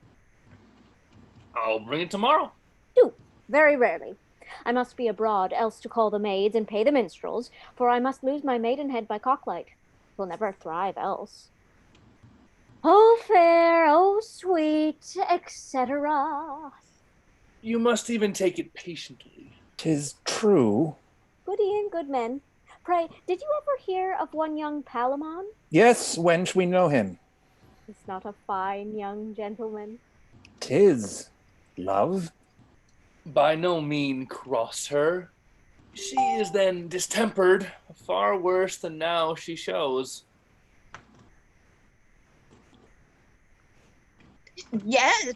I'll bring it tomorrow. Do, very rarely. I must be abroad, else to call the maids and pay the minstrels, for I must lose my maidenhead by cocklight. Will never thrive else. Oh fair, oh sweet, etc. You must even take it patiently. 'Tis true. Goody and good men. Pray, did you ever hear of one young Palamon? Yes, wench, we know him. He's not a fine young gentleman. 'Tis love. by no mean cross her. She is then distempered, far worse than now she shows. Yes,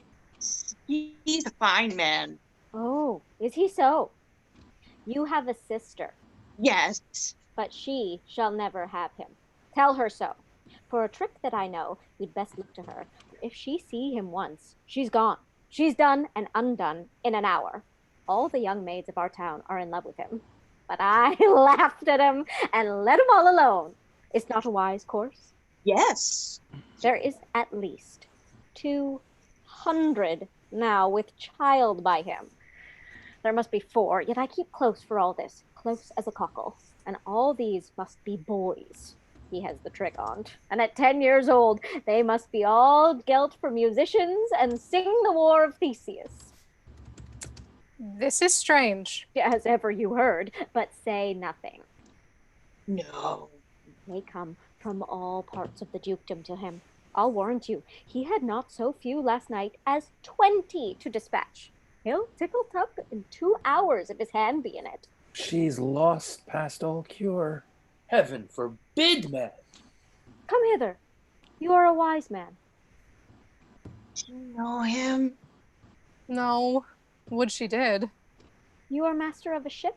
he's a fine man. Oh, is he so? You have a sister. Yes. But she shall never have him. Tell her so. For a trick that I know, you'd best look to her. For if she see him once, she's gone. She's done and undone in an hour. All the young maids of our town are in love with him. But I laughed at him and let him all alone. Is not a wise course? Yes. There is at least 200 now with child by him. There must be 4, yet I keep close for all this, close as a cockle. And all these must be boys. He has the trick on't. And at 10 years old, they must be all gelt for musicians and sing the war of Theseus. This is strange. As ever you heard, but say nothing. No. They come from all parts of the dukedom to him. I'll warrant you, he had not so few last night as 20 to dispatch. He'll tickle tuck in 2 hours if his hand be in it. She's lost past all cure. Heaven forbid, man. Come hither. You are a wise man. Do you know him? No. Would she did. You are master of a ship?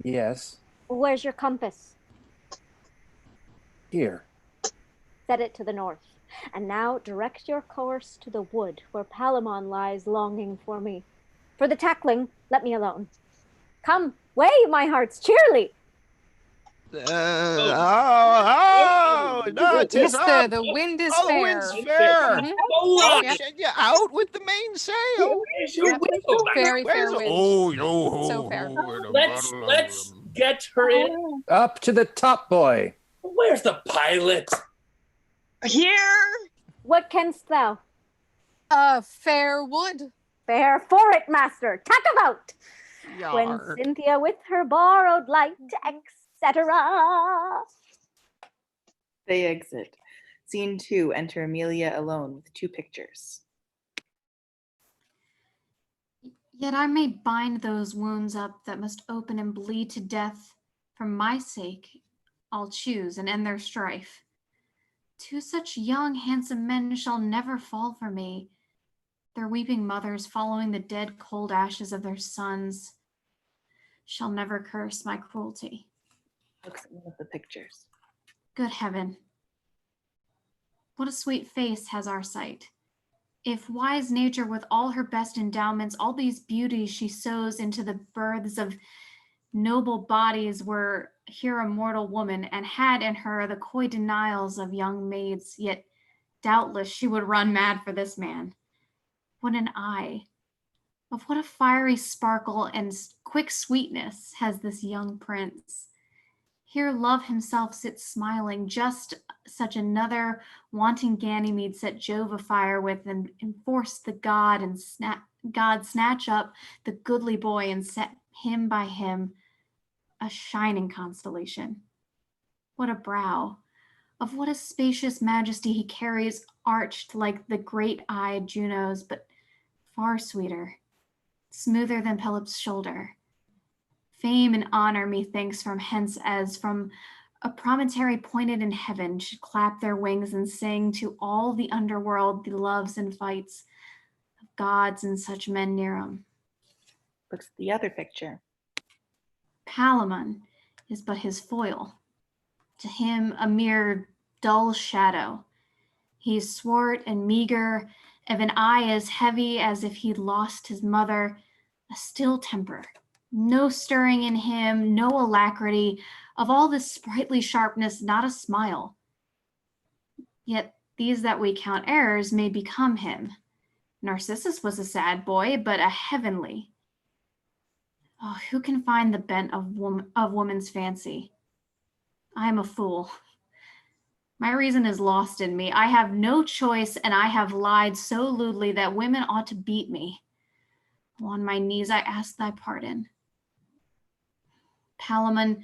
Yes. Where's your compass? Here. Set it to the north. And now direct your course to the wood where Palamon lies longing for me. For the tackling, let me alone. Come, wave my hearts cheerly. No, tis Yes, up. the wind is Oh, the fair. wind's fair. Mhm. Oh, Yep. shed you out with the mainsail. Yep. Very fair wind. Oh, yo, So fair. Let's get her in. Up to the top, boy. Where's the pilot? Here. What canst thou? Fair wood. Fair for it, master. Tack about. Yar. When Cynthia with her borrowed light, etc. They exit. Scene 2, enter Amelia alone with 2 pictures. Yet I may bind those wounds up that must open and bleed to death. For my sake, I'll choose and end their strife. 2 such young, handsome men shall never fall for me. Their weeping mothers, following the dead cold ashes of their sons, shall never curse my cruelty. Looks at one of the pictures. Good heaven, what a sweet face has our sight. If wise nature with all her best endowments, all these beauties she sows into the births of noble bodies, were here a mortal woman, and had in her the coy denials of young maids, yet doubtless she would run mad for this man. What an eye, of what a fiery sparkle and quick sweetness has this young prince. Here love himself sits smiling, just such another wanting Ganymede set Jove afire with, and forced the god and God snatch up the goodly boy and set him by him a shining constellation. What a brow, of what a spacious majesty he carries, arched like the great-eyed Juno's, but far sweeter, smoother than Pelops' shoulder. Fame and honor, methinks, from hence as from a promontory pointed in heaven, should clap their wings and sing to all the underworld the loves and fights of gods and such men near 'em. Looks at the other picture. Palamon is but his foil. To him a mere dull shadow. He's swart and meager, of an eye as heavy as if he'd lost his mother, a still temper, no stirring in him, no alacrity, of all this sprightly sharpness, not a smile. Yet these that we count errors may become him. Narcissus was a sad boy, but a heavenly. Oh, who can find the bent of woman's fancy? I am a fool. My reason is lost in me. I have no choice, and I have lied so lewdly that women ought to beat me. On my knees I ask thy pardon. Palamon,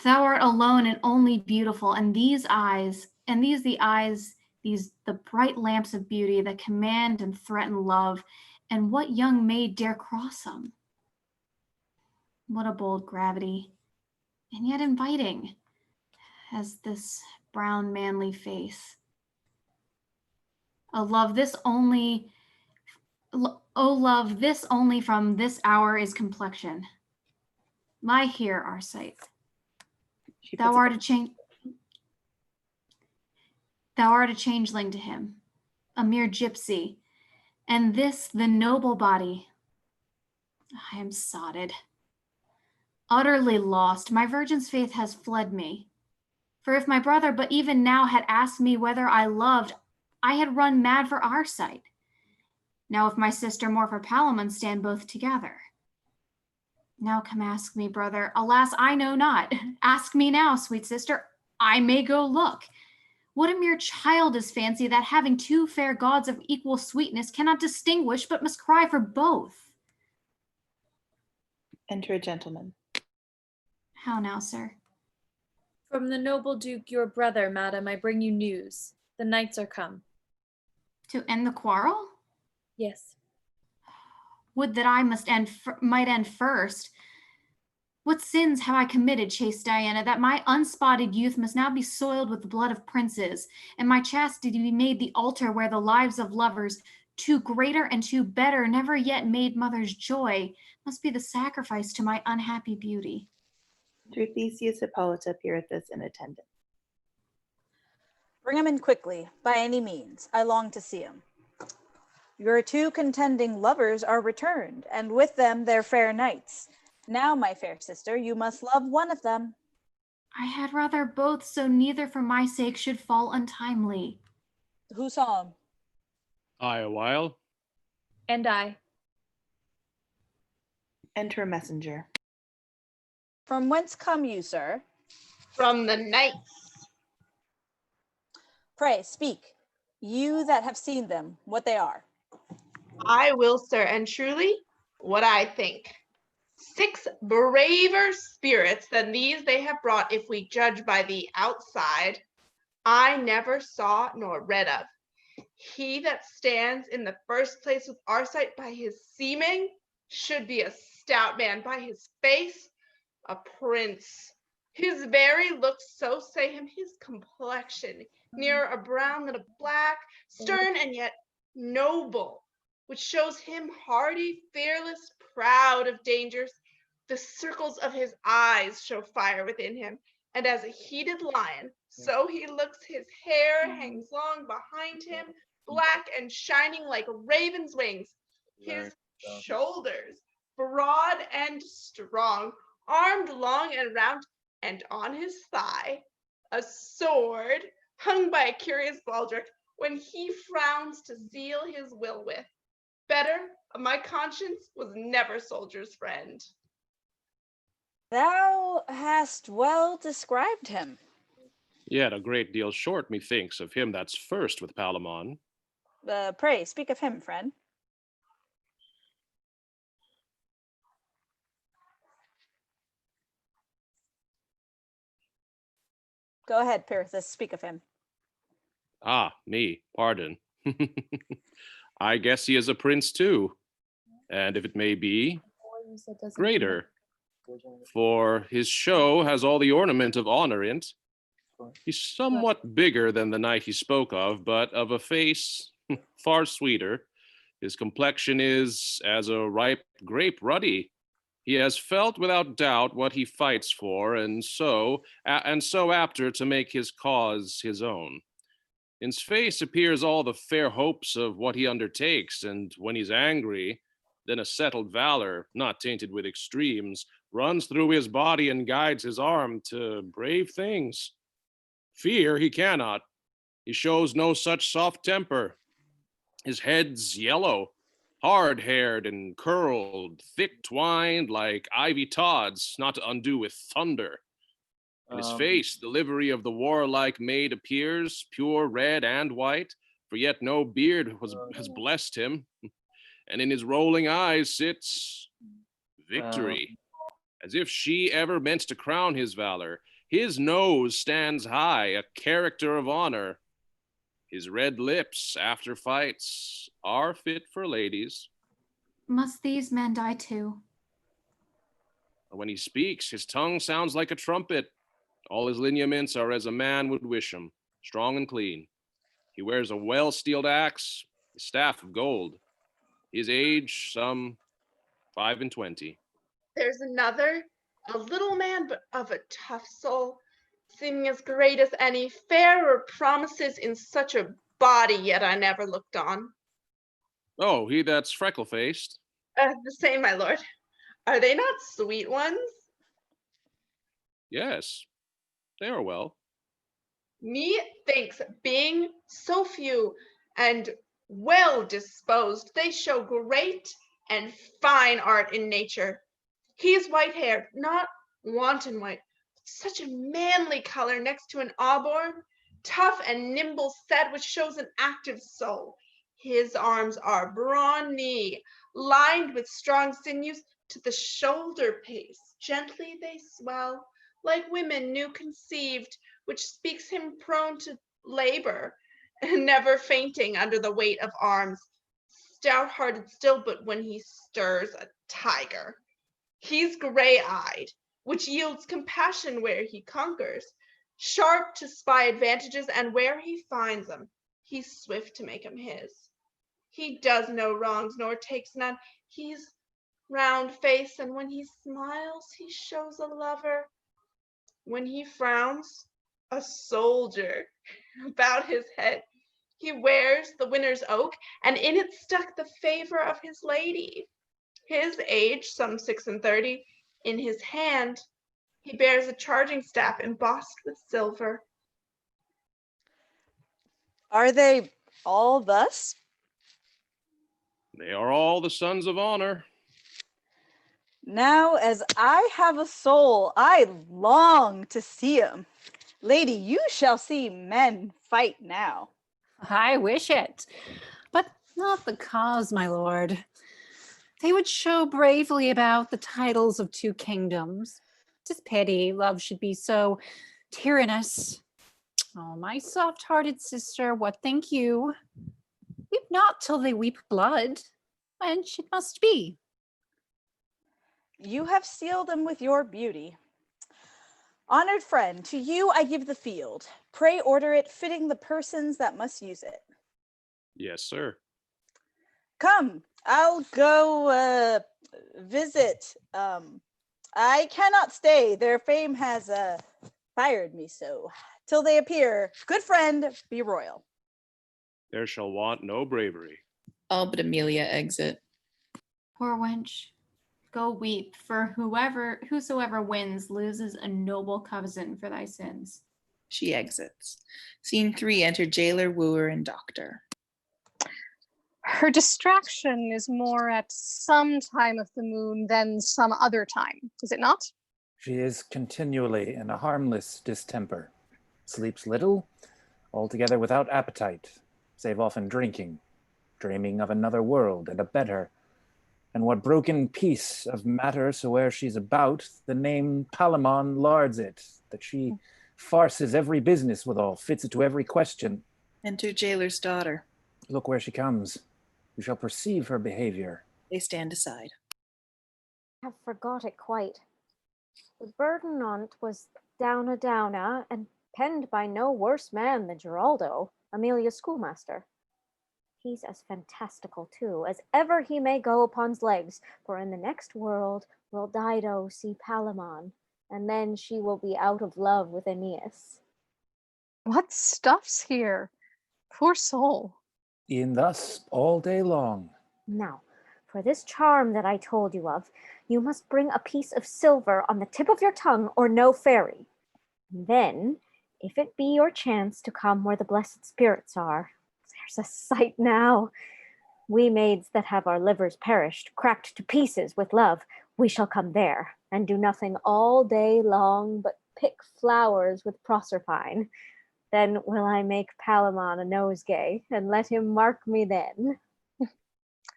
thou art alone and only beautiful, and these eyes, and these the eyes, these the bright lamps of beauty that command and threaten love, And what young maid dare cross him? What a bold gravity, and yet inviting, has this brown manly face. Oh love, this only from this hour is complexion. Lie here, our sight. Thou art a changeling to him, a mere gypsy, and this the noble body. I am sotted, utterly lost. My virgin's faith has fled me. For if my brother but even now had asked me whether I loved, I had run mad for our sight. Now if my sister more for Palamon stand both together. Now come ask me, brother. Alas, I know not. Ask me now, sweet sister. I may go look. What a mere child is fancy that having two fair gods of equal sweetness cannot distinguish but must cry for both. Enter a gentleman. How now, sir? From the noble duke, your brother, madam, I bring you news. The knights are come. To end the quarrel? Yes. Would that I might end first. What sins have I committed, chaste Diana, that my unspotted youth must now be soiled with the blood of princes, and my chastity be made the altar where the lives of lovers, too greater and too better, never yet made mother's joy, must be the sacrifice to my unhappy beauty. Theseus Hippolyta appeareth as in attendance. Bring him in quickly, by any means. I long to see him. Your two contending lovers are returned, and with them their fair knights. Now, my fair sister, you must love one of them. I had rather both, so neither for my sake should fall untimely. Who saw him? I a while. And I. Enter a messenger. From whence come you, sir? From the knights. Pray, speak. You that have seen them, what they are. I will, sir, and truly, what I think. 6 braver spirits than these they have brought, if we judge by the outside, I never saw nor read of. He that stands in the first place with our sight by his seeming should be a stout man, by his face a prince. His very looks so say him, his complexion, nearer a brown than a black, stern and yet noble, which shows him hardy, fearless, proud of dangers. The circles of his eyes show fire within him, and as a heated lion, so he looks. His hair hangs long behind him, black and shining like raven's wings. His shoulders, broad and strong, armed long and round, and on his thigh, a sword hung by a curious baldric, when he frowns to seal his will with. Better, of my conscience, was never soldier's friend. Thou hast well described him. Yet a great deal short, methinks, of him that's first with Palamon. Pray, speak of him, friend. Go ahead, Pirithous, speak of him. Ah, me, pardon. I guess he is a prince too, and if it may be, greater, for his show has all the ornament of honor in't. He's somewhat bigger than the knight he spoke of, but of a face far sweeter. His complexion is as a ripe grape ruddy. He has felt without doubt what he fights for, and so apter to make his cause his own. In his face appears all the fair hopes of what he undertakes, and when he's angry, then a settled valor, not tainted with extremes, runs through his body and guides his arm to brave things. Fear he cannot. He shows no such soft temper. His head's yellow, hard-haired and curled, thick-twined like ivy tods, not to undo with thunder. In his face, the livery of the warlike maid appears, pure red and white, for yet no beard has blessed him. And in his rolling eyes sits victory, as if she ever meant to crown his valor. His nose stands high, a character of honor. His red lips, after fights, are fit for ladies. Must these men die too? When he speaks, his tongue sounds like a trumpet. All his lineaments are as a man would wish them, strong and clean. He wears a well-steeled axe, a staff of gold. His age, some 25. There's another, a little man, but of a tough soul, seeming as great as any, fairer promises in such a body yet I never looked on. Oh, he that's freckle-faced. The same, my lord. Are they not sweet ones? Yes, they are well. Methinks, being so few and well disposed, they show great and fine art in nature. He is white-haired, not wanton white, but such a manly color next to an auburn, tough and nimble set, which shows an active soul. His arms are brawny, lined with strong sinews to the shoulder pace. Gently they swell, like women new conceived, which speaks him prone to labor, and never fainting under the weight of arms. Stout-hearted still, but when he stirs, a tiger. He's gray-eyed, which yields compassion where he conquers, sharp to spy advantages, and where he finds them, he's swift to make them his. He does no wrongs, nor takes none. He's round-faced, and when he smiles, he shows a lover. When he frowns, a soldier. About his head he wears the winner's oak, and in it stuck the favor of his lady. His age, some 36. In his hand he bears a charging staff embossed with silver. Are they all thus? They are all the sons of honor. Now, as I have a soul, I long to see 'em. Lady, you shall see men fight now. I wish it, but not the cause, my lord. They would show bravely about the titles of 2 kingdoms. 'Tis pity love should be so tyrannous. Oh, my soft-hearted sister, what think you? Weep not till they weep blood, whench it must be. You have sealed them with your beauty. Honored friend, to you I give the field. Pray order it fitting the persons that must use it. Yes, sir. Come, I'll go visit. I cannot stay. Their fame has fired me so. Till they appear, good friend, be royal. There shall want no bravery. All but Amelia exit. Poor wench. Go weep, for whosoever wins loses a noble cozen for thy sins. She exits. Scene 3, enter jailer, wooer, and doctor. Her distraction is more at some time of the moon than some other time, is it not? She is continually in a harmless distemper, sleeps little, altogether without appetite, save often drinking, dreaming of another world and a better, and what broken piece of matter soe'er she's about, the name Palamon lards it, that she farces every business withal, fits it to every question. Enter jailer's daughter. Look where she comes. You shall perceive her behavior. They stand aside. I have forgot it quite. The burden on't was downa, and penned by no worse man than Geraldo, Amelia's schoolmaster. He's as fantastical, too, as ever he may go upon's legs, for in the next world will Dido see Palamon, and then she will be out of love with Aeneas. What stuff's here? Poor soul. E'en thus all day long. Now, for this charm that I told you of, you must bring a piece of silver on the tip of your tongue, or no fairy. Then, if it be your chance to come where the blessed spirits are, there's a sight now. We maids that have our livers perished, cracked to pieces with love, we shall come there, and do nothing all day long but pick flowers with Proserpine. Then will I make Palamon a nosegay, and let him mark me then.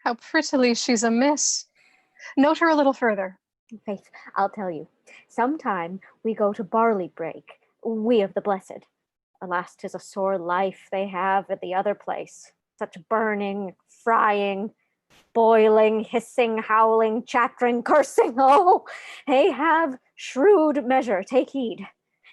How prettily she's amiss. Note her a little further. Faith, I'll tell you. Sometime we go to barley break, we of the blessed. Alas, 'tis a sore life they have at the other place. Such burning, frying. Boiling, hissing, howling, chattering, cursing, oh, they have shrewd measure, take heed.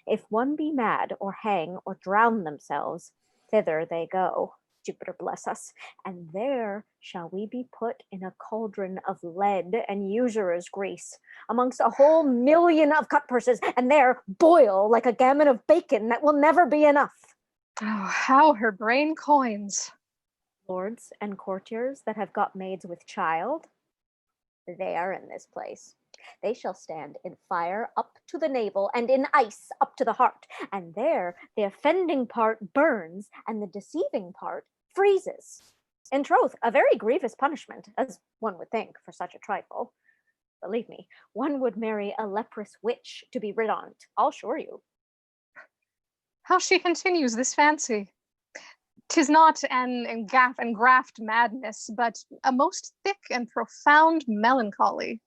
If one be mad, or hang, or drown themselves, thither they go, Jupiter bless us, and there shall we be put in a cauldron of lead and usurer's grease, amongst a whole million of cutpurses, and there boil like a gammon of bacon that will never be enough. Oh, how her brain coins. Lords and courtiers that have got maids with child, they are in this place. They shall stand in fire up to the navel and in ice up to the heart, and there the offending part burns and the deceiving part freezes. In troth, a very grievous punishment, as one would think for such a trifle. Believe me, one would marry a leprous witch to be rid on't, I'll assure you. How she continues this fancy. 'Tis not an engraft madness, but a most thick and profound melancholy.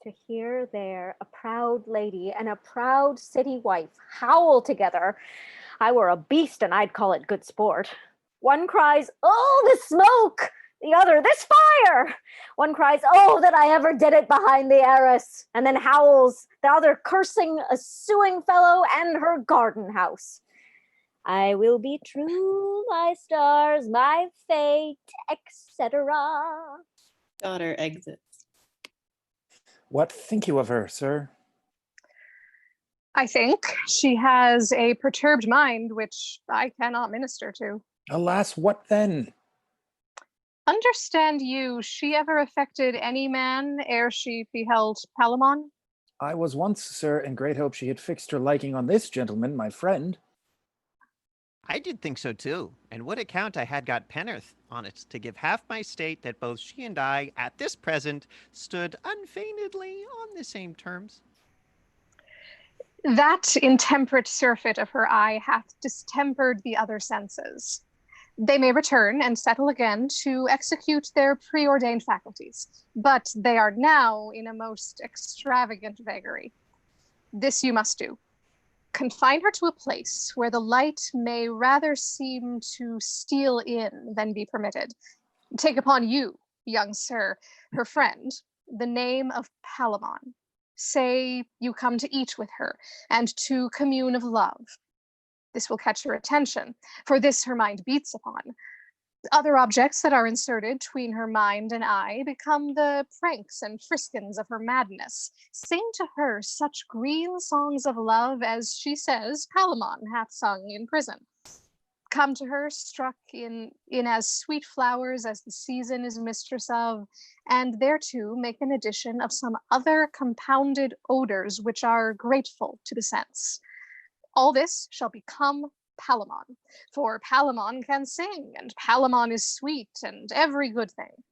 To hear there a proud lady and a proud city wife howl together, I were a beast and I'd call it good sport. One cries, oh, this smoke! The other, this fire! One cries, oh, that I ever did it behind the arras, and then howls, the other cursing a suing fellow and her garden house. I will be true, my stars, my fate, etc. Daughter exits. What think you of her, sir? I think she has a perturbed mind which I cannot minister to. Alas, what then? Understand you, she ever affected any man ere she beheld Palamon? I was once, sir, in great hope she had fixed her liking on this gentleman, my friend. I did think so too, and would account I had got Pen'orth on it to give half my state that both she and I, at this present, stood unfeignedly on the same terms. That intemperate surfeit of her eye hath distempered the other senses. They may return and settle again to execute their preordained faculties, but they are now in a most extravagant vagary. This you must do. Confine her to a place where the light may rather seem to steal in than be permitted. Take upon you, young sir, her friend, the name of Palamon. Say you come to eat with her and to commune of love. This will catch her attention, for this her mind beats upon. Other objects that are inserted between her mind and eye become the pranks and friskins of her madness. Sing to her such green songs of love as she says Palamon hath sung in prison. Come to her struck in as sweet flowers as the season is mistress of, and thereto make an addition of some other compounded odors which are grateful to the sense. All this shall become Palamon, for Palamon can sing, and Palamon is sweet, and every good thing.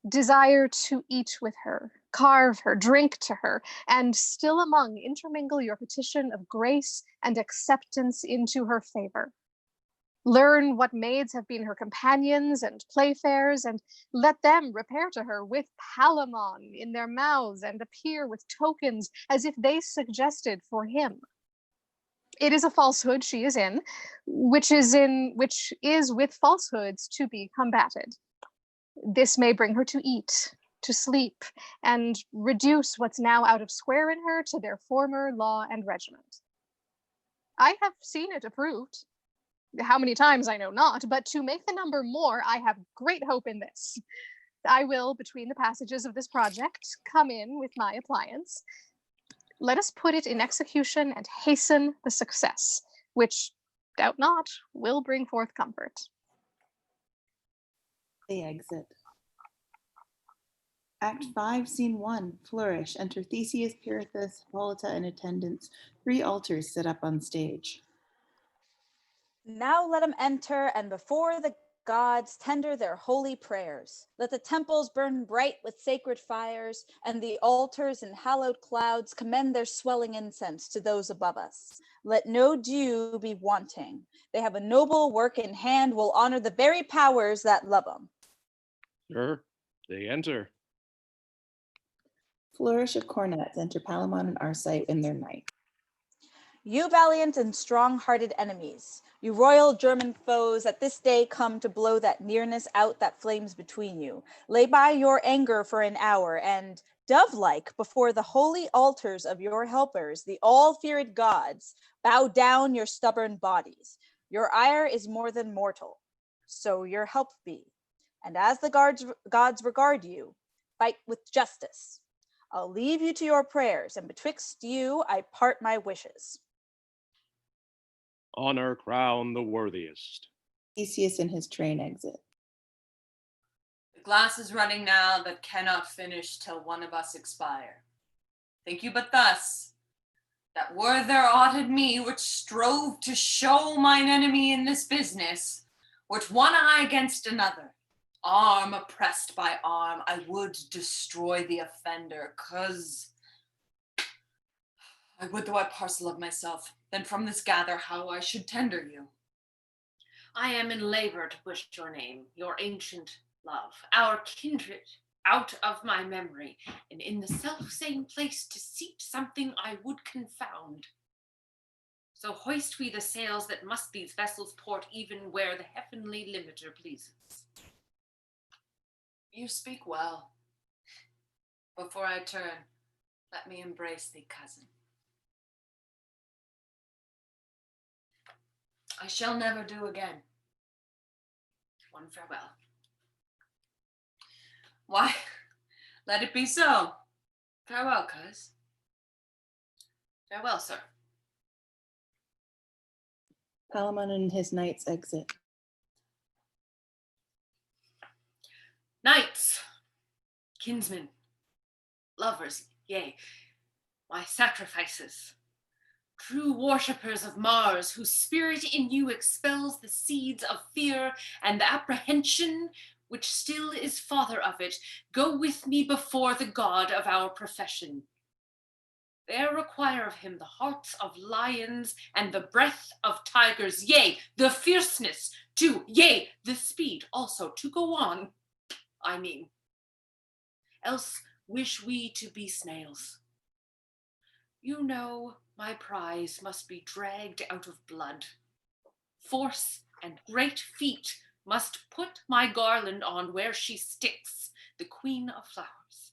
Desire to eat with her, carve her, drink to her, and still among intermingle your petition of grace and acceptance into her favor. Learn what maids have been her companions and playfares, and let them repair to her with Palamon in their mouths and appear with tokens as if they suggested for him. It is a falsehood she is in, which is with falsehoods to be combated. This may bring her to eat, to sleep, and reduce what's now out of square in her to their former law and regiment. I have seen it approved. How many times I know not, but to make the number more, I have great hope in this. I will, between the passages of this project, come in with my appliance. Let us put it in execution and hasten the success, which, doubt not, will bring forth comfort. They exit. Act 5, Scene 1, Flourish. Enter Theseus, Pirithous, Hippolyta in attendance. 3 altars set up on stage. Now let them enter, and before the gods tender their holy prayers. Let the temples burn bright with sacred fires, and the altars in hallowed clouds commend their swelling incense to those above us. Let no dew be wanting. They have a noble work in hand, will honor the very powers that love them. Sure, they enter. Flourish of cornets. Enter Palamon and Arcite in their night. You valiant and strong-hearted enemies, you royal German foes, at this day come to blow that nearness out that flames between you. Lay by your anger for an hour, and dove-like before the holy altars of your helpers, the all-feared gods, bow down your stubborn bodies. Your ire is more than mortal, so your help be. And as the gods regard you, fight with justice. I'll leave you to your prayers, and betwixt you I part my wishes. Honor crown the worthiest. Theseus and his train exit. The glass is running now that cannot finish till one of us expire. Think you but thus, that were there aught in me which strove to show mine enemy in this business, which one eye against another, arm oppressed by arm, I would destroy the offender, 'cause I would though I parcel of myself, then from this gather how I should tender you. I am in labor to push your name, your ancient love, our kindred, out of my memory, and in the self-same place to seat something I would confound. So hoist we the sails that must these vessels port, even where the heavenly limiter pleases. You speak well. Before I turn, let me embrace thee, cousin. I shall never do again. One farewell. Why, let it be so. Farewell, cuz. Farewell, sir. Palamon and his knights exit. Knights, kinsmen, lovers, yea, my sacrifices, true worshippers of Mars, whose spirit in you expels the seeds of fear and the apprehension which still is father of it, go with me before the God of our profession. There require of him the hearts of lions and the breath of tigers, yea, the fierceness too, yea, the speed also to go on, I mean. Else wish we to be snails. You know my prize must be dragged out of blood. Force and great feet must put my garland on where she sticks, the queen of flowers.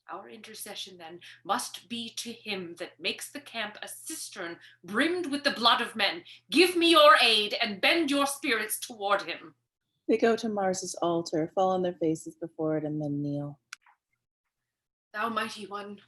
Our intercession then must be to him that makes the camp a cistern brimmed with the blood of men. Give me your aid and bend your spirits toward him. They go to Mars's altar, fall on their faces before it, and then kneel. Thou mighty one,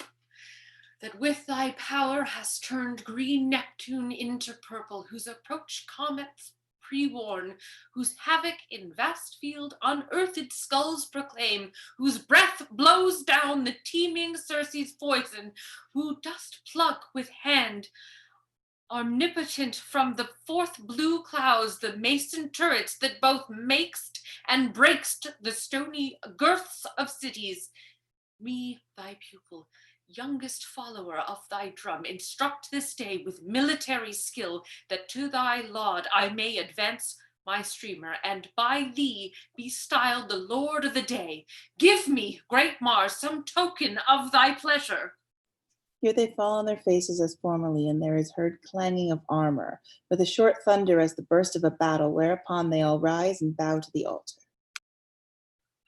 that with thy power hast turned green Neptune into purple, whose approach comets pre-warn, whose havoc in vast field unearthed skulls proclaim, whose breath blows down the teeming Circe's poison, who dost pluck with hand omnipotent from the forth blue clouds the mason turrets that both makest and breakst the stony girths of cities. Me, thy pupil, youngest follower of thy drum, instruct this day with military skill, that to thy laud I may advance my streamer, and by thee be styled the lord of the day. Give me, great Mars, some token of thy pleasure. Here they fall on their faces as formerly, and there is heard clanging of armor, with a short thunder as the burst of a battle, whereupon they all rise and bow to the altar.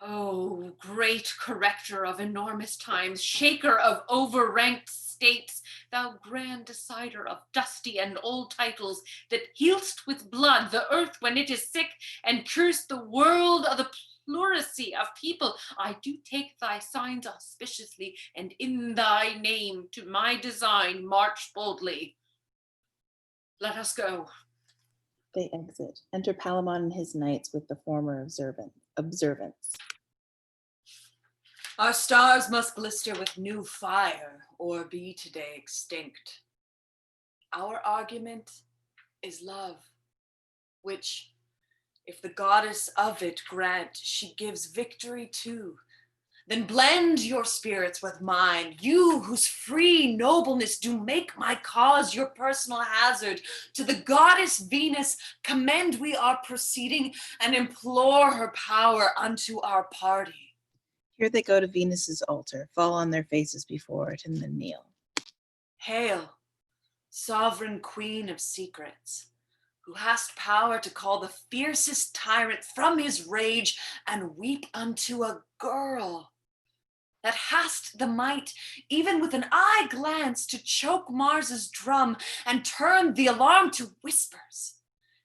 O great corrector of enormous times, shaker of over-ranked states, thou grand decider of dusty and old titles, that healst with blood the earth when it is sick, and curse the world of the pluracy of people, I do take thy signs auspiciously, and in thy name to my design march boldly. Let us go. They exit. Enter Palamon and his knights with the former observance. Our stars must glister with new fire, or be today extinct. Our argument is love, which, if the goddess of it grant, she gives victory to. Then blend your spirits with mine, you whose free nobleness do make my cause your personal hazard. To the goddess Venus commend we our proceeding, and implore her power unto our party. Here they go to Venus's altar, fall on their faces before it, and then kneel. Hail, sovereign queen of secrets, who hast power to call the fiercest tyrant from his rage and weep unto a girl, that hast the might, even with an eye glance, to choke Mars's drum and turn the alarm to whispers,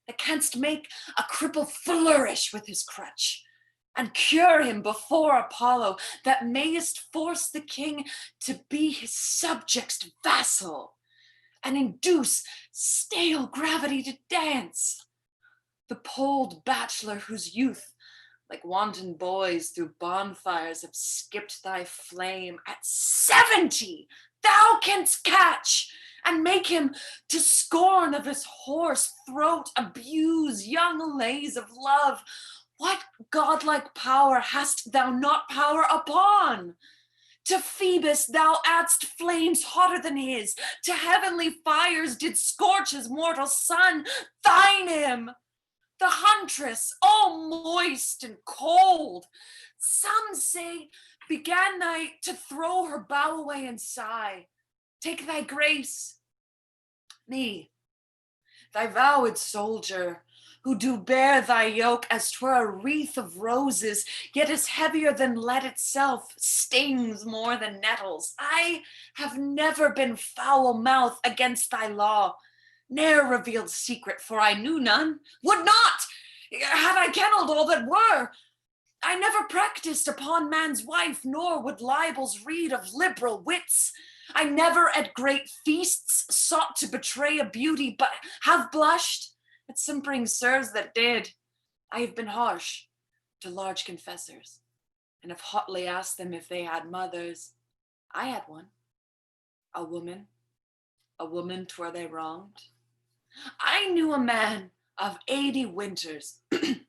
that canst make a cripple flourish with his crutch and cure him before Apollo, that mayest force the king to be his subject's vassal and induce stale gravity to dance. The polled bachelor whose youth, like wanton boys through bonfires, have skipped thy flame at 70, thou canst catch and make him to scorn of his hoarse throat abuse young lays of love. What godlike power hast thou not power upon? To Phoebus thou add'st flames hotter than his, to heavenly fires did scorch his mortal son. Thine him, the huntress, all moist and cold, some say began thy to throw her bow away and sigh. Take thy grace, me, thy vowed soldier, who do bear thy yoke as 'twere a wreath of roses, yet is heavier than lead itself, stings more than nettles. I have never been foul-mouthed against thy law, ne'er revealed secret, for I knew none, would not, had I kennelled all that were. I never practiced upon man's wife, nor would libels read of liberal wits. I never at great feasts sought to betray a beauty, but have blushed at simpering sirs that did. I have been harsh to large confessors, and have hotly asked them if they had mothers. I had one, a woman 'twere they wronged. I knew a man of 80 winters,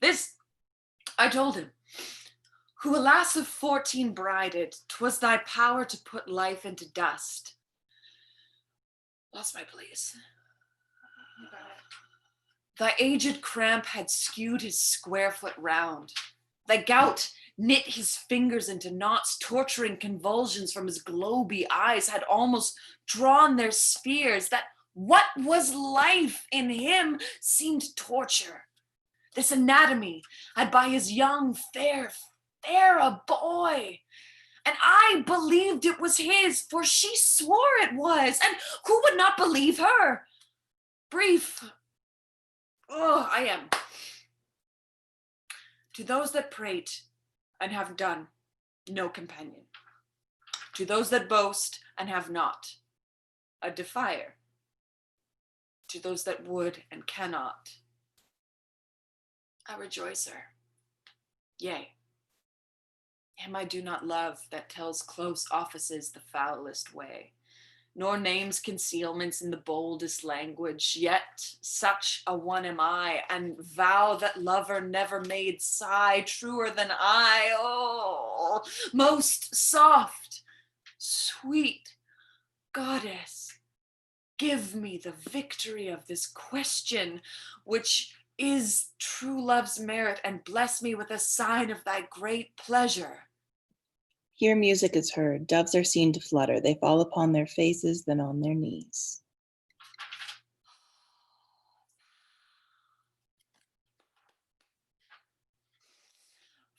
this I told him, who a lass of 14 brided, 'twas thy power to put life into dust. Lost my place. Thy aged cramp had skewed his square foot round. Thy gout knit his fingers into knots, torturing convulsions from his globy eyes had almost drawn their spheres, that what was life in him seemed torture. This anatomy had by his young, fair a boy, and I believed it was his, for she swore it was, and who would not believe her? Brief, I am. To those that prate and have done, no companion. To those that boast and have not, a defier. To those that would and cannot, a rejoicer. Yea, him I do not love that tells close offices the foulest way, nor names concealments in the boldest language, yet such a one am I, and vow that lover never made sigh truer than I. Oh, most soft, sweet goddess, give me the victory of this question, which is true love's merit, and bless me with a sign of thy great pleasure. Here music is heard. Doves are seen to flutter. They fall upon their faces, then on their knees.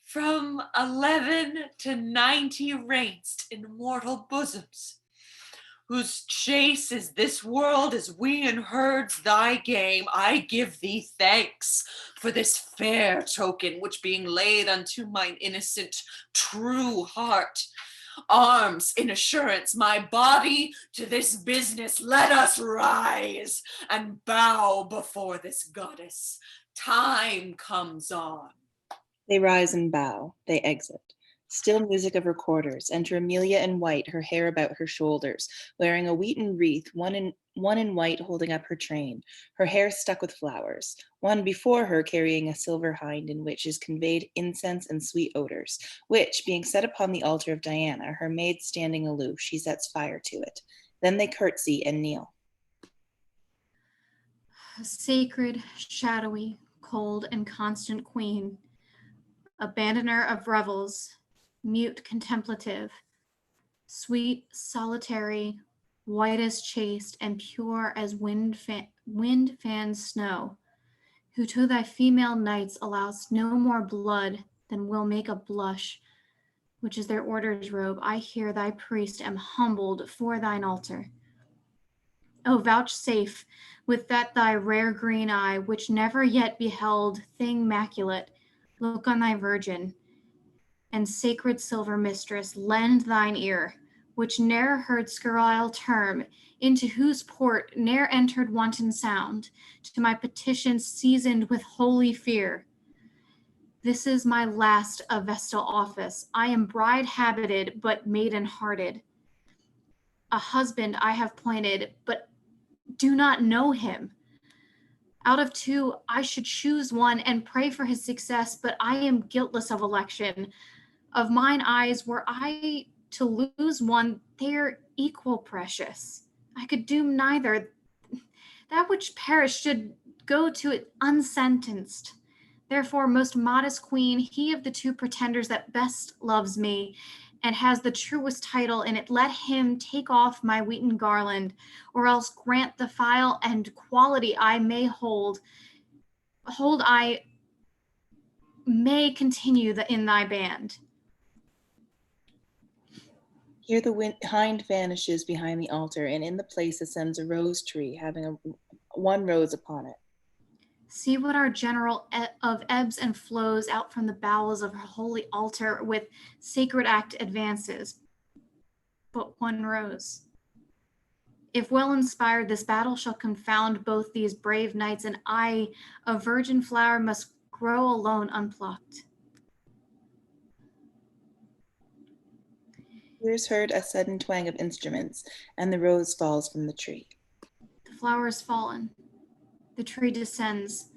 From 11 to 90 reign'st in mortal bosoms, whose chase is this world as we in herds thy game. I give thee thanks for this fair token, which being laid unto mine innocent true heart, arms in assurance my body to this business. Let us rise and bow before this goddess. Time comes on. They rise and bow. They exit. Still music of recorders. Enter Amelia in white, her hair about her shoulders, wearing a wheaten wreath, one in white holding up her train, her hair stuck with flowers, one before her carrying a silver hind in which is conveyed incense and sweet odors, which, being set upon the altar of Diana, her maid standing aloof, she sets fire to it. Then they curtsy and kneel. A sacred, shadowy, cold, and constant queen, abandoner of revels, mute contemplative, sweet, solitary, white as chaste and pure as wind fanned snow, who to thy female knights allows no more blood than will make a blush, which is their order's robe, I here thy priest am humbled for thine altar. O vouchsafe with that thy rare green eye, which never yet beheld thing maculate, look on thy virgin, and sacred silver mistress, lend thine ear, which ne'er heard scurrile term, into whose port ne'er entered wanton sound, to my petition seasoned with holy fear. This is my last of vestal office. I am bride habited, but maiden hearted. A husband I have pointed, but do not know him. Out of two, I should choose one and pray for his success, but I am guiltless of election. Of mine eyes, were I to lose one, they're equal precious. I could doom neither. That which perished should go to it unsentenced. Therefore, most modest queen, he of the two pretenders that best loves me and has the truest title in it, let him take off my wheaten garland, or else grant the file and quality I may hold I may continue in thy band. Here the hind vanishes behind the altar, and in the place ascends a rose tree, having one rose upon it. See what our general of ebbs and flows out from the bowels of her holy altar with sacred act advances. But one rose. If well inspired, this battle shall confound both these brave knights, and I, a virgin flower, must grow alone unplucked. Here is heard a sudden twang of instruments, and the rose falls from the tree. The flower is fallen. The tree descends.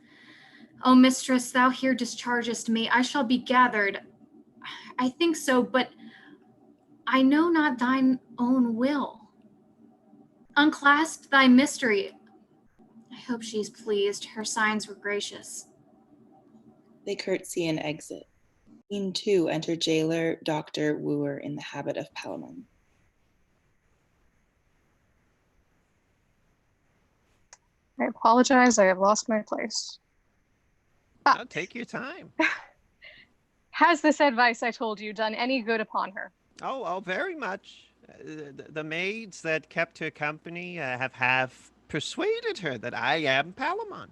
O mistress, thou here dischargest me. I shall be gathered. I think so, but I know not thine own will. Unclasp thy mystery. I hope she is pleased. Her signs were gracious. They curtsy and exit. Scene 2, enter jailer, doctor, wooer in the habit of Palamon. I apologize, I have lost my place. Now take your time. Has this advice I told you done any good upon her? Oh, very much. The maids that kept her company have persuaded her that I am Palamon.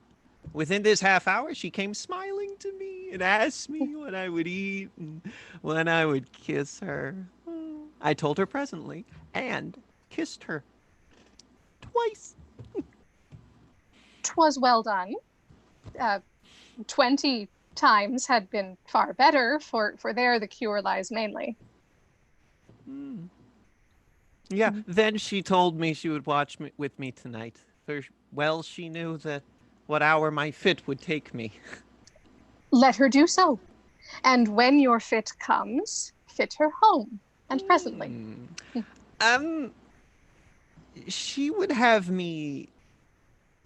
Within this half hour, she came smiling to me and asked me what I would eat and when I would kiss her. I told her presently and kissed her twice. 'Twas well done. 20 times had been far better, for there the cure lies mainly. Yeah, then she told me she would watch with me tonight. For well, she knew that what hour my fit would take me. Let her do so. And when your fit comes, fit her home, and presently. She would have me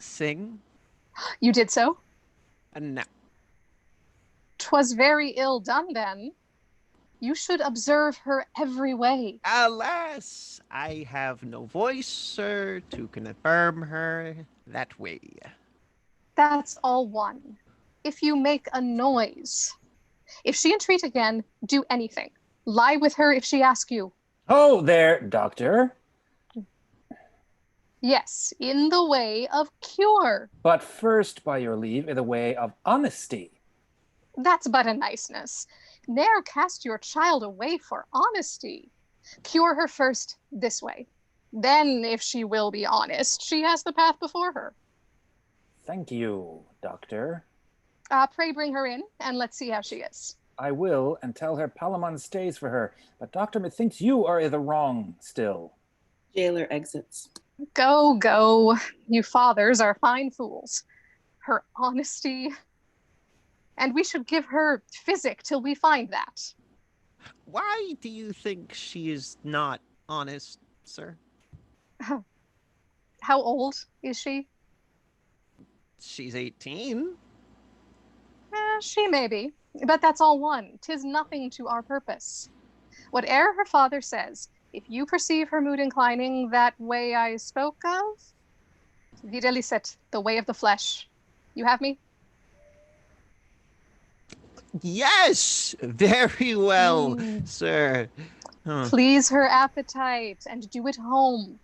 sing. You did so? No. 'Twas very ill done then. You should observe her every way. Alas, I have no voice, sir, to confirm her that way. That's all one. If you make a noise. If she entreat again, do anything. Lie with her if she ask you. Oh, there, doctor. Yes, in the way of cure. But first, by your leave, in the way of honesty. That's but a niceness. Ne'er cast your child away for honesty. Cure her first this way. Then, if she will be honest, she has the path before her. Thank you, doctor. Pray bring her in, and let's see how she is. I will, and tell her Palamon stays for her. But doctor, methinks you are i' the wrong still. Jailer exits. Go, go. You fathers are fine fools. Her honesty. And we should give her physic till we find that. Why do you think she is not honest, sir? How old is she? She's 18. She may be, but that's all one. 'Tis nothing to our purpose. Whate'er her father says, If you perceive her mood inclining that way I spoke of, vide licet, the way of the flesh. You have me? Yes, very well, sir. Huh. Please her appetite and do it home.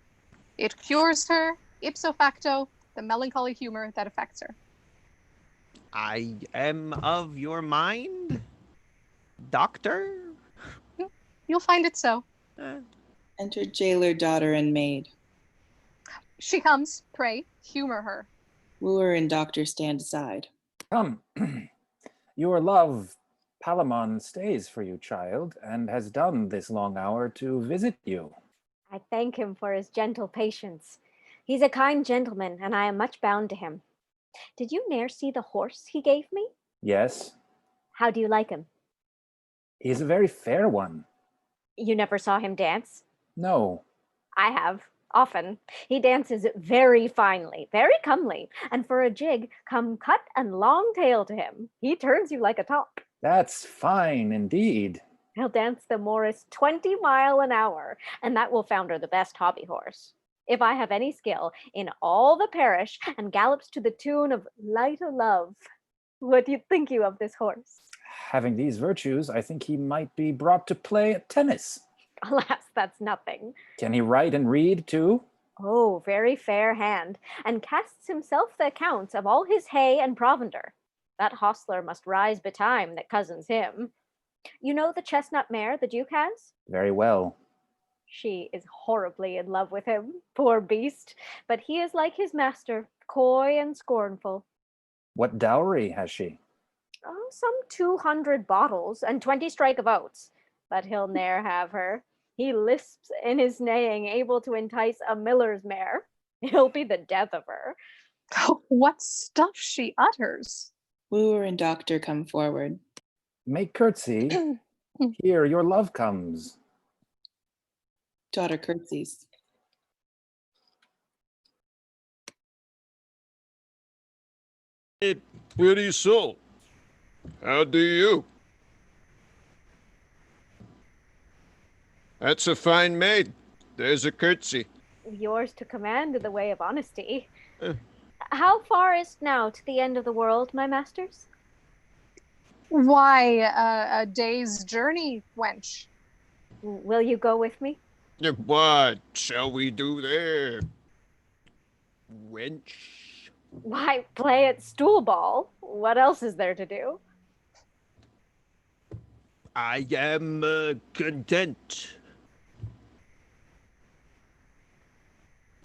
It cures her, ipso facto, the melancholy humor that affects her. I am of your mind, doctor? You'll find it so. Enter jailer, daughter, and maid. She comes, pray, humor her. Wooer and doctor stand aside. Come. Your love, Palamon, stays for you, child, and has done this long hour to visit you. I thank him for his gentle patience. He's a kind gentleman, and I am much bound to him. Did you ne'er see the horse he gave me? Yes, How do you like him? he is a very fair one. You never saw him dance? No, I have, often. He dances very finely, very comely, and for a jig, come cut and long tail to him. He turns you like a top. that's fine indeed. He'll dance the Morris 20 mile an hour, and that will founder the best hobby horse. If I have any skill in all the parish and gallops to the tune of Light o' Love, what do you think you of this horse? Having these virtues, I think he might be brought to play at tennis. Alas, that's nothing. Can he write and read too? Oh, very fair hand, and casts himself the accounts of all his hay and provender. That hostler must rise betime that cousins him. You know the chestnut mare the Duke has? Very well. She is horribly in love with him, poor beast, but he is like his master, coy and scornful. What dowry has she? Oh, some 200 bottles and 20 strike of oats, but he'll ne'er have her. He lisps in his neighing, able to entice a miller's mare. He'll be the death of her. Oh, what stuff she utters. Wooer and doctor come forward. Make curtsy. Here, your love comes. Daughter curtsies. Pretty so. How do you? That's a fine maid. There's a curtsy. Yours to command in the way of honesty. How far is now to the end of the world, my masters? Why, a day's journey, wench. Will you go with me? What shall we do there, wench? Why, play at stool ball. What else is there to do? I am content.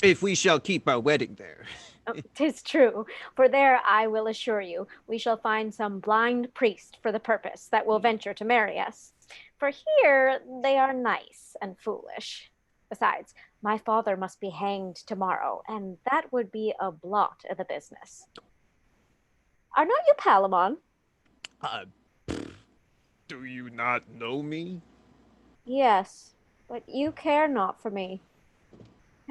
If we shall keep our wedding there. 'Tis true, for there I will assure you, we shall find some blind priest for the purpose that will venture to marry us. For here they are nice and foolish. Besides, my father must be hanged tomorrow, and that would be a blot of the business. Are not you Palamon? Do you not know me? Yes, but you care not for me.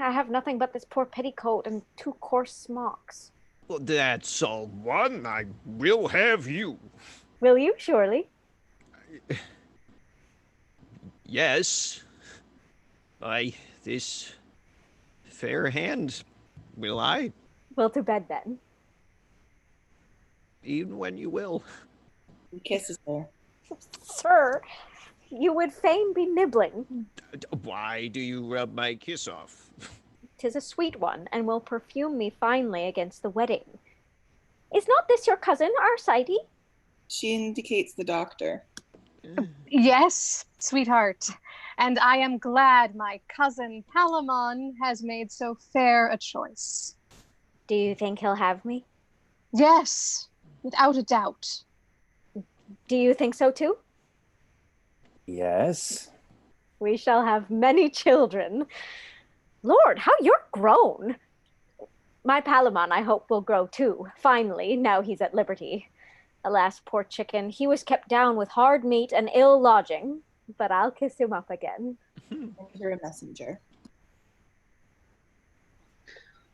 I have nothing but this poor petticoat and 2 coarse smocks. Well, that's all one. I will have you. Will you, surely? Yes. By this fair hand, will I? Will to bed then. Even when you will. He kisses her. Sir, you would fain be nibbling. Why do you rub my kiss off? 'Tis a sweet one, and will perfume me finely against the wedding. Is not this your cousin, Arcite? She indicates the doctor. Yes, sweetheart. And I am glad my cousin Palamon has made so fair a choice. Do you think he'll have me? Yes, without a doubt. Do you think so too? Yes. We shall have many children. Lord, how you're grown. My Palamon, I hope, will grow too, finally, now he's at liberty. Alas, poor chicken, he was kept down with hard meat and ill lodging, but I'll kiss him up again. Enter a messenger.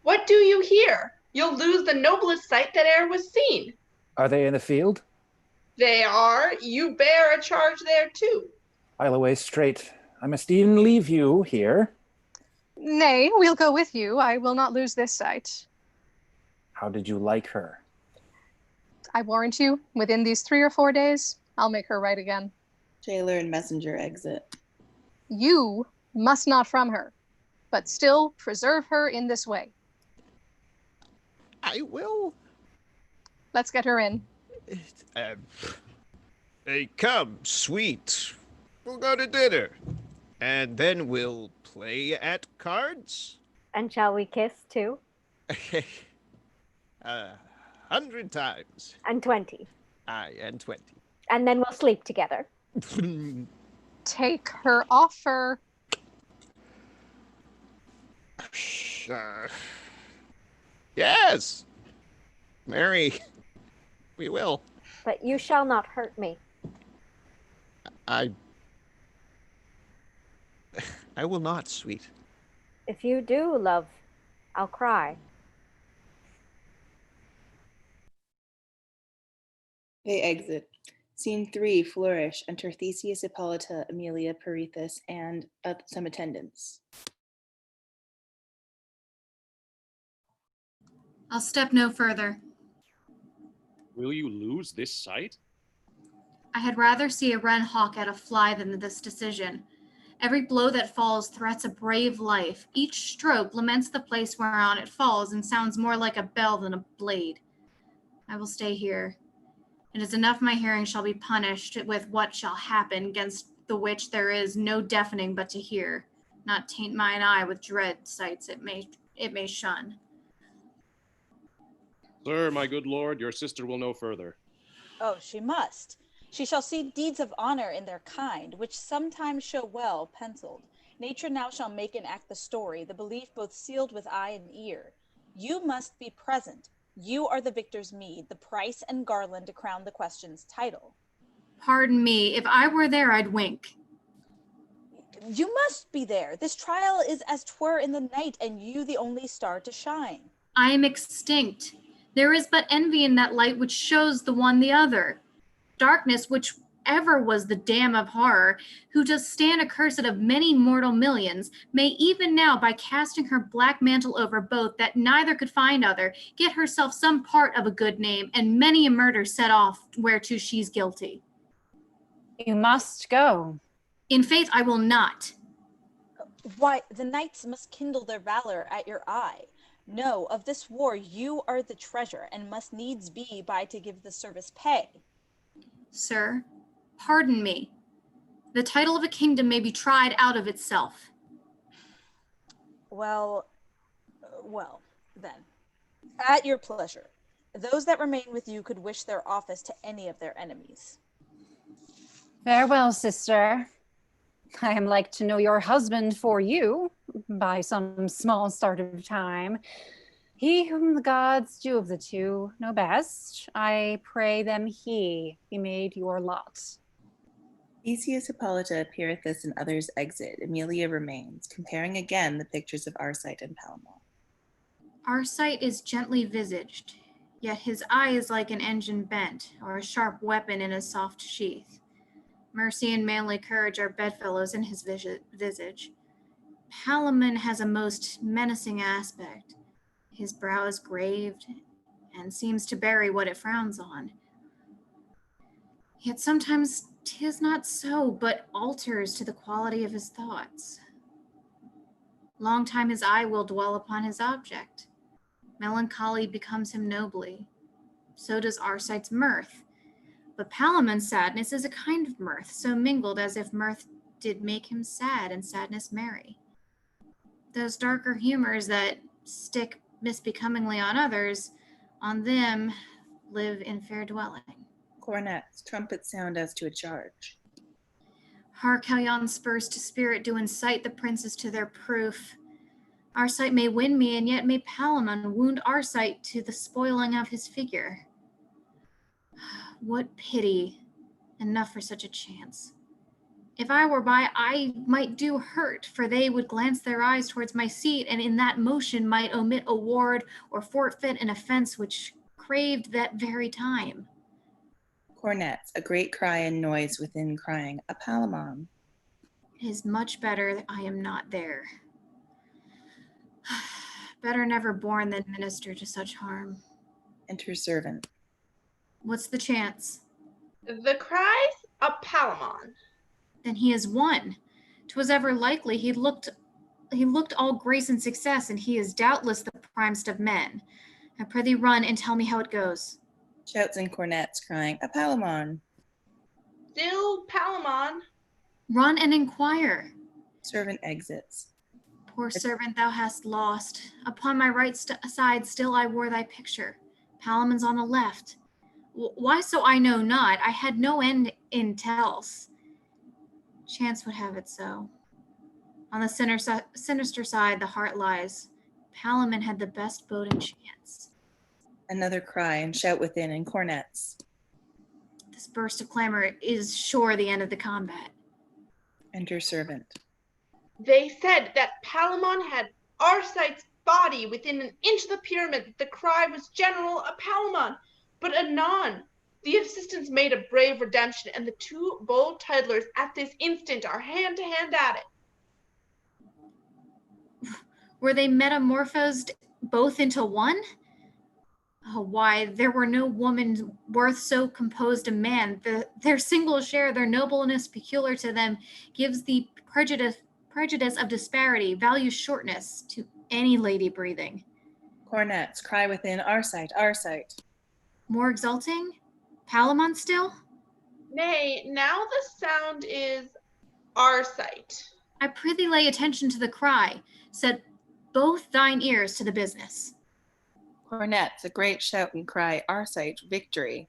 What do you hear? You'll lose the noblest sight that e'er was seen. Are they in the field? They are. You bear a charge there too. I'll away straight. I must even leave you here. Nay, we'll go with you. I will not lose this sight. How did you like her? I warrant you, within these 3 or 4 days, I'll make her right again. Jailer and messenger exit. You must not from her, but still preserve her in this way. I will. Let's get her in. Hey, come, sweet. We'll go to dinner. And then we'll play at cards? And shall we kiss too? 100 times. And 20. Aye, and 20. And then we'll sleep together. Take her offer. Yes. Mary, we will. But you shall not hurt me. I will not, sweet. If you do, love, I'll cry. They exit. Scene 3, Flourish. Enter Theseus, Hippolyta, Amelia, Perithous, and some attendants. I'll step no further. Will you lose this sight? I had rather see a wren hawk at a fly than this decision. Every blow that falls threats a brave life. Each stroke laments the place whereon it falls and sounds more like a bell than a blade. I will stay here. It is enough my hearing shall be punished with what shall happen, against the which there is no deafening but to hear, not taint mine eye with dread sights it may shun. Sir, my good lord, your sister will know further. Oh, she must. She shall see deeds of honor in their kind, which sometimes show well penciled. Nature now shall make and act the story, the belief both sealed with eye and ear. You must be present. You are the victor's meed, the price and garland to crown the question's title. Pardon me, if I were there, I'd wink. You must be there. This trial is as 'twere in the night, and you the only star to shine. I am extinct. There is but envy in that light which shows the one the other. Darkness, which ever was the dam of horror, who does stand accursed of many mortal millions, may even now, by casting her black mantle over both, that neither could find other, get herself some part of a good name, and many a murder set off whereto she's guilty. You must go. In faith, I will not. Why, the knights must kindle their valor at your eye. No, of this war you are the treasure, and must needs be by to give the service pay. Sir, pardon me. The title of a kingdom may be tried out of itself. Well, then, at your pleasure. Those that remain with you could wish their office to any of their enemies. Farewell, sister. I am like to know your husband for you, by some small start of time. He whom the gods do of the two know best, I pray them he be made your lot. Theseus, Hippolyta, Perithous, and others exit. Amelia remains, comparing again the pictures of Arcite and Palamon. Arcite is gently visaged, yet his eye is like an engine bent, or a sharp weapon in a soft sheath. Mercy and manly courage are bedfellows in his visage. Palamon has a most menacing aspect. His brow is graved and seems to bury what it frowns on. Yet sometimes 'tis not so, but alters to the quality of his thoughts. Long time his eye will dwell upon his object. Melancholy becomes him nobly. So does Arcite's mirth. But Palamon's sadness is a kind of mirth, so mingled as if mirth did make him sad and sadness merry. Those darker humors that stick misbecomingly on others, on them live in fair dwelling. Cornets, trumpets sound as to a charge. Hark how yon spurs to spirit do incite the princes to their proof. Arcite may win me, and yet may Palamon wound Arcite to the spoiling of his figure. What pity, enough for such a chance. If I were by, I might do hurt, for they would glance their eyes towards my seat, and in that motion might omit a ward or forfeit an offense which craved that very time. Cornets, a great cry and noise within crying, a Palamon. It is much better that I am not there. Better never born than minister to such harm. Enter servant. What's the chance? The cries of Palamon. Then he is won. 'Twas ever likely he looked all grace and success, and he is doubtless the primest of men. I prithee run and tell me how it goes. Shouts and cornets crying, "A Palamon!" Still Palamon. Run and inquire. Servant exits. Poor servant, thou hast lost. Upon my right side still I wore thy picture. Palamon's on the left. Why so I know not. I had no end in tells. Chance would have it so. On the sinister side the heart lies. Palamon had the best boding chance. Another cry and shout within in cornets. This burst of clamor is sure the end of the combat. Enter servant. They said that Palamon had Arcite's body within an inch of the pyramid. The cry was general, "A Palamon!" But anon, the assistants made a brave redemption, and the two bold titlers at this instant are hand to hand at it. Were they metamorphosed both into one? Oh, why, there were no woman worth so composed a man. Their single share, their nobleness peculiar to them, gives the prejudice of disparity, values shortness to any lady breathing. Cornets cry within, "Arcite, Arcite!" More exulting? Palamon still? Nay, now the sound is Arcite. I prithee lay attention to the cry. Set both thine ears to the business. Cornets, a great shout and cry, "Arcite, victory!"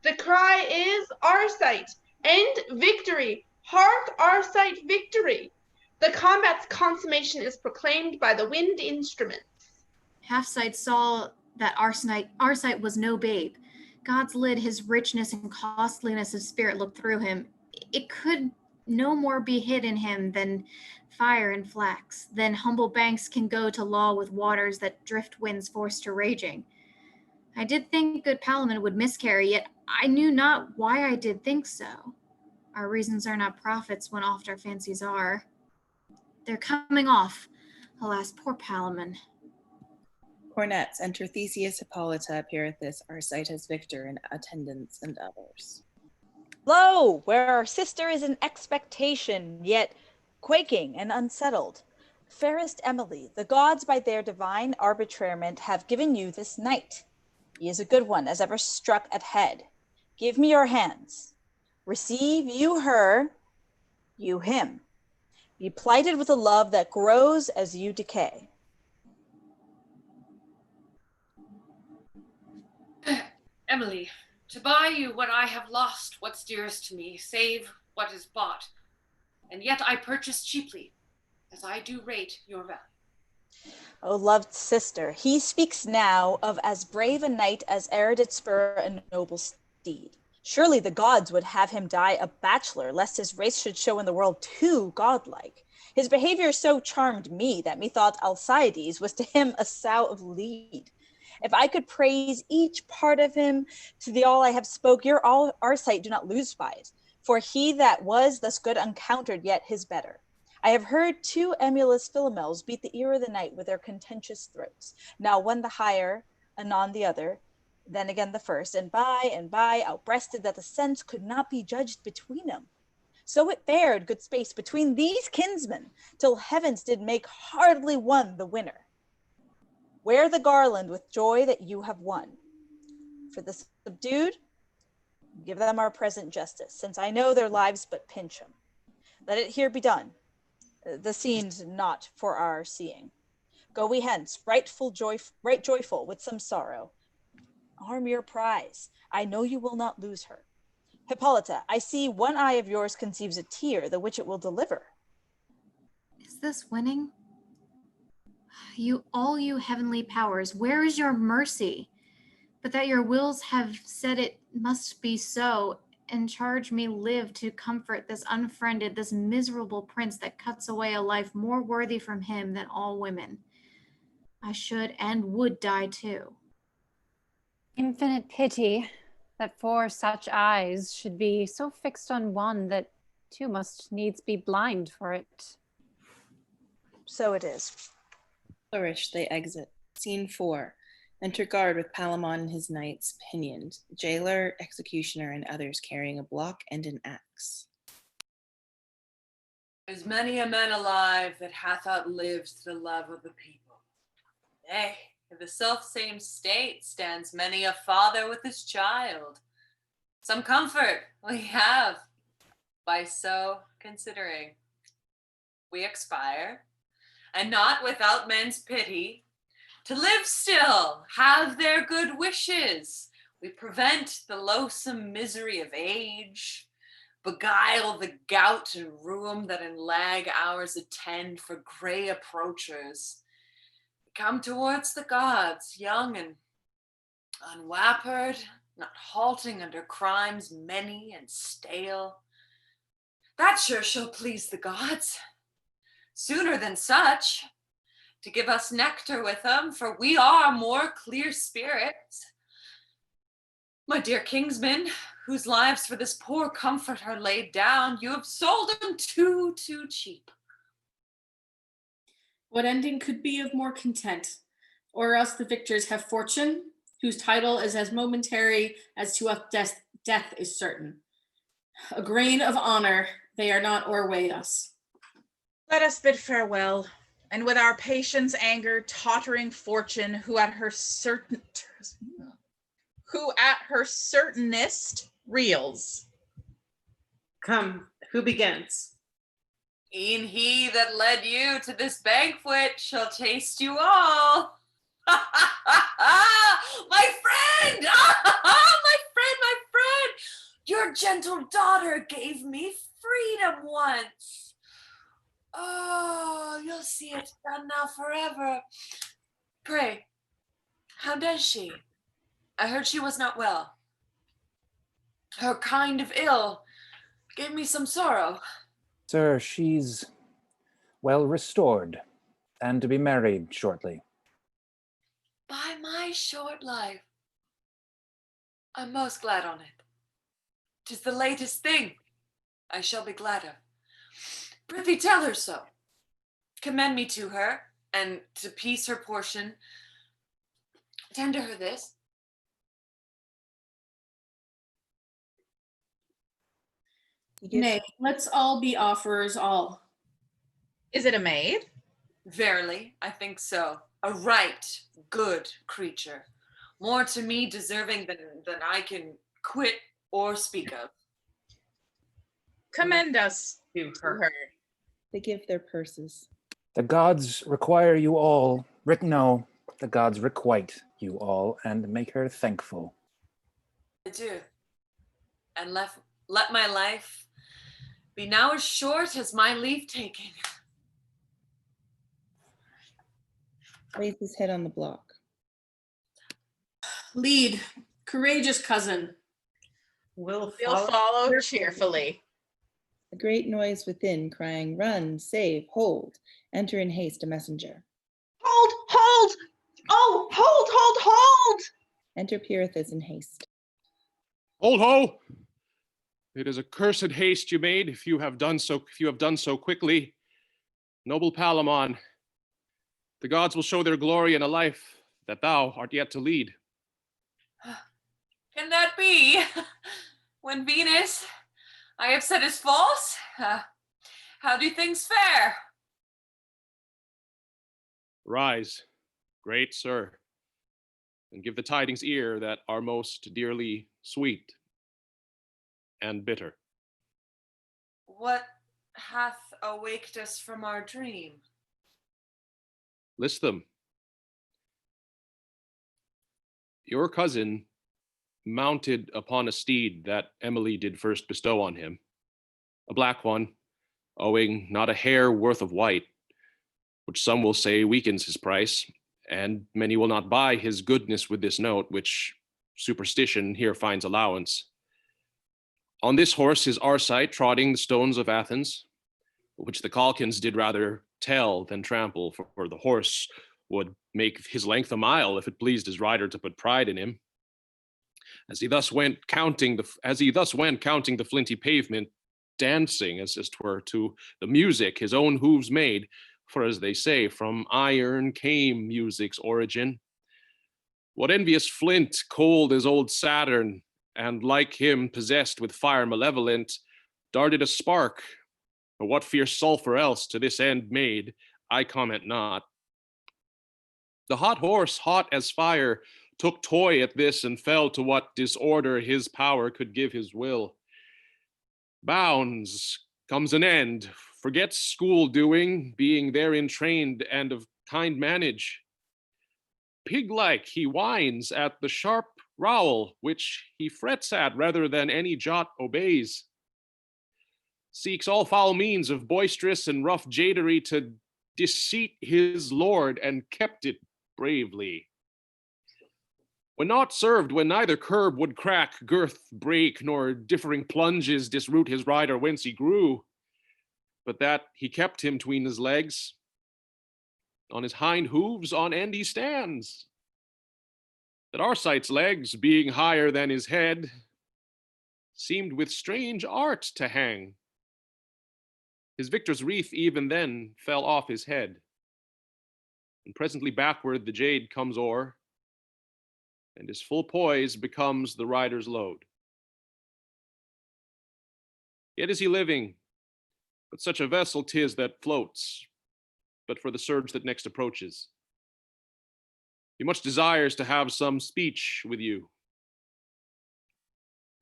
The cry is Arcite, and victory! Hark, Arcite, victory! The combat's consummation is proclaimed by the wind instruments. Half-sight saw that Arcite was no babe. God's lid his richness and costliness of spirit looked through him. It could no more be hid in him than fire and flax, than humble banks can go to law with waters that drift winds force to raging. I did think good Palamon would miscarry, yet I knew not why I did think so. Our reasons are not prophets when oft our fancies are. They're coming off. Alas, poor Palamon. Cornets, enter Theseus, Hippolyta, Pirithous, Arcite victor, and attendants and others. Lo, where our sister is in expectation, yet quaking and unsettled. Fairest Emily, the gods by their divine arbitrament have given you this knight. He is a good one as ever struck at head. Give me your hands. Receive you her, you him. Be plighted with a love that grows as you decay. Emily, to buy you what I have lost, what's dearest to me, save what is bought. And yet I purchase cheaply, as I do rate your value. O loved sister, he speaks now of as brave a knight as e'er did spur a noble steed. Surely the gods would have him die a bachelor, lest his race should show in the world too godlike. His behavior so charmed me that methought Alcides was to him a sow of lead. If I could praise each part of him to the all I have spoke, your all Arcite do not lose by it. For he that was thus good uncountered, yet his better. I have heard two emulous Philomels beat the ear of the night with their contentious throats. Now one the higher, anon the other, then again the first, and by outbreasted that the sense could not be judged between them. So it fared good space between these kinsmen, till heavens did make hardly one the winner. Wear the garland with joy that you have won. For the subdued, give them our present justice, since I know their lives but pinch 'em. Let it here be done. The scene's not for our seeing. Go we hence, right joyful with some sorrow. Arm your prize. I know you will not lose her. Hippolyta, I see one eye of yours conceives a tear, the which it will deliver. Is this winning? All you heavenly powers, where is your mercy? But that your wills have said it must be so, and charge me live to comfort this unfriended, this miserable prince that cuts away a life more worthy from him than all women. I should and would die too. Infinite pity that for such eyes should be so fixed on one that too must needs be blind for it. So it is. Flourish, they exit. Scene 4. Enter guard with Palamon and his knights, pinioned. Jailer, executioner, and others carrying a block and an axe. There's many a man alive that hath outlived the love of the people. Nay, in the self-same state stands many a father with his child. Some comfort we have by so considering. We expire, and not without men's pity, to live still, have their good wishes. We prevent the loathsome misery of age, beguile the gout and rheum that in lag hours attend for gray approachers. Come towards the gods, young and unwappered, not halting under crimes many and stale. That sure shall please the gods, sooner than such, to give us nectar with them, for we are more clear spirits. My dear Kinsmen, whose lives for this poor comfort are laid down, you have sold them too cheap. What ending could be of more content? Or else the victors have fortune, whose title is as momentary as to us death is certain. A grain of honor they are not o'erweigh us. Let us bid farewell, and with our patience, anger, tottering fortune, who at her certainest reels. Come, who begins? E'en he that led you to this banquet shall taste you all. My friend! My friend! Your gentle daughter gave me freedom once. Oh, you'll see it done now forever. Pray, how does she? I heard she was not well. Her kind of ill gave me some sorrow. Sir, she's well restored, and to be married shortly. By my short life, I'm most glad on it. 'Tis the latest thing I shall be glad of. Prithee tell her so. Commend me to her, and to piece her portion, tender her this. Nay, let's all be offerers all. Is it a maid? Verily, I think so. A right good creature. More to me deserving than I can quit or speak of. Commend us to her. They give their purses. The gods require you all. No, the gods requite you all and make her thankful. I do. And let my life be now as short as my leave taking. Lays his head on the block. Lead, courageous cousin. We'll follow cheerfully. A great noise within, crying, run, save, hold. Enter in haste a messenger. Hold! Oh, hold! Enter Pirithous in haste. Hold ho! It is a cursed haste you made, if you have done so quickly. Noble Palamon, the gods will show their glory in a life that thou art yet to lead. Can that be? When Venus I have said is false? How do things fare? Rise, great sir, and give the tidings ear that are most dearly sweet and bitter. What hath awaked us from our dream? List them. Your cousin mounted upon a steed that Emily did first bestow on him, a black one, owing not a hair worth of white, which some will say weakens his price, and many will not buy his goodness with this note, which superstition here finds allowance. On this horse is Arcite trotting the stones of Athens, which the Calkins did rather tell than trample, for the horse would make his length a mile if it pleased his rider to put pride in him. As he thus went counting the flinty pavement, dancing, as 'twere, to the music his own hooves made. For as they say, from iron came music's origin. What envious flint, cold as old Saturn, and like him possessed with fire malevolent, darted a spark, or what fierce sulphur else to this end made, I comment not. The hot horse, hot as fire, took toy at this and fell to what disorder his power could give his will. Bounds, comes an end, forgets school doing, being therein trained and of kind manage. Pig-like he whines at the sharp rowel, which he frets at rather than any jot obeys. Seeks all foul means of boisterous and rough jadery to deceit his lord, and kept it bravely. When not served, when neither curb would crack, girth break, nor differing plunges disroot his rider whence he grew, but that he kept him tween his legs, on his hind hooves on end he stands. That Arcite's legs, being higher than his head, seemed with strange art to hang. His victor's wreath even then fell off his head, and presently backward the jade comes o'er, and his full poise becomes the rider's load. Yet is he living, but such a vessel 'tis that floats, but for the surge that next approaches. He much desires to have some speech with you.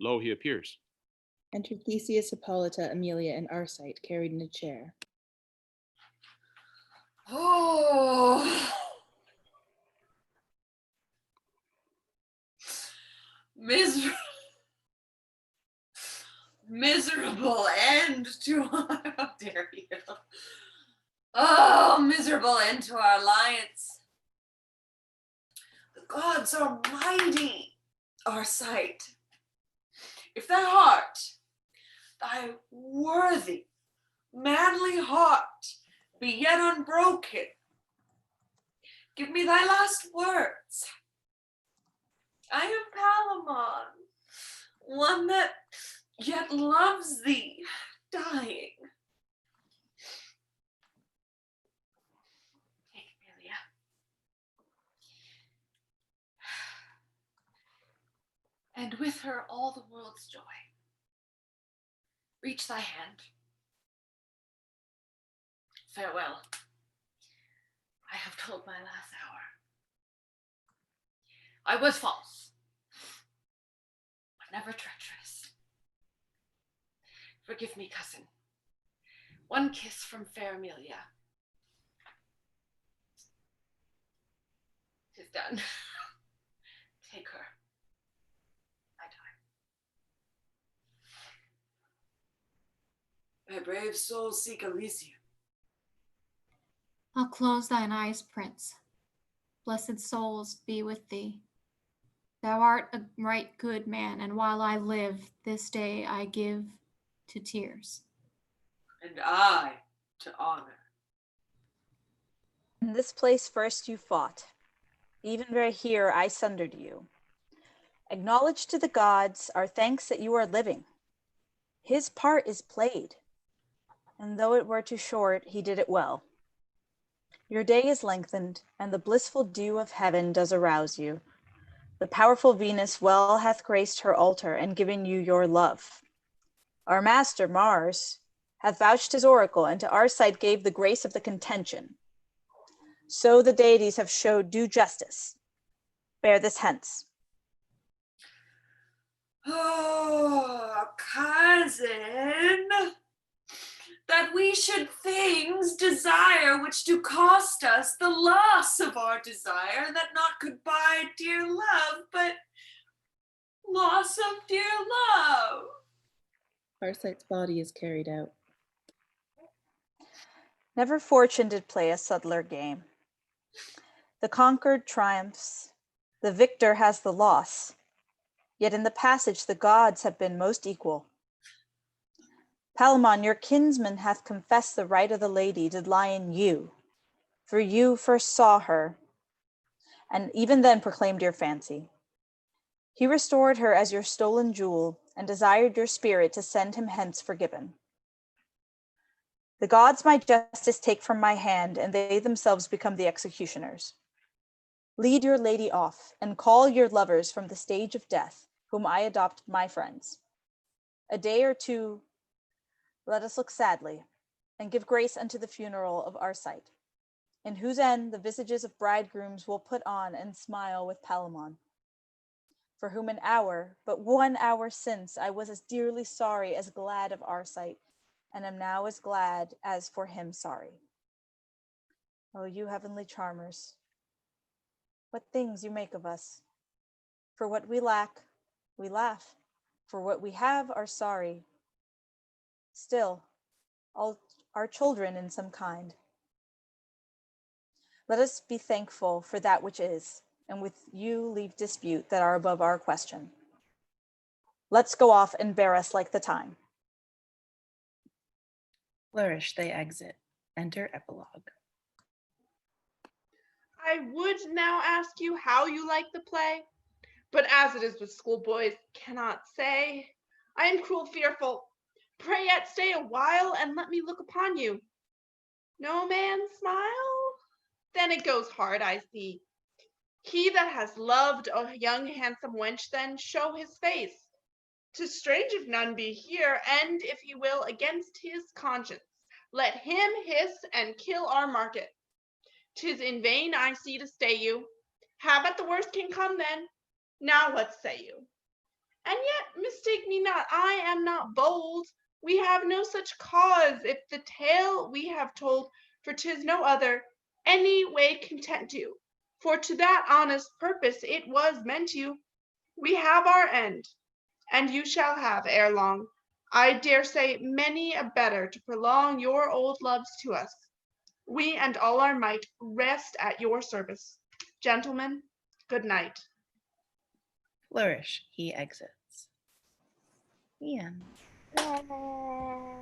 Lo, he appears. Enter Theseus, Hippolyta, Amelia, and Arcite, carried in a chair. Oh, miserable end to our, how dare you? Oh, miserable end to our alliance. The gods are mighty, Arcite. If thy heart, thy worthy, manly heart, be yet unbroken, give me thy last words. I am Palamon, one that yet loves thee, dying. Take Amelia. And with her all the world's joy. Reach thy hand. Farewell. I have told my last hour. I was false, but never treacherous. Forgive me, cousin. One kiss from fair Amelia. 'Tis done. Take her. I die. My brave soul seek Elysium. I'll close thine eyes, Prince. Blessed souls be with thee. Thou art a right good man, and while I live, this day I give to tears. And I to honor. In this place first you fought, even where here I sundered you. Acknowledge to the gods our thanks that you are living. His part is played, and though it were too short, he did it well. Your day is lengthened, and the blissful dew of heaven does arouse you. The powerful Venus well hath graced her altar and given you your love. Our master, Mars, hath vouched his oracle, and to Arcite gave the grace of the contention. So the deities have showed due justice. Bear this hence. Oh, cousin, that we should things desire which do cost us the loss of our desire, and that not could buy dear love, but loss of dear love. Arcite's body is carried out. Never fortune did play a subtler game. The conquered triumphs, the victor has the loss, yet in the passage the gods have been most equal. Palamon, your kinsman hath confessed the right of the lady did lie in you, for you first saw her, and even then proclaimed your fancy. He restored her as your stolen jewel, and desired your spirit to send him hence forgiven. The gods my justice take from my hand, and they themselves become the executioners. Lead your lady off, and call your lovers from the stage of death, whom I adopt my friends. A day or two, let us look sadly, and give grace unto the funeral of our sight, in whose end the visages of bridegrooms will put on and smile with Palamon, for whom an hour, but 1 hour since, I was as dearly sorry as glad of our sight, and am now as glad as for him sorry. O you heavenly charmers, what things you make of us. For what we lack, we laugh. For what we have are sorry. Still, all are children in some kind. Let us be thankful for that which is, and with you leave dispute that are above our question. Let's go off and bear us like the time. Flourish, they exit. Enter epilogue. I would now ask you how you like the play, but as it is with schoolboys, cannot say. I am cruel fearful. Pray yet stay a while and let me look upon you. No man smile? Then it goes hard, I see. He that has loved a young handsome wench, then show his face. 'Tis strange if none be here, and if he will against his conscience, let him hiss and kill our market. 'Tis in vain I see to stay you. Have at the worst can come then. Now what say you? And yet mistake me not, I am not bold. We have no such cause, if the tale we have told, for 'tis no other, any way content you. For to that honest purpose it was meant you. We have our end, and you shall have ere long, I dare say, many a better to prolong your old loves to us. We and all our might rest at your service. Gentlemen, good night. Flourish, he exits. The end.